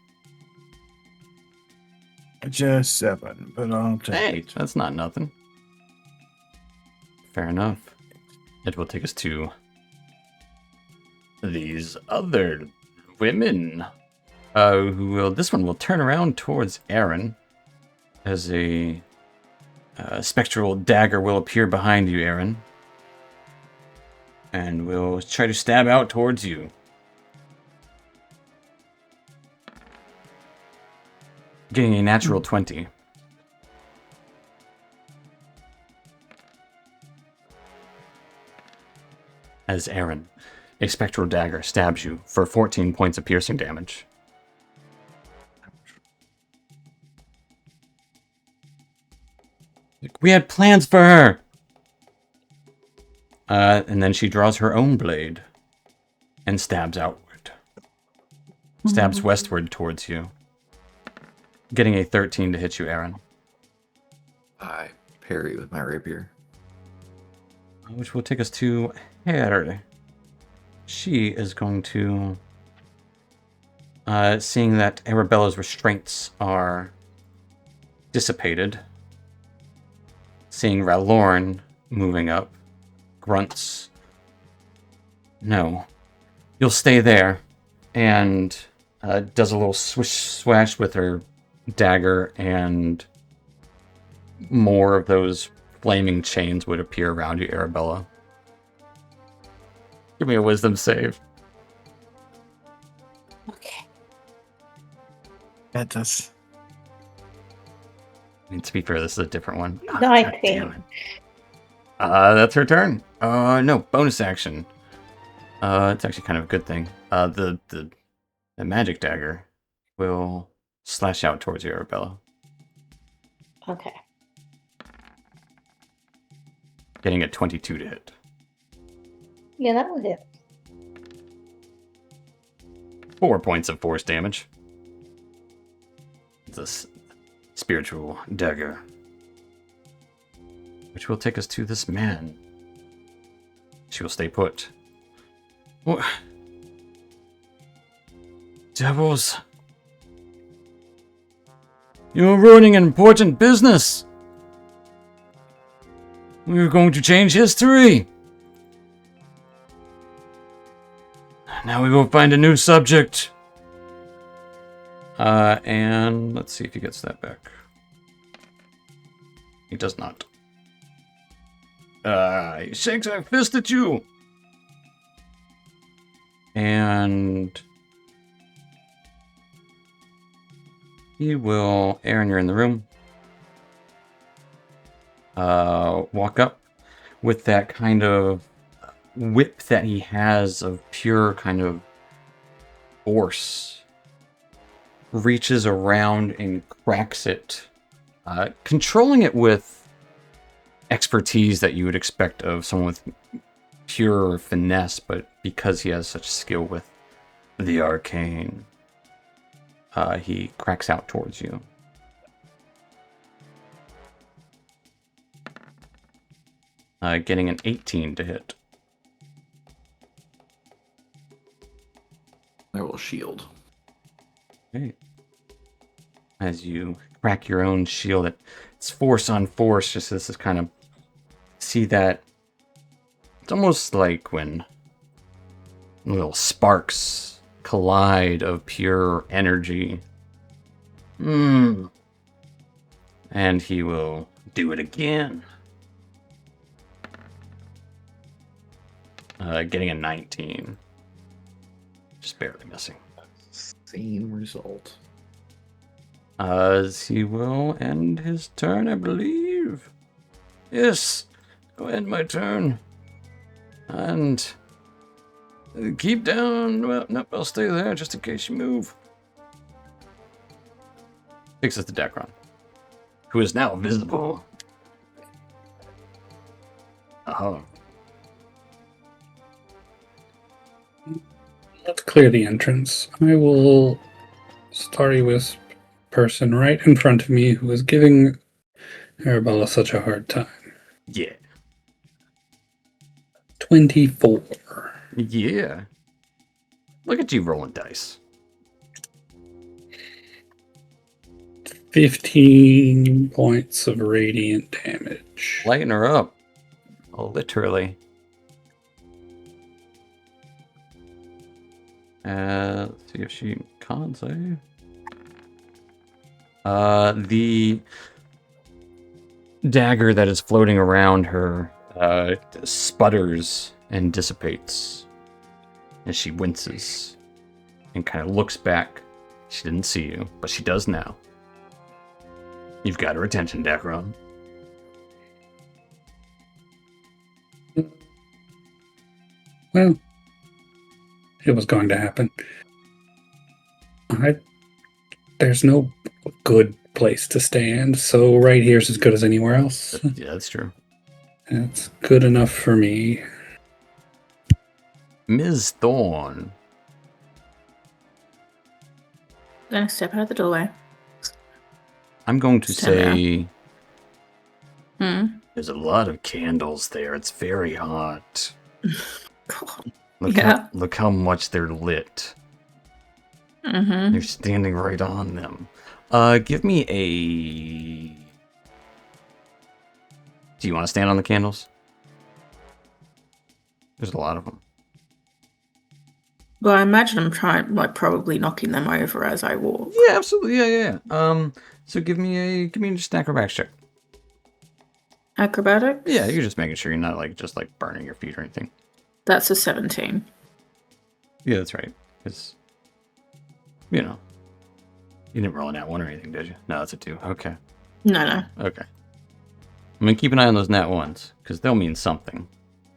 Just 7, but I'll take Hey, it. that's not nothing. Fair enough. It will take us to these other women. This one will turn around towards Aaron as a spectral dagger will appear behind you, Aaron, and will try to stab out towards you. Getting a natural 20. As Aaron, a spectral dagger stabs you for 14 points of piercing damage. We had plans for her! And then she draws her own blade and stabs outward. Stabs westward towards you. Getting a 13 to hit you, Aaron. I parry with my rapier. Which will take us to Harry. She is going to... seeing that Arabella's restraints are dissipated. Seeing Ralorn moving up. Grunts. No. You'll stay there. And does a little swish swash with her dagger, and more of those flaming chains would appear around you, Arabella. Give me a wisdom save. Okay. That does. I mean, to be fair, this is a different one. Oh, 19. God damn it. That's her turn. No, bonus action. It's actually kind of a good thing. The magic dagger will slash out towards you, Arabella. Okay. Getting a 22 to hit. Yeah, that was it. 4 points of force damage. This spiritual dagger. Which will take us to this man. She will stay put. What? Devils. You're ruining an important business. We're going to change history. Now we will find a new subject. And let's see if he gets that back. He does not. He shakes a fist at you. And he will, Aaron, you're in the room. Walk up with that kind of whip that he has of pure kind of force. Reaches around and cracks it. Controlling it with expertise that you would expect of someone with pure finesse, but because he has such skill with the arcane, he cracks out towards you. Getting an 18 to hit. I will shield. Okay. As you crack your own shield, it's force on force. Just this is kind of see that. It's almost like when little sparks collide of pure energy. And he will do it again. Getting a 19. Just barely missing. Same result. As he will end his turn, I believe. Yes, go end my turn. And keep down. Well, nope, I'll stay there just in case you move. Fixes the Dacron, who is now visible. Oh. Let's clear the entrance. I will Starry Wisp person right in front of me who is giving Arabella such a hard time. Yeah. 24. Yeah. Look at you rolling dice. 15 points of radiant damage. Lighten her up. Literally. Let's see if she can save. The dagger that is floating around her sputters and dissipates as she winces and kind of looks back. She didn't see you, but she does now. You've got her attention, Dacron. Well, it was going to happen. There's no good place to stand, so right here's as good as anywhere else. Yeah, that's true. It's good enough for me. Ms. Thorne. Gonna step out of the doorway. I'm going to Stand say there's a lot of candles there. It's very hot. God. Look how much they're lit. Mm-hmm. You're standing right on them. Give me a... Do you want to stand on the candles? There's a lot of them. Well, I imagine I'm probably knocking them over as I walk. Yeah, absolutely. Yeah. So give me just an acrobatics check. Acrobatics? Yeah, you're just making sure you're not just burning your feet or anything. That's a 17. Yeah, that's right. Because, you didn't roll a nat 1 or anything, did you? No, that's a 2. Okay. No. Okay. I'm going to keep an eye on those nat 1s, because they'll mean something.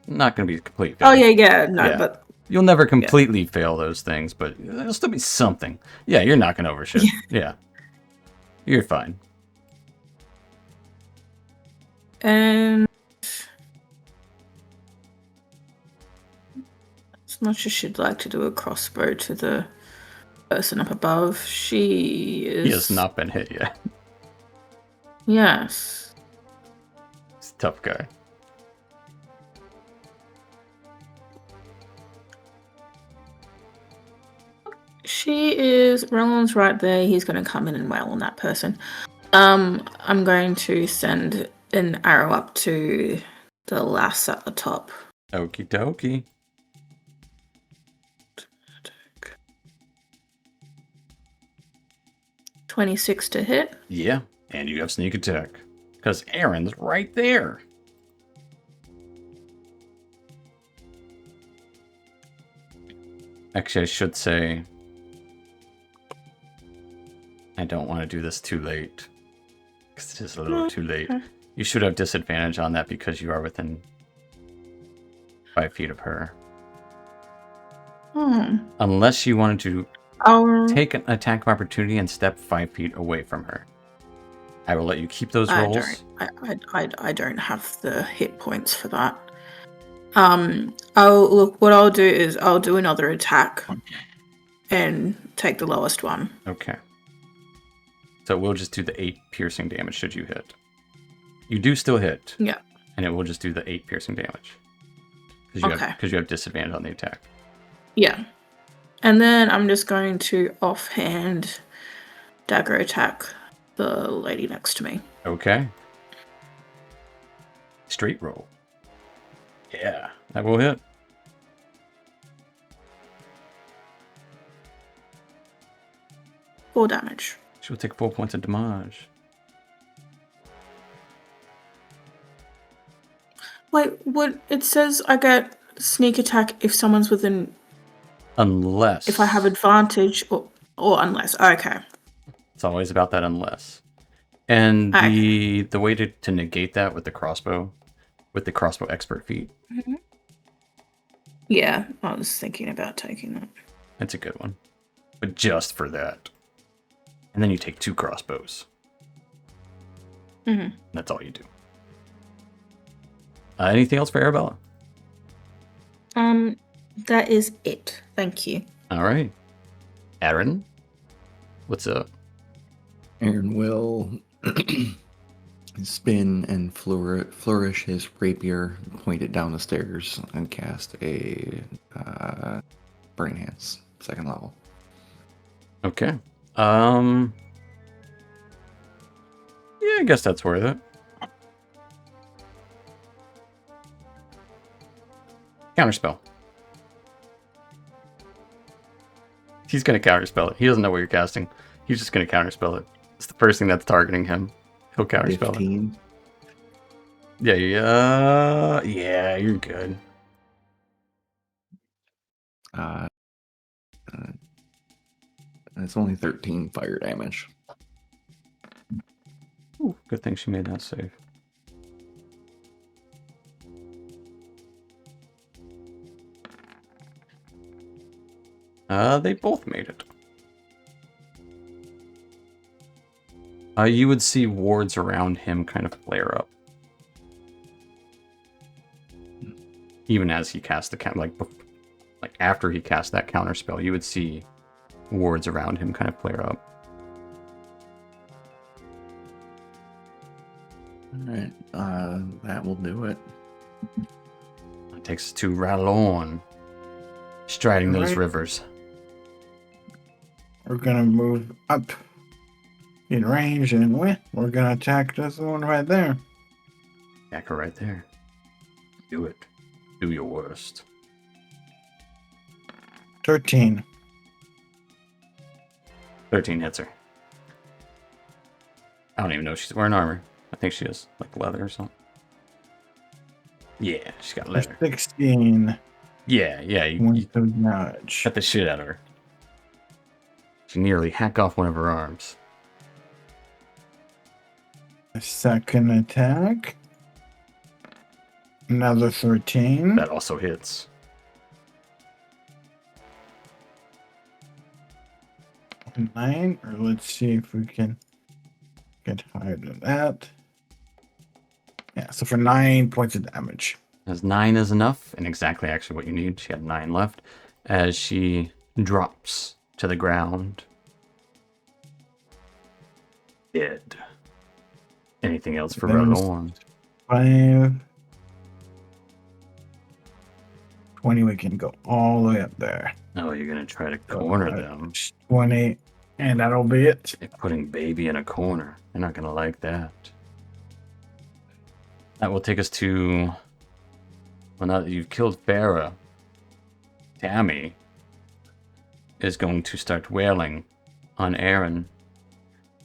Not going to be complete. Oh, yeah. No, Yeah. but... You'll never completely fail those things, but there'll still be something. Yeah, you're not going to overshoot. Yeah. You're fine. And... as much as she'd like to do a crossbow to the person up above, she is... He has not been hit yet. Yes. He's a tough guy. She is... Roland's right there. He's going to come in and wail on that person. I'm going to send an arrow up to the lass at the top. Okie dokie. 26 to hit. Yeah, and you have sneak attack. Because Aaron's right there. Actually, I should say I don't want to do this too late. Because it is a little too late. You should have disadvantage on that because you are within 5 feet of her. Unless you wanted to take an attack of opportunity and step 5 feet away from her. I will let you keep those rolls. I don't have the hit points for that. What I'll do is I'll do another attack and take the lowest one. Okay. So we'll just do the 8 piercing damage should you hit. You do still hit. Yeah. And it will just do the 8 piercing damage. Because you have disadvantage on the attack. Yeah. And then I'm just going to offhand dagger attack the lady next to me. Okay. Straight roll. Yeah, that will hit. Four damage. She'll take 4 points of damage. Wait, what? It says I get sneak attack if someone's within... Unless. If I have advantage or unless. Okay. It's always about that unless. And the way to negate that with the crossbow expert feat. Mm-hmm. Yeah, I was thinking about taking that. That's a good one. But just for that. And then you take 2 crossbows. Mm-hmm. That's all you do. Anything else for Arabella? That is it. Thank you. All right. Aaron, what's up? Aaron will spin and flourish his rapier, point it down the stairs, and cast a Brain Hands, 2nd level. Okay. Yeah, I guess that's worth it. Counterspell. He's going to counterspell it. He doesn't know what you're casting. He's just going to counterspell it. It's the first thing that's targeting him. He'll counterspell 15. it. Yeah, you're good. It's only 13 fire damage. Ooh, good thing she made that save. They both made it. You would see wards around him kind of flare up. Even as he cast the like after he cast that counter spell, you would see wards around him kind of flare up. Alright, that will do it. It takes us to rattle on. Striding those rivers. We're gonna move up in range and we're gonna attack this one right there. Attack her right there. Do it. Do your worst. 13. 13 hits her. I don't even know if she's wearing armor. I think she is. Like leather or something. Yeah, she's got leather. 16. Yeah, you Points of damage. cut the shit out of her. She nearly hacked off one of her arms. A second attack. Another 13. That also hits. 9. Or let's see if we can get higher than that. Yeah, so for 9 points of damage. As 9 is enough, and exactly actually what you need. She had 9 left. As she drops to the ground. Dead. Anything else for Relorn? 5. 20, we can go all the way up there. Oh, you're gonna try to corner them. 20, and that'll be it. They're putting baby in a corner. They're not gonna like that. That will take us to... Well, now that you've killed Farah, Tammy is going to start wailing on Aaron.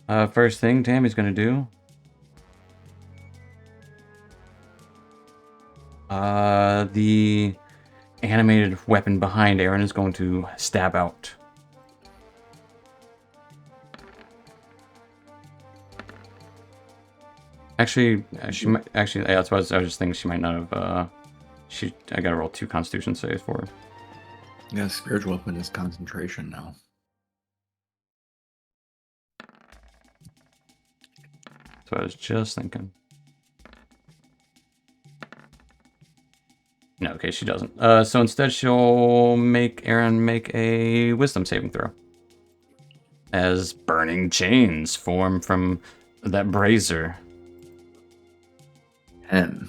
First thing Tammy's gonna do The animated weapon behind Aaron is going to stab out. Actually, she might. Actually, yeah, that's what I was just thinking. She might not have. I gotta roll 2 Constitution saves for her. Yeah, spiritual weapon is concentration now. That's what I was just thinking. No, okay, she doesn't. So instead, she'll make Aaron make a Wisdom saving throw. As burning chains form from that brazier. 10.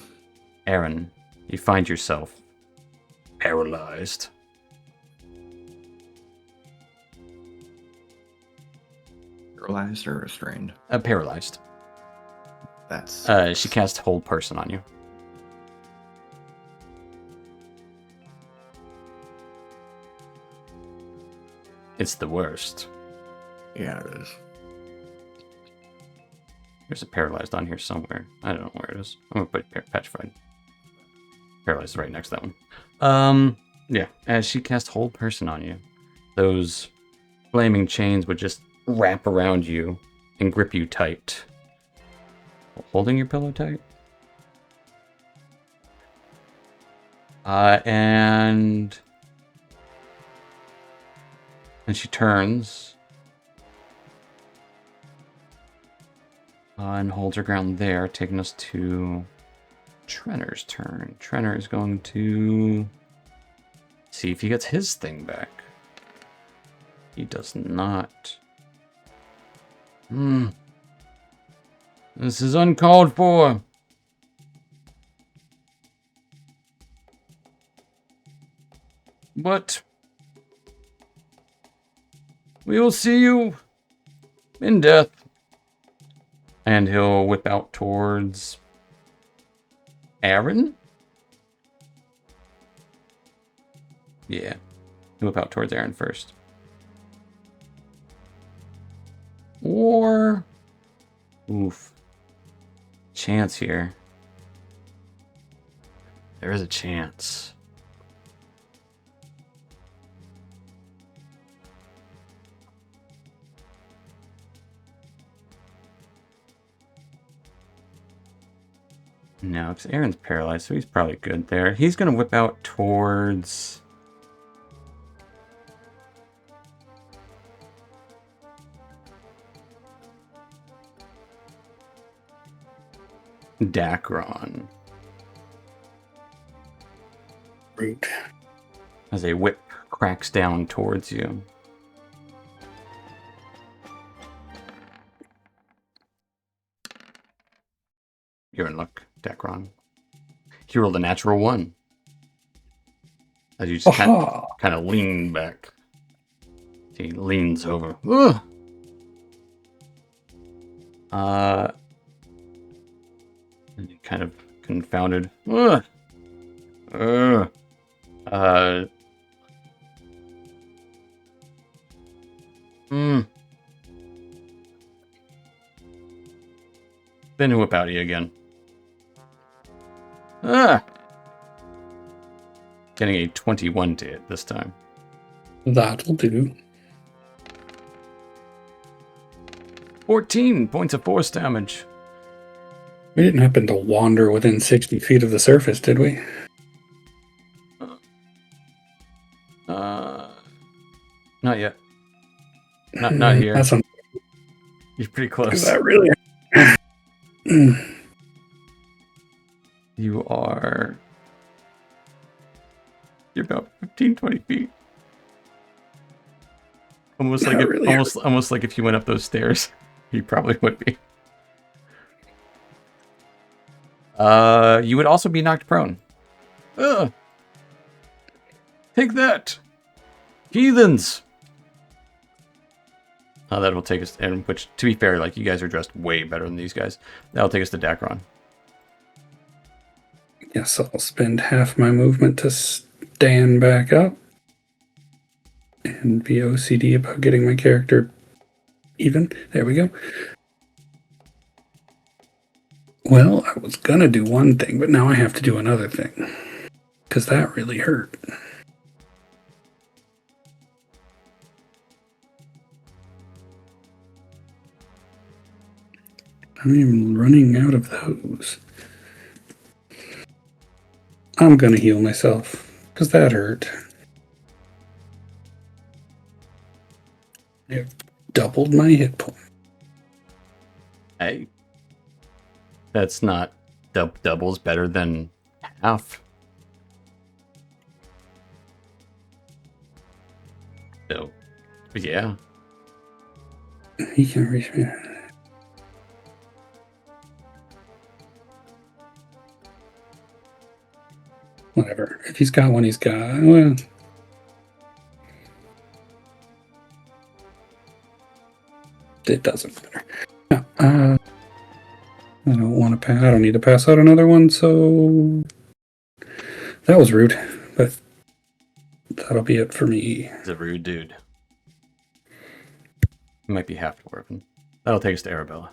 Aaron, you find yourself paralyzed. Paralyzed or restrained? Paralyzed. That's. She casts Hold Person on you. It's the worst. Yeah, it is. There's a paralyzed on here somewhere. I don't know where it is. I'm gonna put petrified. Paralyzed right next to that one. Yeah. As she casts Hold Person on you, those flaming chains would just wrap around you and grip you tight. Holding your pillow tight. And she turns and holds her ground there, taking us to Trenor's turn. Trenor is going to see if he gets his thing back. He does not. This is uncalled for. But we will see you in death. And he'll whip out towards Aaron? Yeah. He'll whip out towards Aaron first. Or... Oof. Chance here. There is a chance. No, because Aaron's paralyzed, so he's probably good there. He's going to whip out towards... Dacron. Rude. As a whip cracks down towards you. You're in luck, Dacron. He rolled a natural 1. As you just kind of lean back. He leans over. Ugh! And he kind of confounded. Ugh! Then he'll whip out at you again. Getting a 21 to hit this time. That'll do. 14 points of force damage. We didn't happen to wander within 60 feet of the surface, did we? Not yet. Not here. That's You're pretty close. Is that really? You're about 15, 20 feet. Almost like almost like if you went up those stairs, you probably would be. You would also be knocked prone. Take that, heathens! That will take us, and which, to be fair, like, you guys are dressed way better than these guys. That'll take us to Dacron. Yes, I'll spend half my movement to stand back up and be OCD about getting my character even. There we go. Well, I was gonna do one thing, but now I have to do another thing. Because that really hurt. I'm even running out of those. I'm gonna heal myself. Because that hurt. I've doubled my hit point. Hey, that's not doubles better than half. So, yeah. He can't reach me. Whatever. If he's got one, he's got. Well, it doesn't matter. No, I don't want to pass. I don't need to pass out another one, so that was rude. But that'll be it for me. He's a rude dude. Might be half dwarven. That'll take us to Arabella.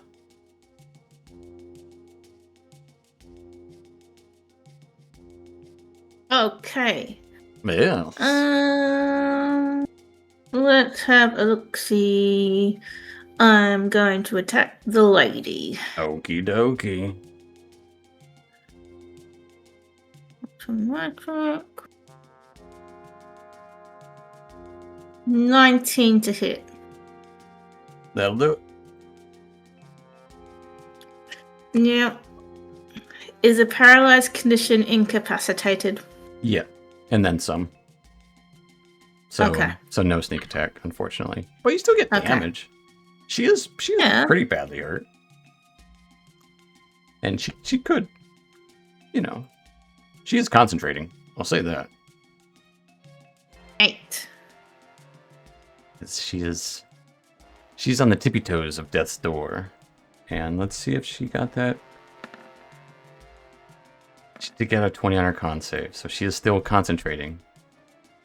Okay. Yeah. Let's have a look-see. I'm going to attack the lady. Okie dokie. From my track. 19 to hit. That'll do it. Yeah. Is a paralyzed condition incapacitated? Yeah. And then some. So, Okay. So no sneak attack, unfortunately. But you still get Okay. damage. She is Yeah. pretty badly hurt. And she could, she is concentrating. I'll say that. 8. She's on the tippy toes of death's door. And let's see if she got that. She did get a 20 on her con save, so she is still concentrating.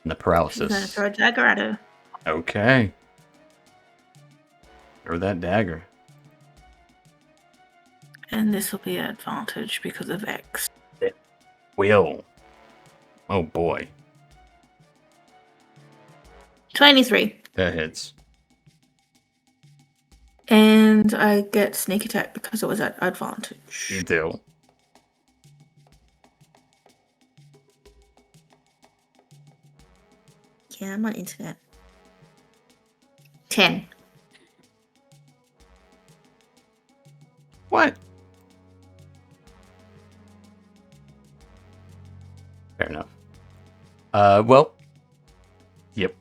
And the I'm paralysis. going to throw a dagger at her. Okay. Throw that dagger. And this will be an advantage because of X. Will. Oh boy. 23. That hits. And I get sneak attack because it was at advantage. You do. Yeah, I'm on internet. 10. What? Fair enough. Well. Yep.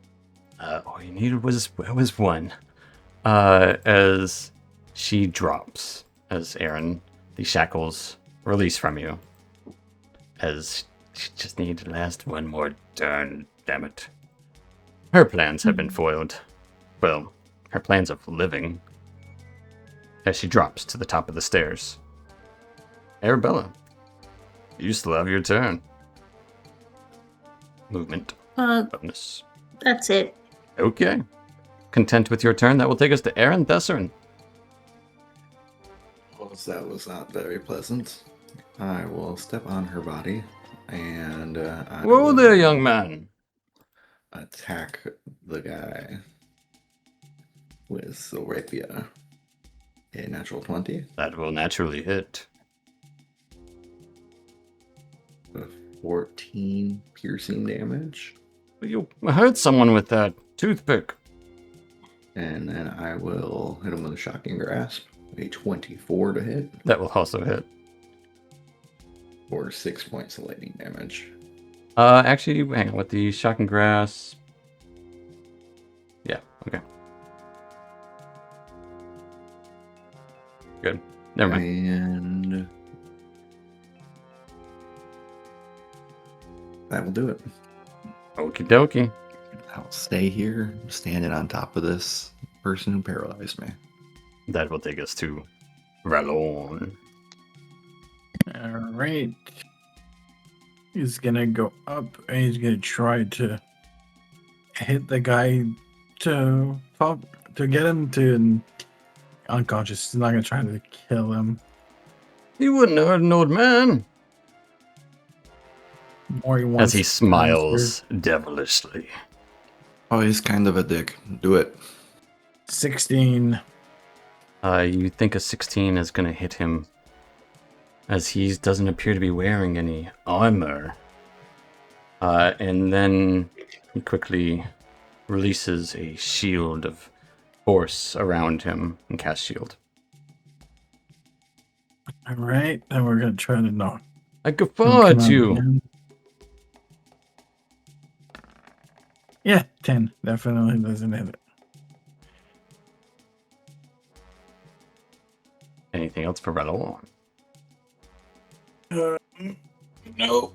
All you needed was one. As she drops, as Aaron, the shackles release from you. As she just needed to last one more turn, damn it. Her plans have been foiled. Well, her plans of living. As she drops to the top of the stairs. Arabella, you still have your turn. Movement bonus. That's it. Okay. Content with your turn, that will take us to Aaron Thesserin. Well, that was not very pleasant. I will step on her body and I Whoa will there, young man. attack the guy with the rapier. A natural 20. That will naturally hit. 14 piercing damage. You hurt someone with that toothpick. And then I will hit him with a shocking grasp. A 24 to hit. That will also hit. For 6 points of lightning damage. Actually, hang on, with the shocking grasp. Yeah, okay. Good. Never mind. And that will do it. Okie dokie. I'll stay here, standing on top of this person who paralyzed me. That will take us to Ralon. All right. He's gonna go up and he's gonna try to hit the guy to get him to unconscious. He's not gonna try to kill him. He wouldn't hurt an old man. Or he As wants he smiles devilishly. Oh, he's kind of a dick. Do it. 16. You think a 16 is going to hit him, as he doesn't appear to be wearing any armor. And then he quickly releases a shield of force around him and casts shield. All right, then we're gonna try to knock. I guffaw Come at on, you. man. Yeah, 10 definitely doesn't hit it. Anything else for Relon? No.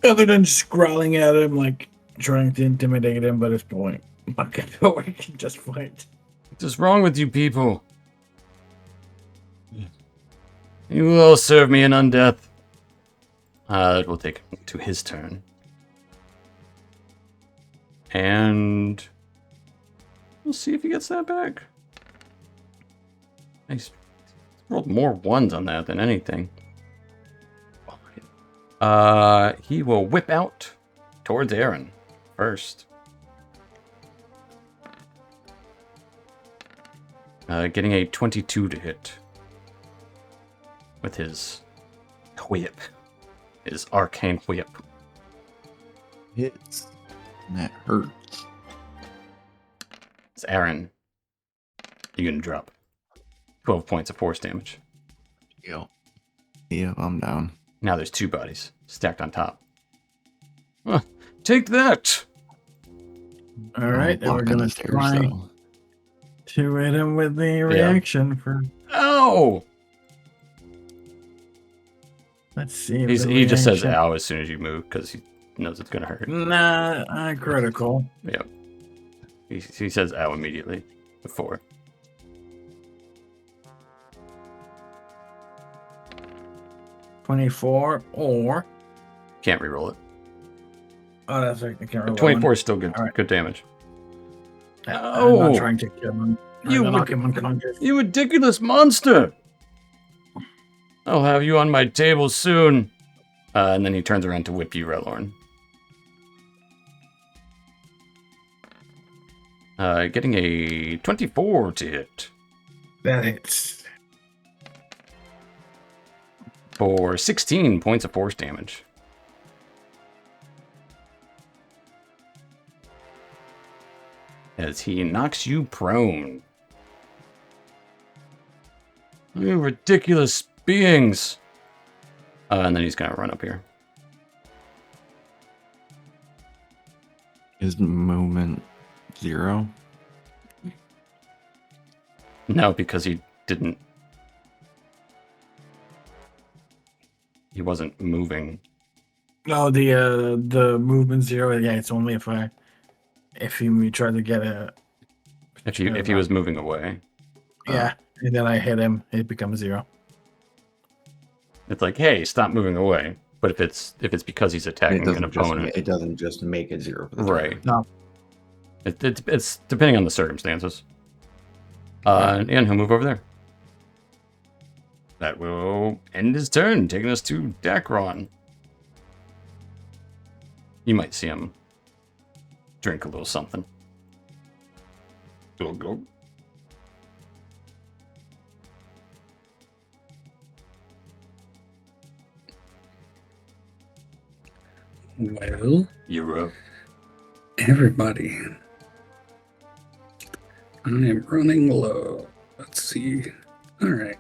Other than just growling at him, like trying to intimidate him, but it's going. Okay, we can just fight. What is wrong with you people? You will all serve me in undeath. We'll take him to his turn. And we'll see if he gets that back. He's rolled more ones on that than anything. He will whip out towards Aaron first. Getting a 22 to hit with his whip, his arcane whip. Hits. And that hurts. It's Aaron. You're gonna drop 12 points of force damage. Yep. Yep, I'm down. Now there's two bodies stacked on top. Take that! All right, then we're Walk on gonna the stairs, try though. to hit him with the reaction for. Ow! Let's see. If He just says reaction- ow as soon as you move because he knows it's gonna hurt. Nah, critical. Yep. He says ow immediately before. $24 or. Can't reroll it. Oh, that's right. I can't remember. 24 is still good. All right. Good damage. I'm Oh. not trying to kill him. I'm You gonna knock would- him unconscious. You ridiculous monster! I'll have you on my table soon. And then he turns around to whip you, Relorn. Getting a 24 to hit That hits. for 16 points of force damage. As he knocks you prone. You ridiculous beings! And then he's gonna run up here. Is movement 0? No, because he didn't. He wasn't moving. No, the movement 0. Yeah, it's only if he tried to get a. If he was moving away. Yeah, and then I hit him, it becomes 0. It's like, hey, stop moving away. But if it's because he's attacking an opponent, It doesn't just make it 0 for the right? turn. No. It's depending on the circumstances. And he'll move over there. That will end his turn, taking us to Dacron. You might see him drink a little something. Glug, glug. Well, You're up. everybody. I am running low. Let's see. All right.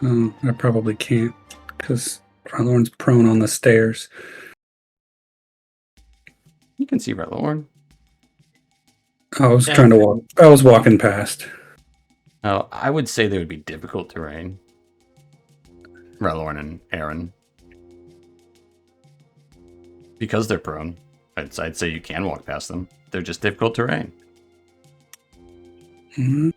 Oh, I probably can't because Relorn's prone on the stairs. You can see Relorn. I was trying to walk. I was walking past. Oh, I would say they would be difficult terrain. Relorn and Aaron. Because they're prone, I'd say you can walk past them. They're just difficult terrain. 3,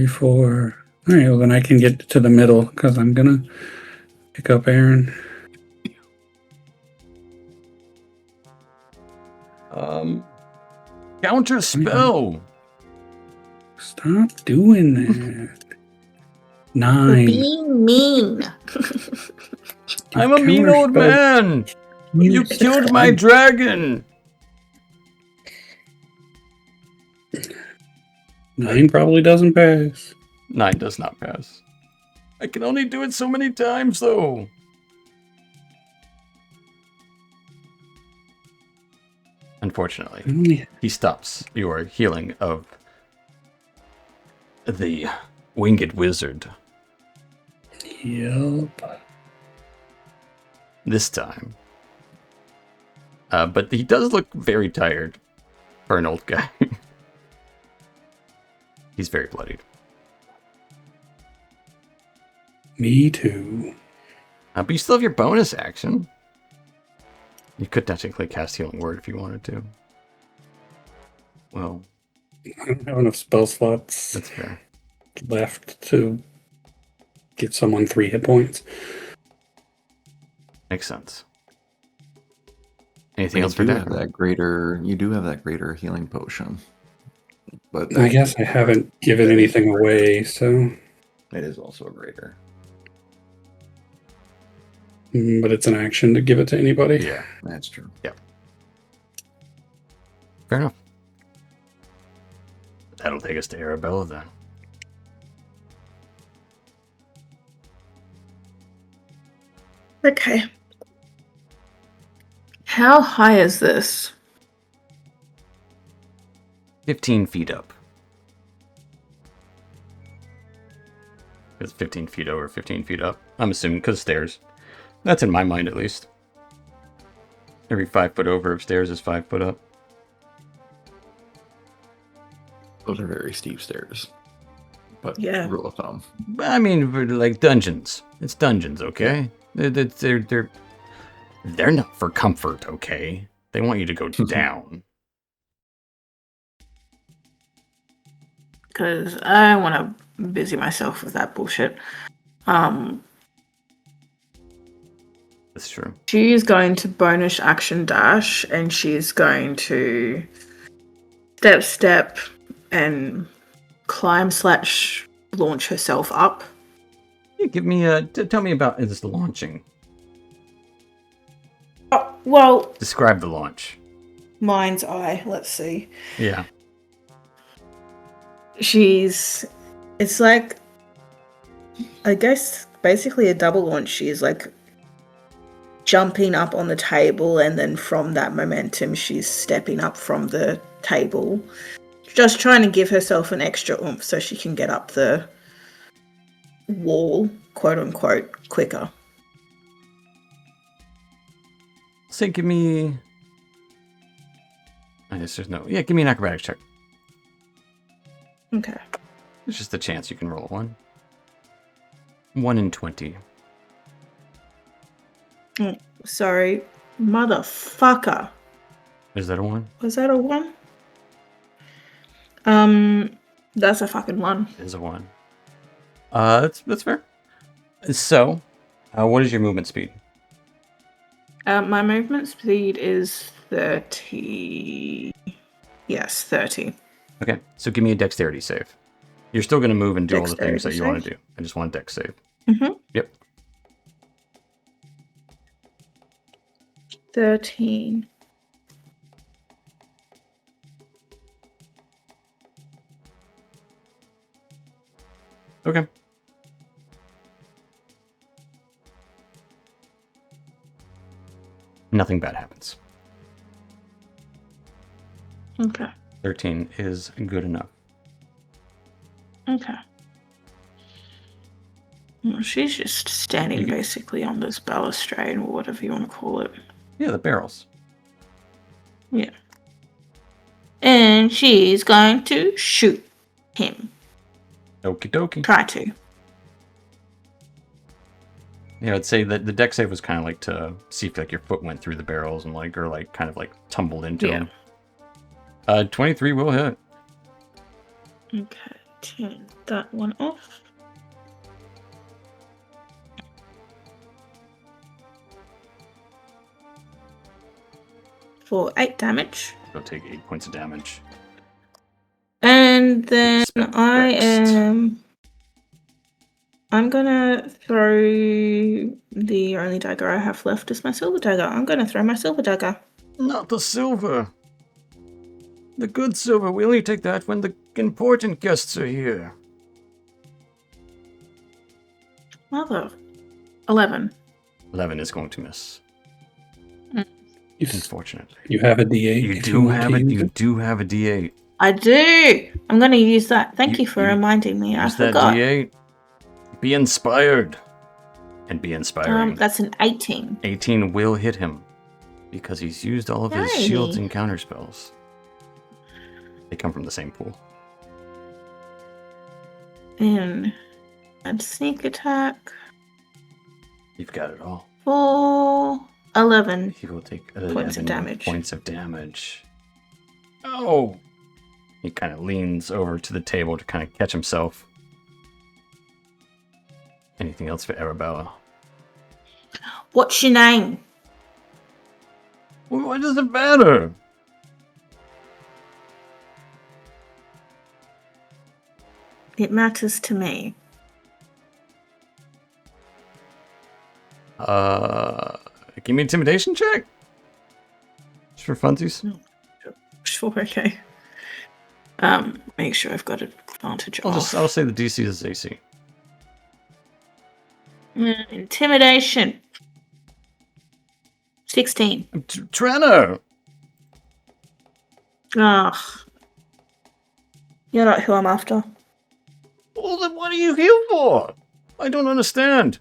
4. All right, well then I can get to the middle because I'm gonna pick up Aaron. Counter spell. Stop doing that. You're 9. being mean. I'm a mean old man. You killed my dragon. 9 probably doesn't pass. 9 does not pass. I can only do it so many times, though. Unfortunately, he stops your healing of the winged wizard. Yep. This time. But he does look very tired for an old guy. He's very bloodied. Me too. But you still have your bonus action. You could technically cast Healing Word if you wanted to. Well, I don't have enough spell slots that's fair. left to get someone 3 hit points. Makes sense. Anything else for You that? You do have that greater healing potion. But I guess I haven't given anything away, so. it is also a greater. But it's an action to give it to anybody. Yeah, That's true. fair enough. That'll take us to Arabella then. Okay. How high is this? 15 feet up. It's 15 feet over, 15 feet up. I'm assuming because stairs. That's in my mind, at least. Every 5 foot over of stairs is 5 foot up. Those are very steep stairs. But Yeah. rule of thumb. I mean, we're like dungeons. It's dungeons, okay? They're not for comfort, okay? They want you to go down. Because I want to busy myself with that bullshit. That's true. She is going to bonus action dash, and she's going to step and climb / launch herself up. Yeah, give me a. Tell me about this launching. Oh, well, Describe the launch. mind's eye. Let's see. Yeah. It's like, I guess, basically a double launch. She's like jumping up on the table, and then from that momentum, she's stepping up from the table, just trying to give herself an extra oomph so she can get up the wall, quote unquote, quicker. Say, give me. I guess there's no. Yeah, give me an acrobatics check. Okay. It's just a chance you can roll one. 1 in 20. Sorry, motherfucker. Is that a 1? Was that a 1? That's a fucking 1. It is a 1. That's fair. So, what is your movement speed? My movement speed is 30. Yes, 30. Okay, so give me a dexterity save. You're still going to move and do all the things that Dexterity you want to save? do. I just want a dex save. Mm-hmm. Yep. 13. Okay. Nothing bad happens. Okay. 13 is good enough. Okay. Well, she's just standing basically on this balustrade or whatever you want to call it. Yeah, the barrels. Yeah. And she's going to shoot him. Okie dokie. Try to. Yeah, I'd say that the dex save was kind of like to see if like your foot went through the barrels and like, or like kind of like tumbled into them. 23 will hit. Okay, turn that one off. For 8 damage. He'll take 8 points of damage. And then Expect I next. am. I'm gonna throw the only dagger I have left is my silver dagger. I'm gonna throw my silver dagger. Not the silver. The good silver. We only take that when the important guests are here. Mother. 11. 11 is going to miss. Unfortunately. You have a D8. You if do want have to it. use You it. do have a D8. I do. I'm gonna use that. Thank You- you for you reminding me. I Use that forgot. D8. Be inspired. And be inspiring. That's an 18. 18 will hit him. Because he's used all of his Yay. shields and counter spells. They come from the same pool. And add sneak attack You've got it all. for 11. He will take Points of 11 damage. points of damage. Oh! He kind of leans over to the table to kind of catch himself. Anything else for Arabella? What's your name? Well, why does it matter? It matters to me. Give me an intimidation check. Just for funsies. Sure, okay. Make sure I've got advantage off. I'll say the DC is AC. Intimidation. 16. Trenner! Ugh. You're not who I'm after. Well, then what are you here for? I don't understand.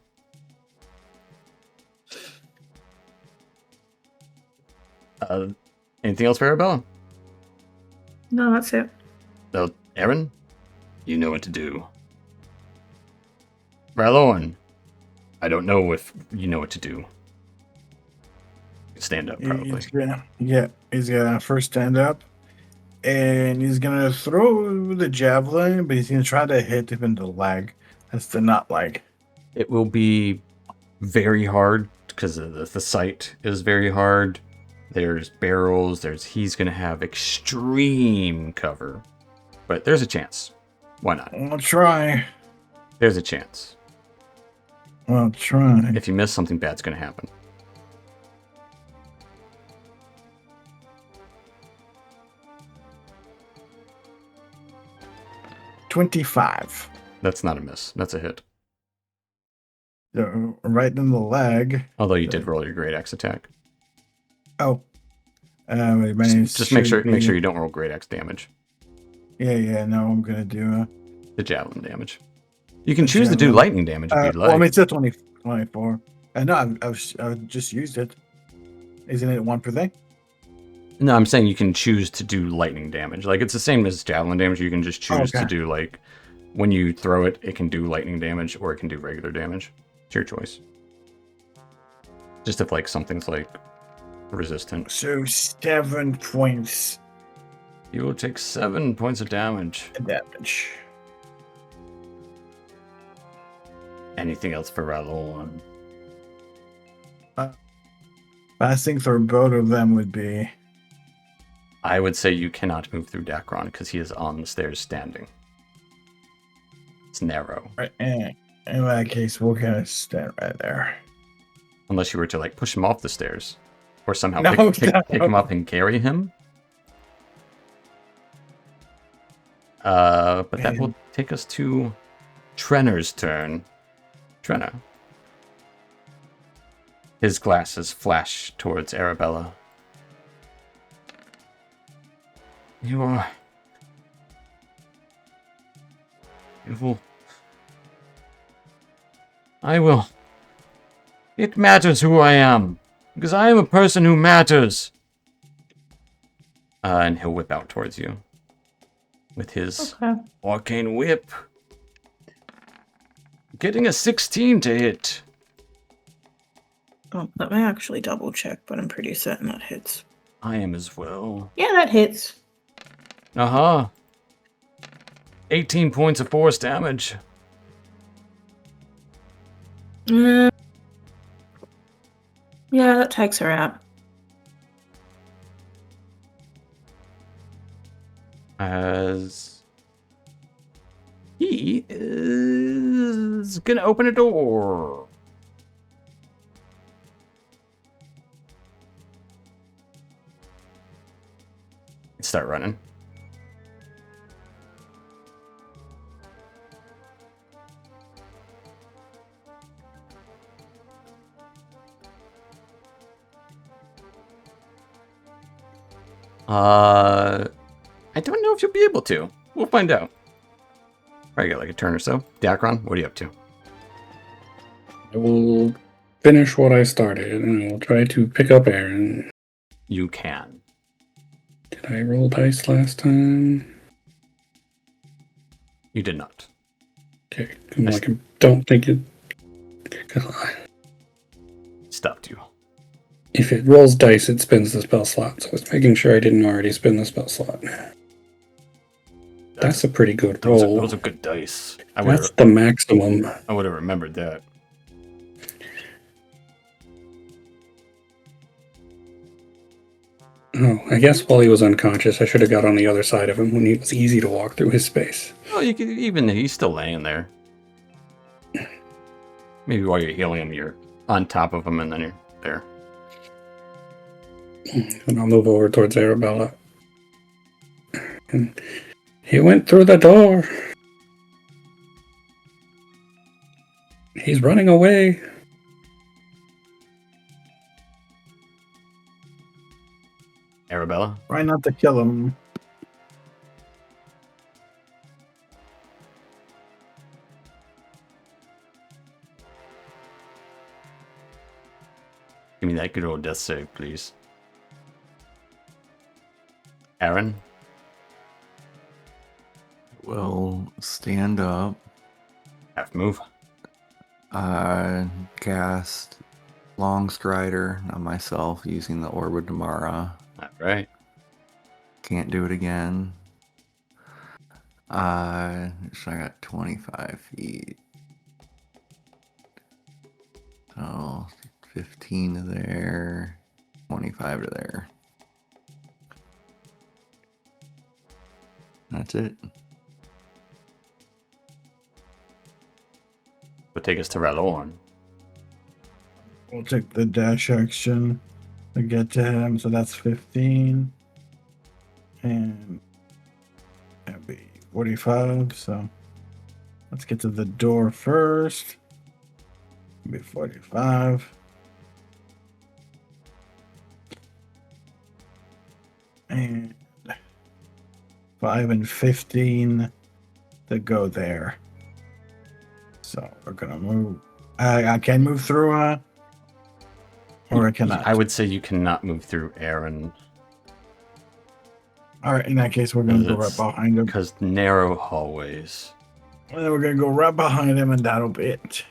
Anything else for Arabella? No, that's it. No, Aaron? You know what to do. Ralorn, I don't know if you know what to do. Stand up, probably. He's gonna first stand up, and he's gonna throw the javelin, but he's gonna try to hit him in the leg. That's the not leg. It will be very hard because the sight is very hard. There's barrels. He's gonna have extreme cover, but there's a chance. Why not? I'll try. There's a chance. I'll try. If you miss, something bad's gonna happen. $25. That's not a miss. That's a hit. Right in the leg. Although you did roll your great axe attack. Oh. Just make sure you don't roll great axe damage. Yeah. No, I'm gonna do. The javelin damage. You can choose to do javelin. lightning damage if you'd like. Well, I mean, it's at 24. No, I've just used it. Isn't it one per thing? No, I'm saying you can choose to do lightning damage. Like, it's the same as javelin damage. You can just choose to Okay. do, like, when you throw it, it can do lightning damage, or it can do regular damage. It's your choice. Just if, like, something's, like, resistant. So 7 points You will take 7 points of damage. of damage. Anything else for Ralorn? Last thing for both of them would be I would say you cannot move through Dacron, because he is on the stairs standing. It's narrow. in that case, we're gonna stand right there. Unless you were to, like, push him off the stairs. Or somehow No, pick him up and carry him. But that will take us to Trenner's turn. Trenner. His glasses flash towards Arabella. You are... evil. I will... It matters who I am. Because I am a person who matters. And he'll whip out towards you. With his arcane whip. Getting a 16 to hit. Oh, let me actually double check, but I'm pretty certain that hits. I am as well. Yeah, that hits. 18 points of force damage. Yeah, that takes her out. gonna open a door. Start running. I don't know if you'll be able to. We'll find out. Probably got like a turn or so. Dacron, what are you up to? I will finish what I started, and I will try to pick up Aaron. You can. Did I roll dice last time? You did not. Okay, I don't think it. Stopped you. If it rolls dice, it spins the spell slot. So I was making sure I didn't already spin the spell slot. That's a pretty good roll. Those are good dice. That's the maximum. I would have remembered that. Oh, I guess while he was unconscious, I should have got on the other side of him when it was easy to walk through his space. Oh, you could even he's still laying there. Maybe while you're healing him, you're on top of him, and then you're there. And I'll move over towards Arabella. And he went through the door. He's running away. Arabella? Try not to kill him. Give me that good old death save, please. Aaron? Will stand up. Half move. Cast Long Strider on myself using the Orb of Damara. Alright. Can't do it again. So I got 25 feet. So 15 to there, 25 to there. That's it. Would take us to Ralorn. We'll take the dash action to get to him, so that's 15. And that'd be 45, so let's get to the door first. Be 45. And 5 and 15 to go there. So we're gonna move. I can move through, or I cannot. I would say you cannot move through Aaron. All right, in that case, we're gonna go right behind him. Because narrow hallways. And then we're gonna go right behind him, and that'll be it.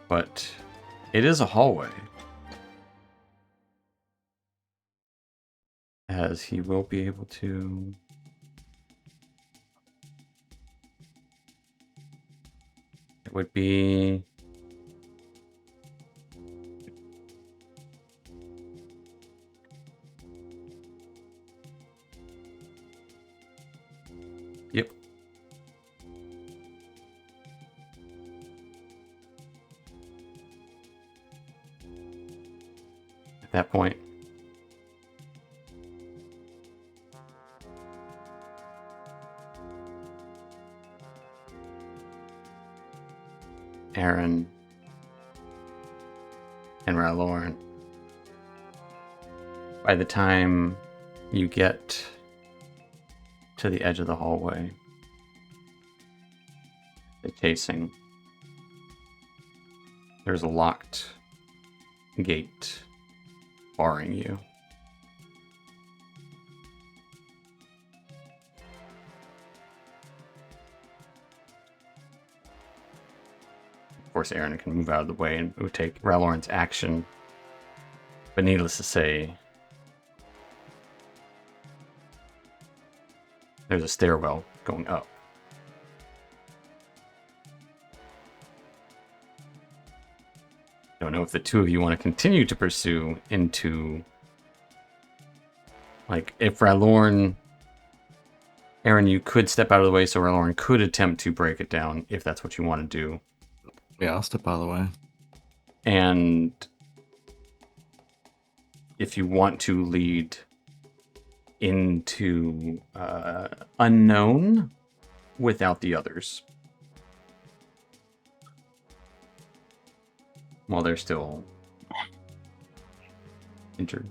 But it is a hallway. As he will be able to... It would be... Yep. At that point, Aaron and Ralorn, by the time you get to the edge of the hallway, the casing, there's a locked gate barring you. Of course, Aaron can move out of the way, and it would take Ralorn's action. But needless to say, there's a stairwell going up. Don't know if the two of you want to continue to pursue into... Like, if Ralorn Aaron, you could step out of the way so Lauren could attempt to break it down if that's what you want to do. Yeah, I'll step out of the way. And if you want to lead into unknown without the others, while they're still injured.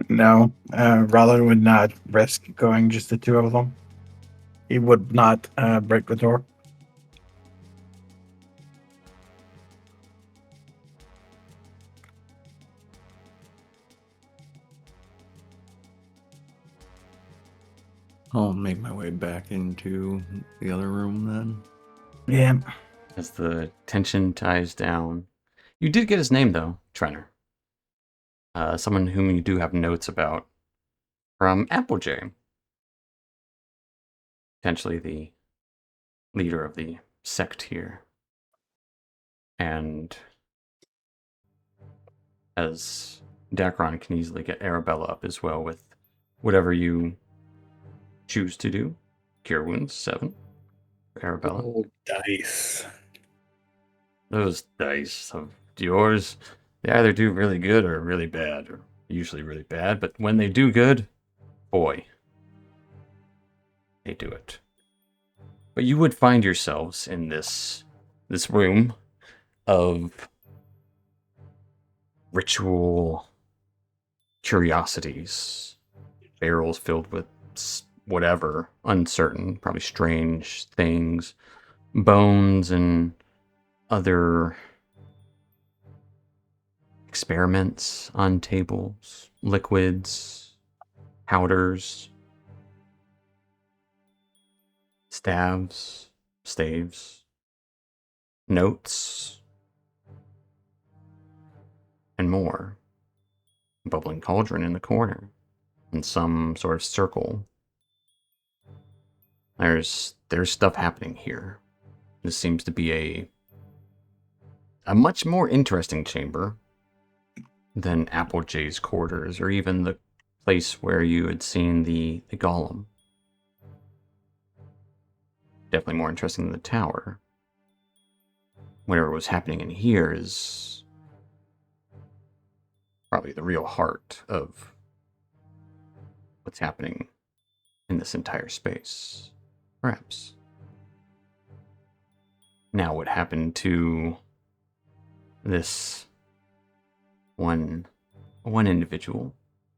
No, Rollin would not risk going just the two of them. He would not break the door. I'll make my way back into the other room then. Yeah. As the tension ties down. You did get his name, though, Trenner. Someone whom you do have notes about from Applejay. Potentially the leader of the sect here. And as Dacron can easily get Arabella up as well with whatever you choose to do. Cure wounds, 7. Arabella. Oh, dice. Those dice of yours, they either do really good or really bad, or usually really bad, but when they do good, boy, they do it. But you would find yourselves in this room of ritual curiosities, barrels filled with whatever, uncertain, probably strange things, bones and other experiments on tables, liquids, powders, staves, notes, and more. A bubbling cauldron in the corner, in some sort of circle. There's stuff happening here. This seems to be a much more interesting chamber than Applejay's quarters, or even the place where you had seen the golem. Definitely more interesting than the tower. Whatever was happening in here is probably the real heart of what's happening in this entire space. Perhaps. Now, what happened to this one individual,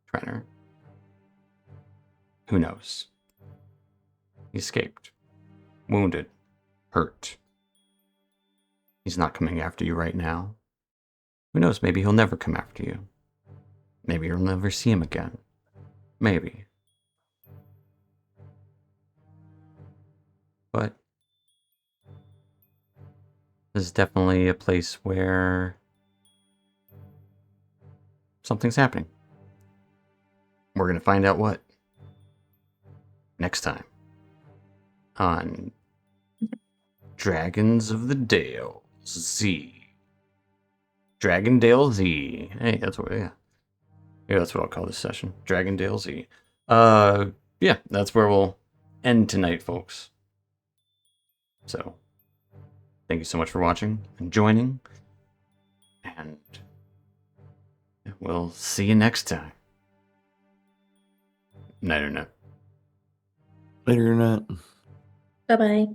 Trenner? Who knows? He escaped. Wounded. Hurt. He's not coming after you right now. Who knows? Maybe he'll never come after you. Maybe you'll never see him again. Maybe. But this is definitely a place where something's happening. We're going to find out what next time on Dragons of the Dale Z. Dragondale Z. Hey, that's what, yeah. Yeah, that's what I'll call this session. Dragondale Z. Yeah, that's where we'll end tonight, folks. So, thank you so much for watching and joining. And we'll see you next time. Night or night. Later, night. Bye bye.